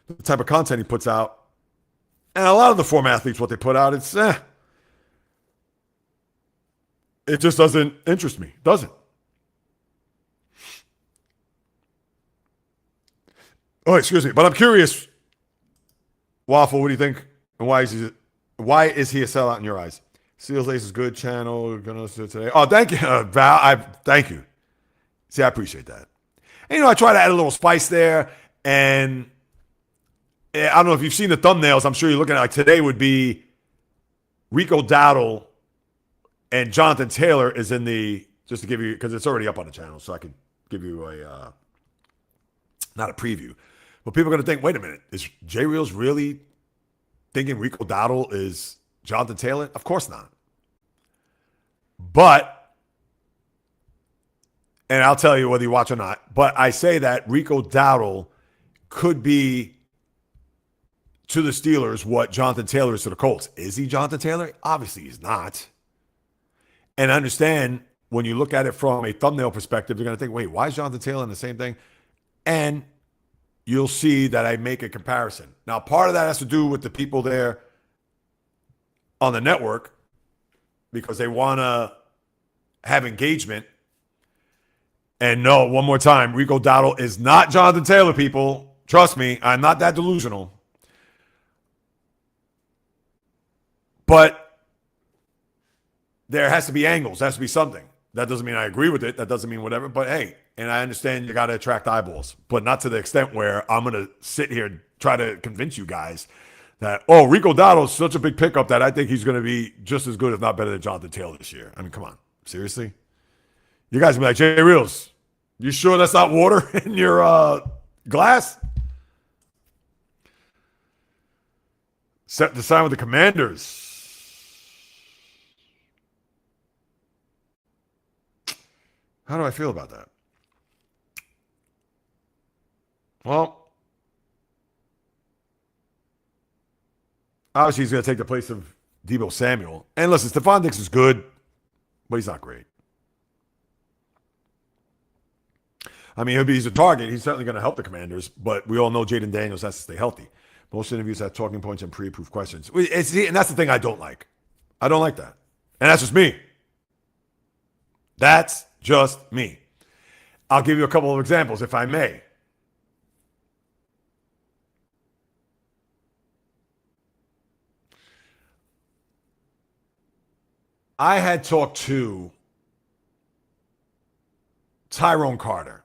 the type of content he puts out, and a lot of the former athletes, what they put out, it's it just doesn't interest me. Doesn't. Oh, excuse me. But I'm curious, Waffle, what do you think? And why is he a sellout in your eyes? Seals Ace is good channel. Gonna listen to today. Oh, thank you, Val. Thank you. See, I appreciate that. And, I try to add a little spice there, and I don't know if you've seen the thumbnails. I'm sure you're looking at, like, today would be Rico Dowdle and Jonathan Taylor is in the, just to give you, because it's already up on the channel, so I could give you not a preview. But people are going to think, wait a minute, is J Reels really thinking Rico Dowdle is Jonathan Taylor? Of course not. But, and I'll tell you whether you watch or not, but I say that Rico Dowdle could be to the Steelers what Jonathan Taylor is to the Colts. Is he Jonathan Taylor? Obviously he's not. And I understand when you look at it from a thumbnail perspective, you're going to think, wait, why is Jonathan Taylor in the same thing? And you'll see that I make a comparison. Now, part of that has to do with the people there on the network because they want to have engagement. And no, one more time, Rico Dowdle is not Jonathan Taylor, people. Trust me, I'm not that delusional. But there has to be angles. There has to be something. That doesn't mean I agree with it. That doesn't mean whatever. But hey, and I understand you got to attract eyeballs, but not to the extent where I'm going to sit here and try to convince you guys that, oh, Rico Dowdle is such a big pickup that I think he's going to be just as good, if not better, than Jonathan Taylor this year. I mean, come on. Seriously? You guys will be like, Jay Reels, you sure that's not water in your glass? Set to sign with the Commanders. How do I feel about that? Well, obviously he's going to take the place of Deebo Samuel. And listen, Stephon Diggs is good, but he's not great. I mean, he's a target. He's certainly going to help the Commanders, but we all know Jaden Daniels has to stay healthy. Most interviews have talking points and pre-approved questions. And that's the thing I don't like. I don't like that. And that's just me. That's just me. I'll give you a couple of examples, if I may. I had talked to Tyrone Carter.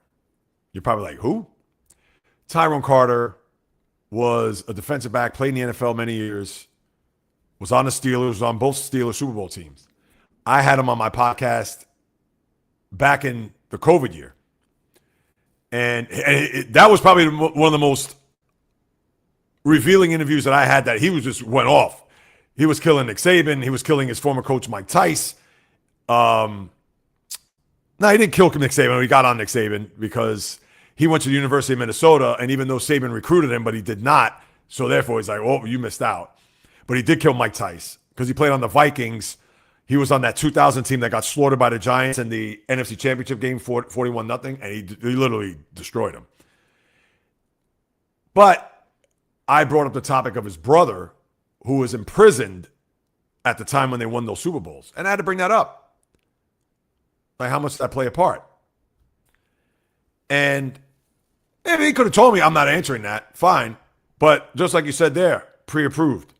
You're probably like, who? Tyrone Carter was a defensive back, played in the NFL many years, was on the Steelers, was on both Steelers Super Bowl teams. I had him on my podcast back in the COVID year. And that was probably one of the most revealing interviews that I had, that he was just went off. He was killing Nick Saban. He was killing his former coach, Mike Tice. No, he didn't kill Nick Saban. He got on Nick Saban because he went to the University of Minnesota, and even though Saban recruited him, but he did not, so therefore he's like, oh, you missed out. But he did kill Mike Tice because he played on the Vikings. He was on that 2000 team that got slaughtered by the Giants in the NFC Championship game, 41-0, and he literally destroyed him. But I brought up the topic of his brother, who was imprisoned at the time when they won those Super Bowls. And I had to bring that up. Like, how much did that play a part? And he could have told me I'm not answering that. Fine. But just like you said there, pre-approved.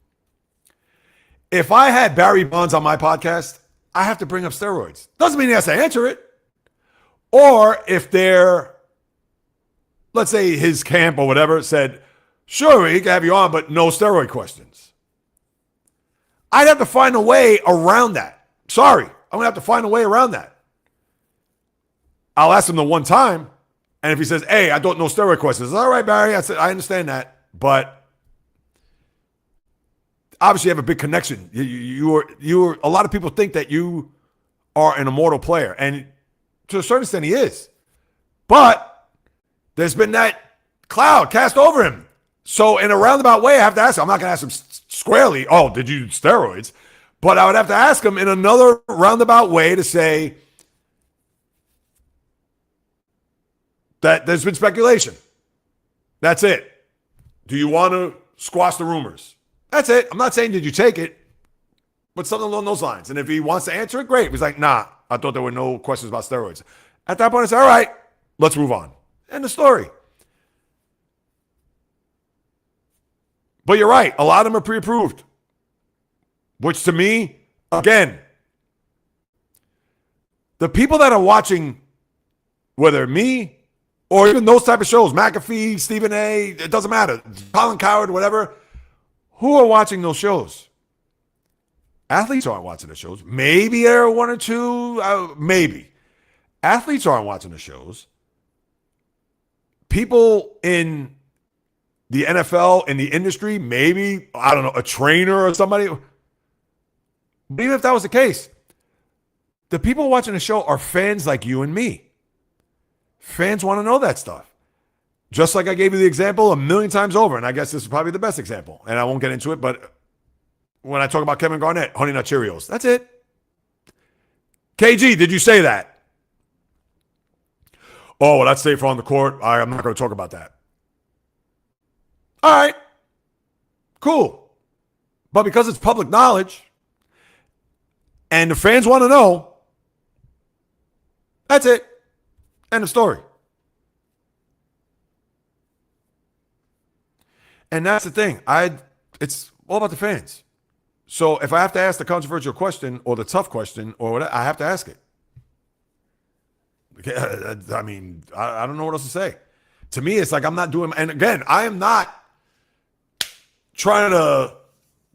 If I had Barry Bonds on my podcast, I have to bring up steroids. Doesn't mean he has to answer it. Or if they're, let's say his camp or whatever said, sure, he can have you on, but no steroid questions. I'd have to find a way around that. Sorry, I'm going to have to find a way around that. I'll ask him the one time, and if he says, hey, I don't know steroid questions, all right, Barry, I said, I understand that, but obviously you have a big connection. You're a lot of people think that you are an immortal player, and to a certain extent he is. But there's been that cloud cast over him. So in a roundabout way, I have to ask him. I'm not going to ask him squarely, oh, did you use steroids? But I would have to ask him in another roundabout way to say that there's been speculation. That's it. Do you want to squash the rumors? That's it. I'm not saying did you take it, but something along those lines. And if he wants to answer it, great. He's like, nah, I thought there were no questions about steroids. At that point, I say, all right, let's move on. End of story. But you're right. A lot of them are pre-approved. Which to me, again, the people that are watching, whether me or even those type of shows, McAfee, Stephen A., it doesn't matter, Colin Coward, whatever, who are watching those shows? Athletes aren't watching the shows. Maybe there are one or two, maybe. Athletes aren't watching the shows. People in the NFL, in the industry, maybe, I don't know, a trainer or somebody. But even if that was the case, the people watching the show are fans like you and me. Fans want to know that stuff. Just like I gave you the example a million times over, and I guess this is probably the best example, and I won't get into it, but when I talk about Kevin Garnett, Honey Nut Cheerios, that's it. KG, did you say that? Oh, well, that's safe on the court. I'm not going to talk about that. All right, cool. But because it's public knowledge and the fans want to know, that's it. End of story. And that's the thing. It's all about the fans. So if I have to ask the controversial question or the tough question or whatever, I have to ask it. I mean, I don't know what else to say. To me, it's like I'm not doing, and again, I am not trying to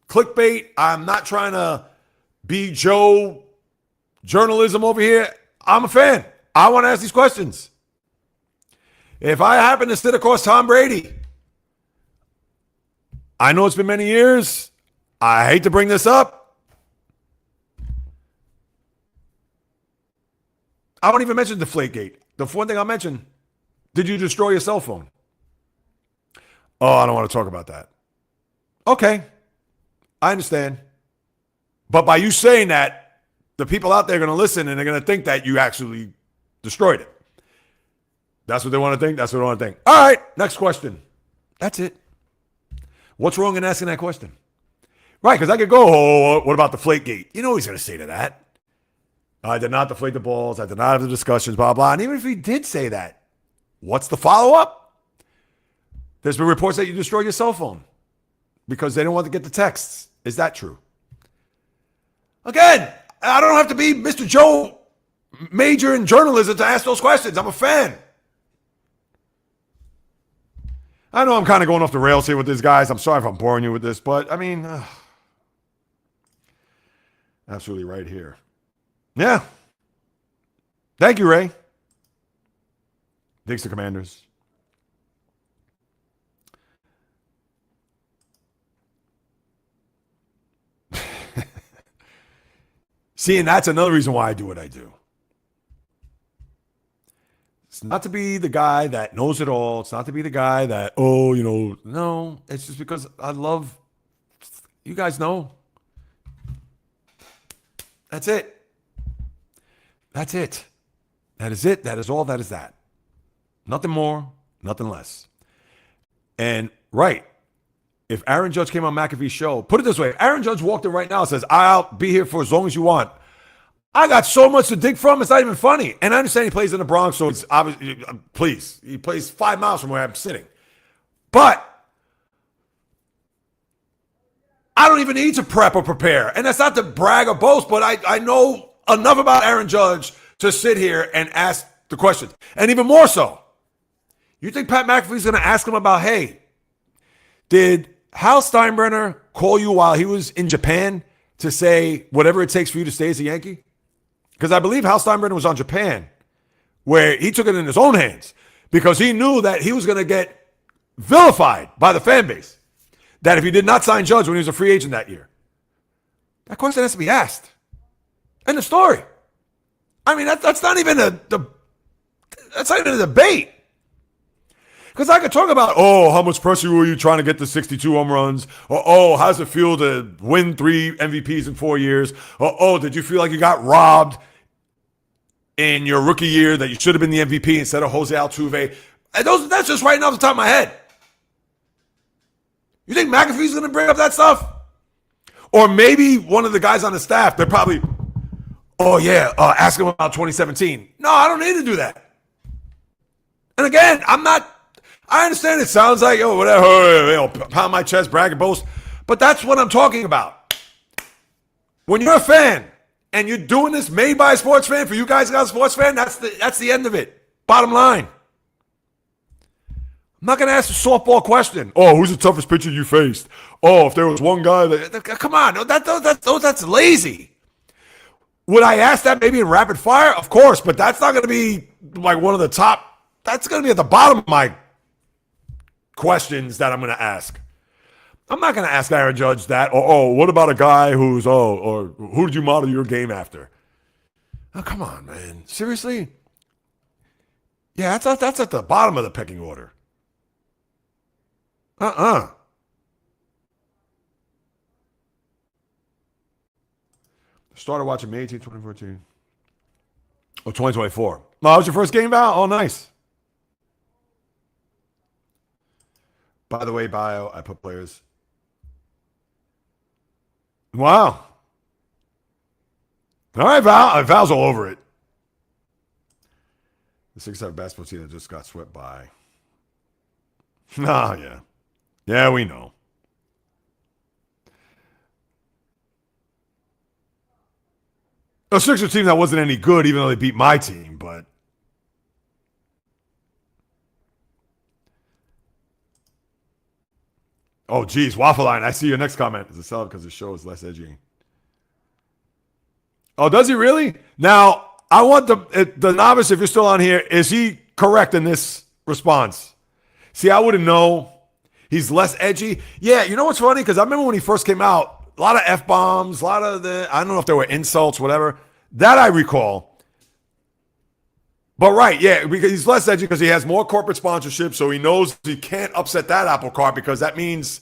clickbait. I'm not trying to be Joe journalism over here. I'm a fan. I want to ask these questions. If I happen to sit across Tom Brady, I know it's been many years. I hate to bring this up. I won't even mention Deflategate. The one thing I'll mention, did you destroy your cell phone? Oh, I don't want to talk about that. Okay, I understand. But by you saying that, the people out there are going to listen and they're going to think that you actually destroyed it. That's what they want to think. That's what they want to think. All right, next question. That's it. What's wrong in asking that question? Right, because I could go, oh, what about Deflategate? You know he's going to say to that. I did not deflate the balls. I did not have the discussions, blah, blah. And even if he did say that, what's the follow-up? There's been reports that you destroyed your cell phone because they don't want to get the texts. Is that true? Again, I don't have to be Mr. Joe major in journalism to ask those questions. I'm a fan. I know I'm kind of going off the rails here with this, guys. I'm sorry if I'm boring you with this, but I mean, absolutely right here. Yeah. Thank you, Ray. Thanks to Commanders. See, and that's another reason why I do what I do. It's not to be the guy that knows it all. It's not to be the guy that, no. It's just because I love, you guys know. That's it. That's it. That is it. That is all. That is that. Nothing more, nothing less. And, right, if Aaron Judge came on McAfee's show, put it this way, if Aaron Judge walked in right now and says, I'll be here for as long as you want, I got so much to dig from, it's not even funny. And I understand he plays in the Bronx, so it's obviously, please, he plays 5 miles from where I'm sitting. But I don't even need to prep or prepare. And that's not to brag or boast, but I know enough about Aaron Judge to sit here and ask the questions. And even more so, you think Pat McAfee's going to ask him about, hey, did Hal Steinbrenner call you while he was in Japan to say whatever it takes for you to stay as a Yankee? Because I believe Hal Steinbrenner was on Japan, where he took it in his own hands because he knew that he was going to get vilified by the fan base. That if he did not sign Judge when he was a free agent that year. That question has to be asked. End of story. I mean, that's not even that's not even a debate. Because I could talk about, how much pressure were you trying to get to 62 home runs? Or, how's it feel to win 3 MVPs in 4 years? Or, did you feel like you got robbed in your rookie year that you should have been the MVP instead of Jose Altuve? And that's just right off the top of my head. You think McAfee's going to bring up that stuff? Or maybe one of the guys on the staff, they're probably, ask him about 2017. No, I don't need to do that. And again, I understand it sounds like, whatever, pound my chest, brag and boast. But that's what I'm talking about. When you're a fan and you're doing this made by a sports fan, for you guys got a sports fan, that's the end of it. Bottom line. I'm not going to ask a softball question. Who's the toughest pitcher you faced? If there was one guy that come on, that's lazy. Would I ask that maybe in rapid fire? Of course, but that's not going to be like one of the top. That's going to be at the bottom of my questions that I'm going to ask. I'm not going to ask Aaron Judge that. What about a guy who's, or who did you model your game after? Oh, come on, man. Seriously? Yeah, that's at the bottom of the pecking order. Started watching May 18, 2014. 2024. Oh, that was your first game, Val? Oh, nice. By the way, bio, I put players. Wow. All right, Val. Val's all over it. The 6-7 basketball team that just got swept by. Yeah. Yeah, we know. A Sixers team that wasn't any good, even though they beat my team, but. Oh, geez, Waffle Line. I see your next comment. Is a sell because the show is less edgy. Oh, does he really? Now, I want the novice, if you're still on here, is he correct in this response? See, I wouldn't know. He's less edgy. Yeah, you know what's funny? Because I remember when he first came out, a lot of F-bombs, a lot of I don't know if there were insults, whatever. That I recall. But right, yeah, because he's less edgy because he has more corporate sponsorship, so he knows he can't upset that apple cart because that means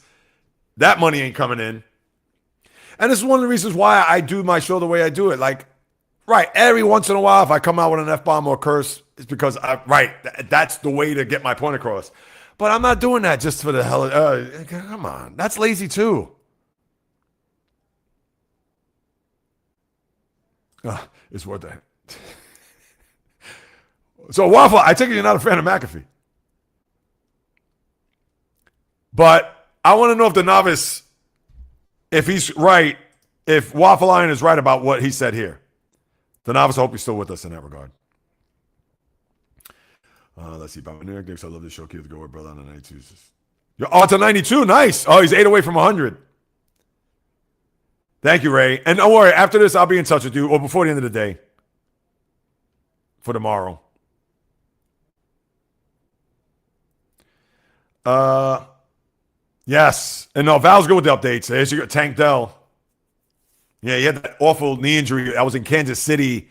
that money ain't coming in. And this is one of the reasons why I do my show the way I do it. Like, right, every once in a while, if I come out with an F-bomb or curse, it's because, that's the way to get my point across. But I'm not doing that just for the hell of come on. That's lazy too. It's worth that. So, Waffle, I take it you're not a fan of McAfee. But I want to know if the novice, if he's right if Waffle Iron is right about what he said here. The novice, I hope you're still with us in that regard. Let's see. About my New York Knicks, I love this show. Keep the go, brother, on the 92. Oh, it's a 92. Nice. Oh, he's 8 away from 100. Thank you, Ray. And don't worry, after this, I'll be in touch with you, or before the end of the day, for tomorrow. Yes. And no, Val's good with the updates. There's your Tank Dell. Yeah, he had that awful knee injury. I was in Kansas City.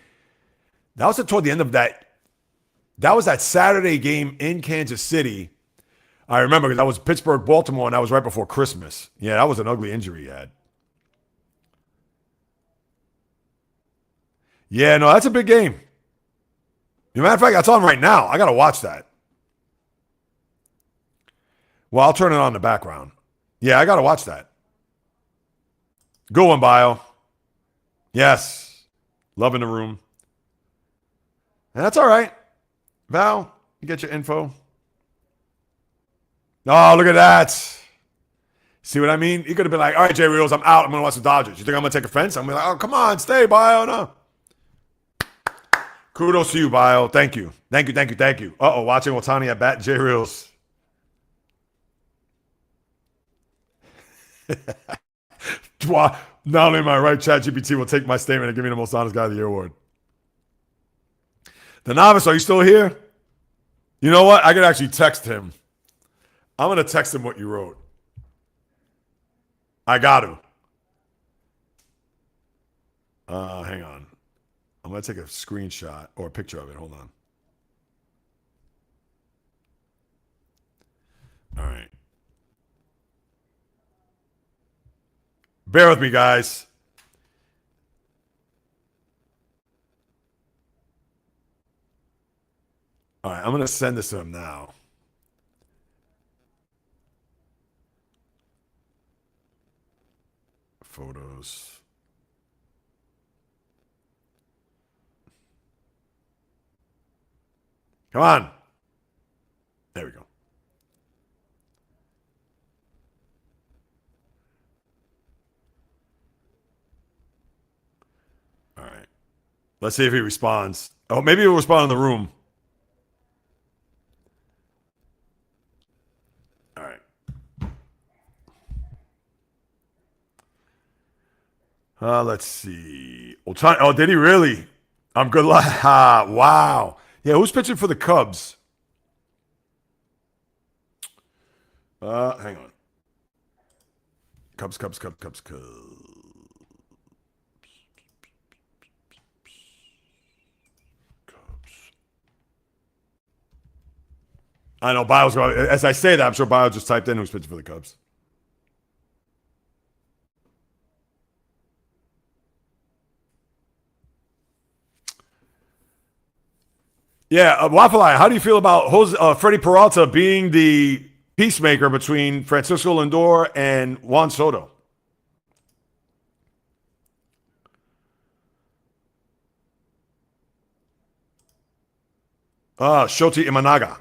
That was toward the end of that. That was that Saturday game in Kansas City. I remember because that was Pittsburgh, Baltimore, and that was right before Christmas. Yeah, that was an ugly injury he had. Yeah, no, that's a big game. As a matter of fact, that's on right now. I got to watch that. Well, I'll turn it on in the background. Yeah, I got to watch that. Good one, Bio. Yes. Love in the room. And that's all right. Val, you get your info. Oh, look at that. See what I mean? He could have been like, all right, Jay Reels, I'm out. I'm going to watch the Dodgers. You think I'm going to take offense? I'm going to be like, oh, come on, stay, Bio. No. Kudos to you, Bio. Thank you. Thank you. Uh-oh, watching Otani at bat, Jay Reels. Not only am I right, ChatGPT will take my statement and give me the most honest guy of the year award. The novice, are you still here? You know what? I could actually text him. I'm going to text him what you wrote. I got to. Hang on. I'm going to take a screenshot or a picture of it. Hold on. All right. Bear with me, guys. All right, I'm going to send this to him now. Photos. Come on. There we go. All right. Let's see if he responds. Oh, maybe he'll respond in the room. All right. Let's see. Oh, did he really? I'm good luck. Wow. Yeah, who's pitching for the Cubs? Hang on. Cubs. I know Bio's going. As I say that, I'm sure Bio just typed in who's pitching for the Cubs. Yeah, Waffle Eye, how do you feel about Freddie Peralta being the peacemaker between Francisco Lindor and Juan Soto? Shoti Imanaga.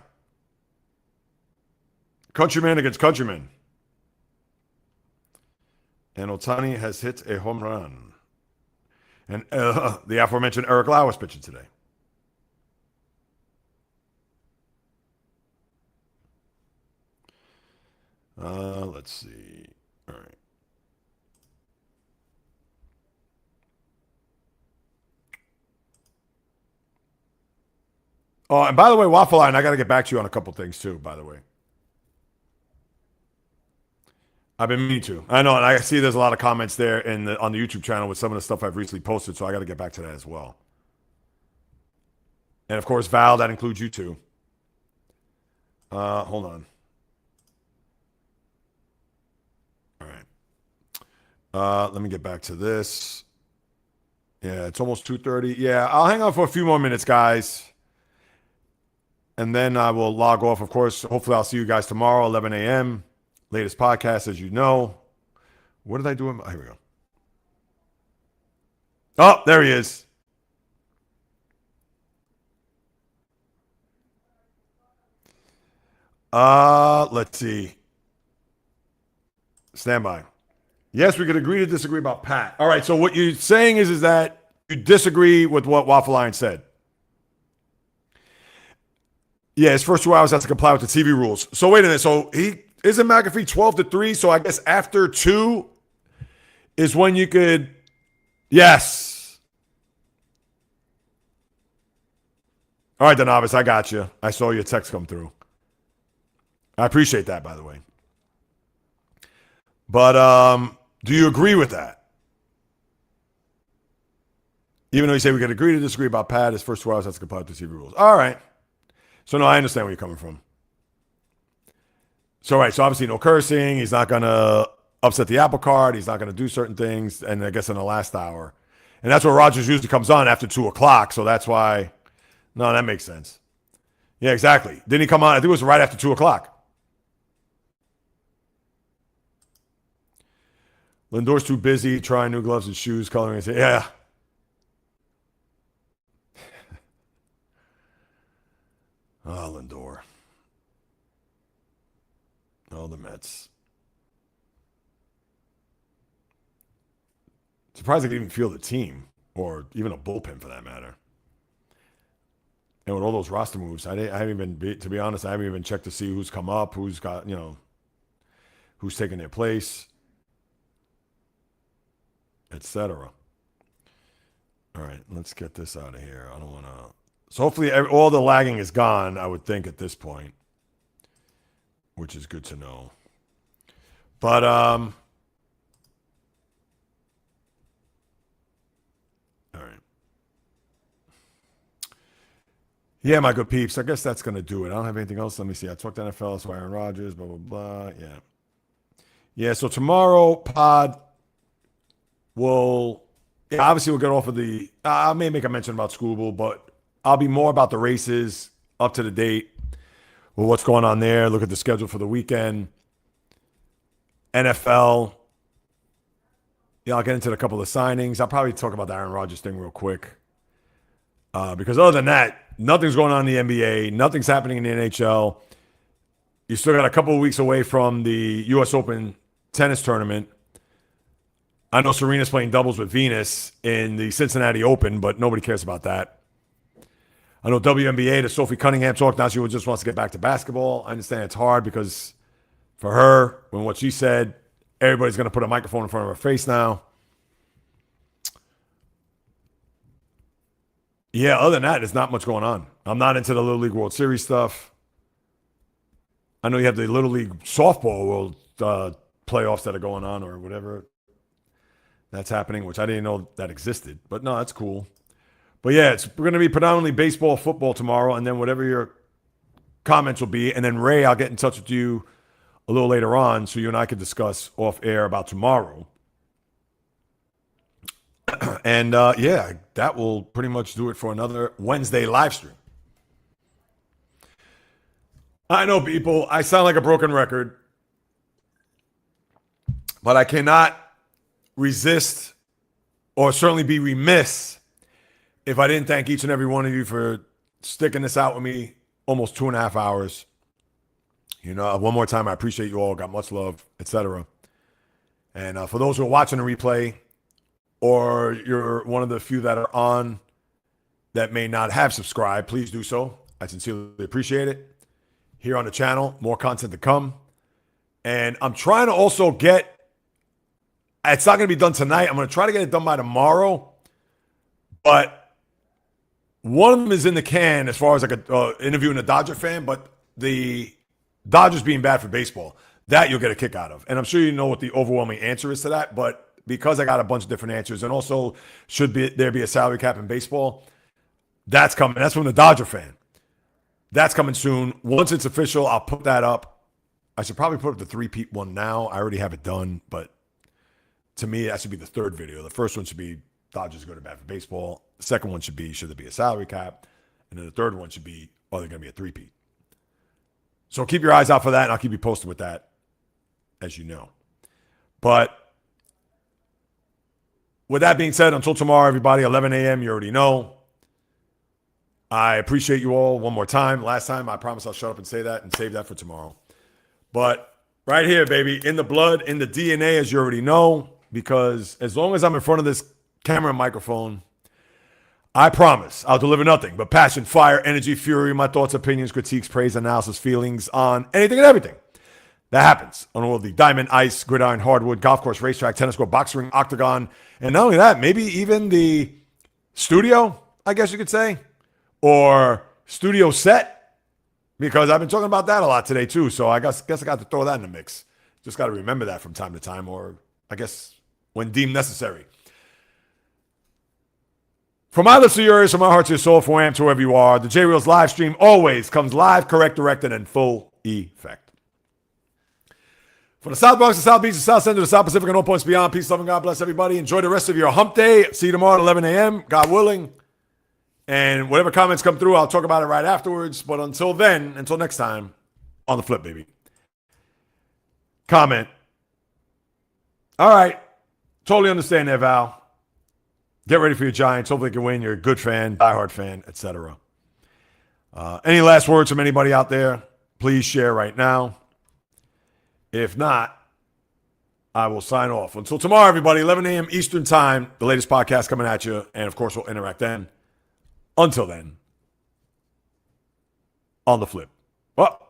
Countryman against countryman. And Otani has hit a home run. And the aforementioned Eric Lau is pitching today. Let's see. All right. Oh, and by the way, Waffle Line, I got to get back to you on a couple things too, by the way. I've been meaning to. I know, and I see there's a lot of comments there on the YouTube channel with some of the stuff I've recently posted, so I got to get back to that as well. And of course, Val, that includes you too. Hold on. All right. Let me get back to this. Yeah, it's almost 2:30. Yeah, I'll hang on for a few more minutes, guys. And then I will log off. Of course, hopefully I'll see you guys tomorrow, 11 a.m. Latest podcast, as you know. What did I do? Here we go. Oh, there he is. Let's see. Stand by. Yes, we could agree to disagree about Pat. All right, so what you're saying is that you disagree with what Waffle Iron said. Yeah, his first 2 hours has to comply with the TV rules. So wait a minute. So he isn't McAfee 12-3. So I guess after 2 is when you could. Yes. All right, Denovis, I got you. I saw your text come through. I appreciate that, by the way. But do you agree with that? Even though you say we could agree to disagree about Pat, his first 2 hours has to comply with the TV rules. All right. So, no, I understand where you're coming from. So, right. So, obviously, no cursing. He's not going to upset the apple cart. He's not going to do certain things. And I guess in the last hour. And that's where Rodgers usually comes on after 2 o'clock. So, that's why. No, that makes sense. Yeah, exactly. Didn't he come on? I think it was right after 2 o'clock. Lindor's too busy trying new gloves and shoes, coloring. And say, yeah. Oh, Lindor. Oh, the Mets. Surprised I could even feel the team, or even a bullpen for that matter. And with all those roster moves, I haven't even, to be honest, I haven't even checked to see who's come up, who's got, who's taking their place, etc. All right, let's get this out of here. I don't want to. So hopefully all the lagging is gone, I would think, at this point, which is good to know. But all right. Yeah, my good peeps. I guess that's going to do it. I don't have anything else. Let me see. I talked to NFL, so Aaron Rodgers, blah, blah, blah. Yeah. Yeah, so tomorrow, pod will, obviously we'll get off of the, I may make a mention about Skubal, but I'll be more about the races, up to the date, with what's going on there. Look at the schedule for the weekend. NFL. Yeah, I'll get into a couple of signings. I'll probably talk about the Aaron Rodgers thing real quick. Because other than that, nothing's going on in the NBA. Nothing's happening in the NHL. You still got a couple of weeks away from the U.S. Open tennis tournament. I know Serena's playing doubles with Venus in the Cincinnati Open, but nobody cares about that. I know WNBA, the Sophie Cunningham talk, now she just wants to get back to basketball. I understand it's hard because for her, when what she said, everybody's going to put a microphone in front of her face now. Yeah, other than that, there's not much going on. I'm not into the Little League World Series stuff. I know you have the Little League Softball World playoffs that are going on or whatever that's happening, which I didn't know that existed. But no, that's cool. But yeah, we're going to be predominantly baseball, football tomorrow, and then whatever your comments will be. And then Ray, I'll get in touch with you a little later on so you and I can discuss off air about tomorrow. And yeah, that will pretty much do it for another Wednesday live stream. I know, people, I sound like a broken record, but I cannot resist or certainly be remiss if I didn't thank each and every one of you for sticking this out with me almost 2.5 hours. One more time, I appreciate you all. Got much love, etc. And for those who are watching the replay, or you're one of the few that are on that may not have subscribed, please do so. I sincerely appreciate it. Here on the channel, more content to come. And I'm trying to also it's not going to be done tonight. I'm going to try to get it done by tomorrow. But one of them is in the can as far as like interviewing a Dodger fan, but the Dodgers being bad for baseball, that you'll get a kick out of. And I'm sure you know what the overwhelming answer is to that, but because I got a bunch of different answers, and also there be a salary cap in baseball, that's coming. That's from the Dodger fan. That's coming soon. Once it's official, I'll put that up. I should probably put up the three-peat one now. I already have it done, but to me, that should be the third video. The first one should be Dodgers go to bat for baseball. The second one should there be a salary cap? And then the third one should be, they're going to be a three-peat. So keep your eyes out for that, and I'll keep you posted with that, as you know. But with that being said, until tomorrow, everybody, 11 a.m., you already know. I appreciate you all one more time. Last time, I promise I'll shut up and say that and save that for tomorrow. But Right here, baby. In the blood, in the DNA, as you already know. Because as long as I'm in front of this camera and microphone, I promise I'll deliver nothing but passion, fire, energy, fury, my thoughts, opinions, critiques, praise, analysis, feelings on anything and everything that happens on all of the diamond, ice, gridiron, hardwood, golf course, racetrack, tennis court, boxing ring, octagon, and not only that, maybe even the studio, I guess you could say, or studio set, because I've been talking about that a lot today too. So I guess I got to throw that in the mix. Just got to remember that from time to time, or I guess when deemed necessary. From my lips to yours, from my heart to your soul, from where I am to wherever you are, the J-Reels live stream always comes live, correct, directed, and full effect. From the South Bronx, the South Beach, the South Central, the South Pacific, and all points beyond, peace, love, and God bless everybody. Enjoy the rest of your hump day. See you tomorrow at 11 a.m., God willing. And whatever comments come through, I'll talk about it right afterwards. But until then, until next time, on the flip, baby. Comment. All right. Totally understand there, Val. Get ready for your Giants. Hopefully they can win. You're a good fan, diehard fan, etc. Any last words from anybody out there? Please share right now. If not, I will sign off. Until tomorrow, everybody, 11 a.m. Eastern Time, the latest podcast coming at you. And, of course, we'll interact then. Until then, on the flip. Well,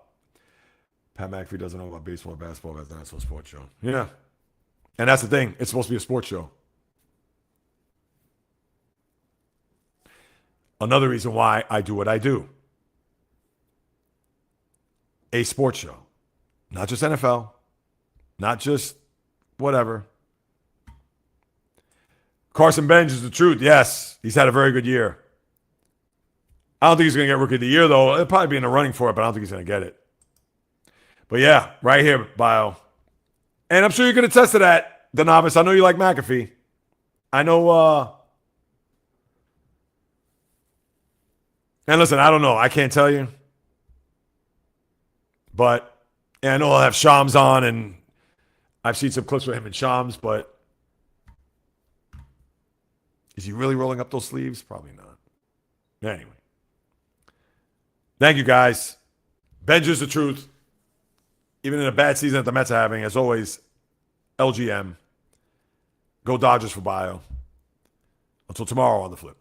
Pat McAfee doesn't know about baseball or basketball. That's not a sports show. Yeah. And that's the thing. It's supposed to be a sports show. Another reason why I do what I do. A sports show. Not just NFL. Not just whatever. Carson Bench is the truth. Yes, he's had a very good year. I don't think he's going to get Rookie of the Year, though. He'll probably be in the running for it, but I don't think he's going to get it. But yeah, right here, Bio. And I'm sure you can attest to that, the novice. I know you like McAfee. I know, and listen, I don't know. I can't tell you. But and I know I'll have Shams on, and I've seen some clips with him and Shams, but is he really rolling up those sleeves? Probably not. Anyway. Thank you, guys. Benj is the truth. Even in a bad season that the Mets are having, as always, LGM. Go Dodgers for Bio. Until tomorrow on the flip.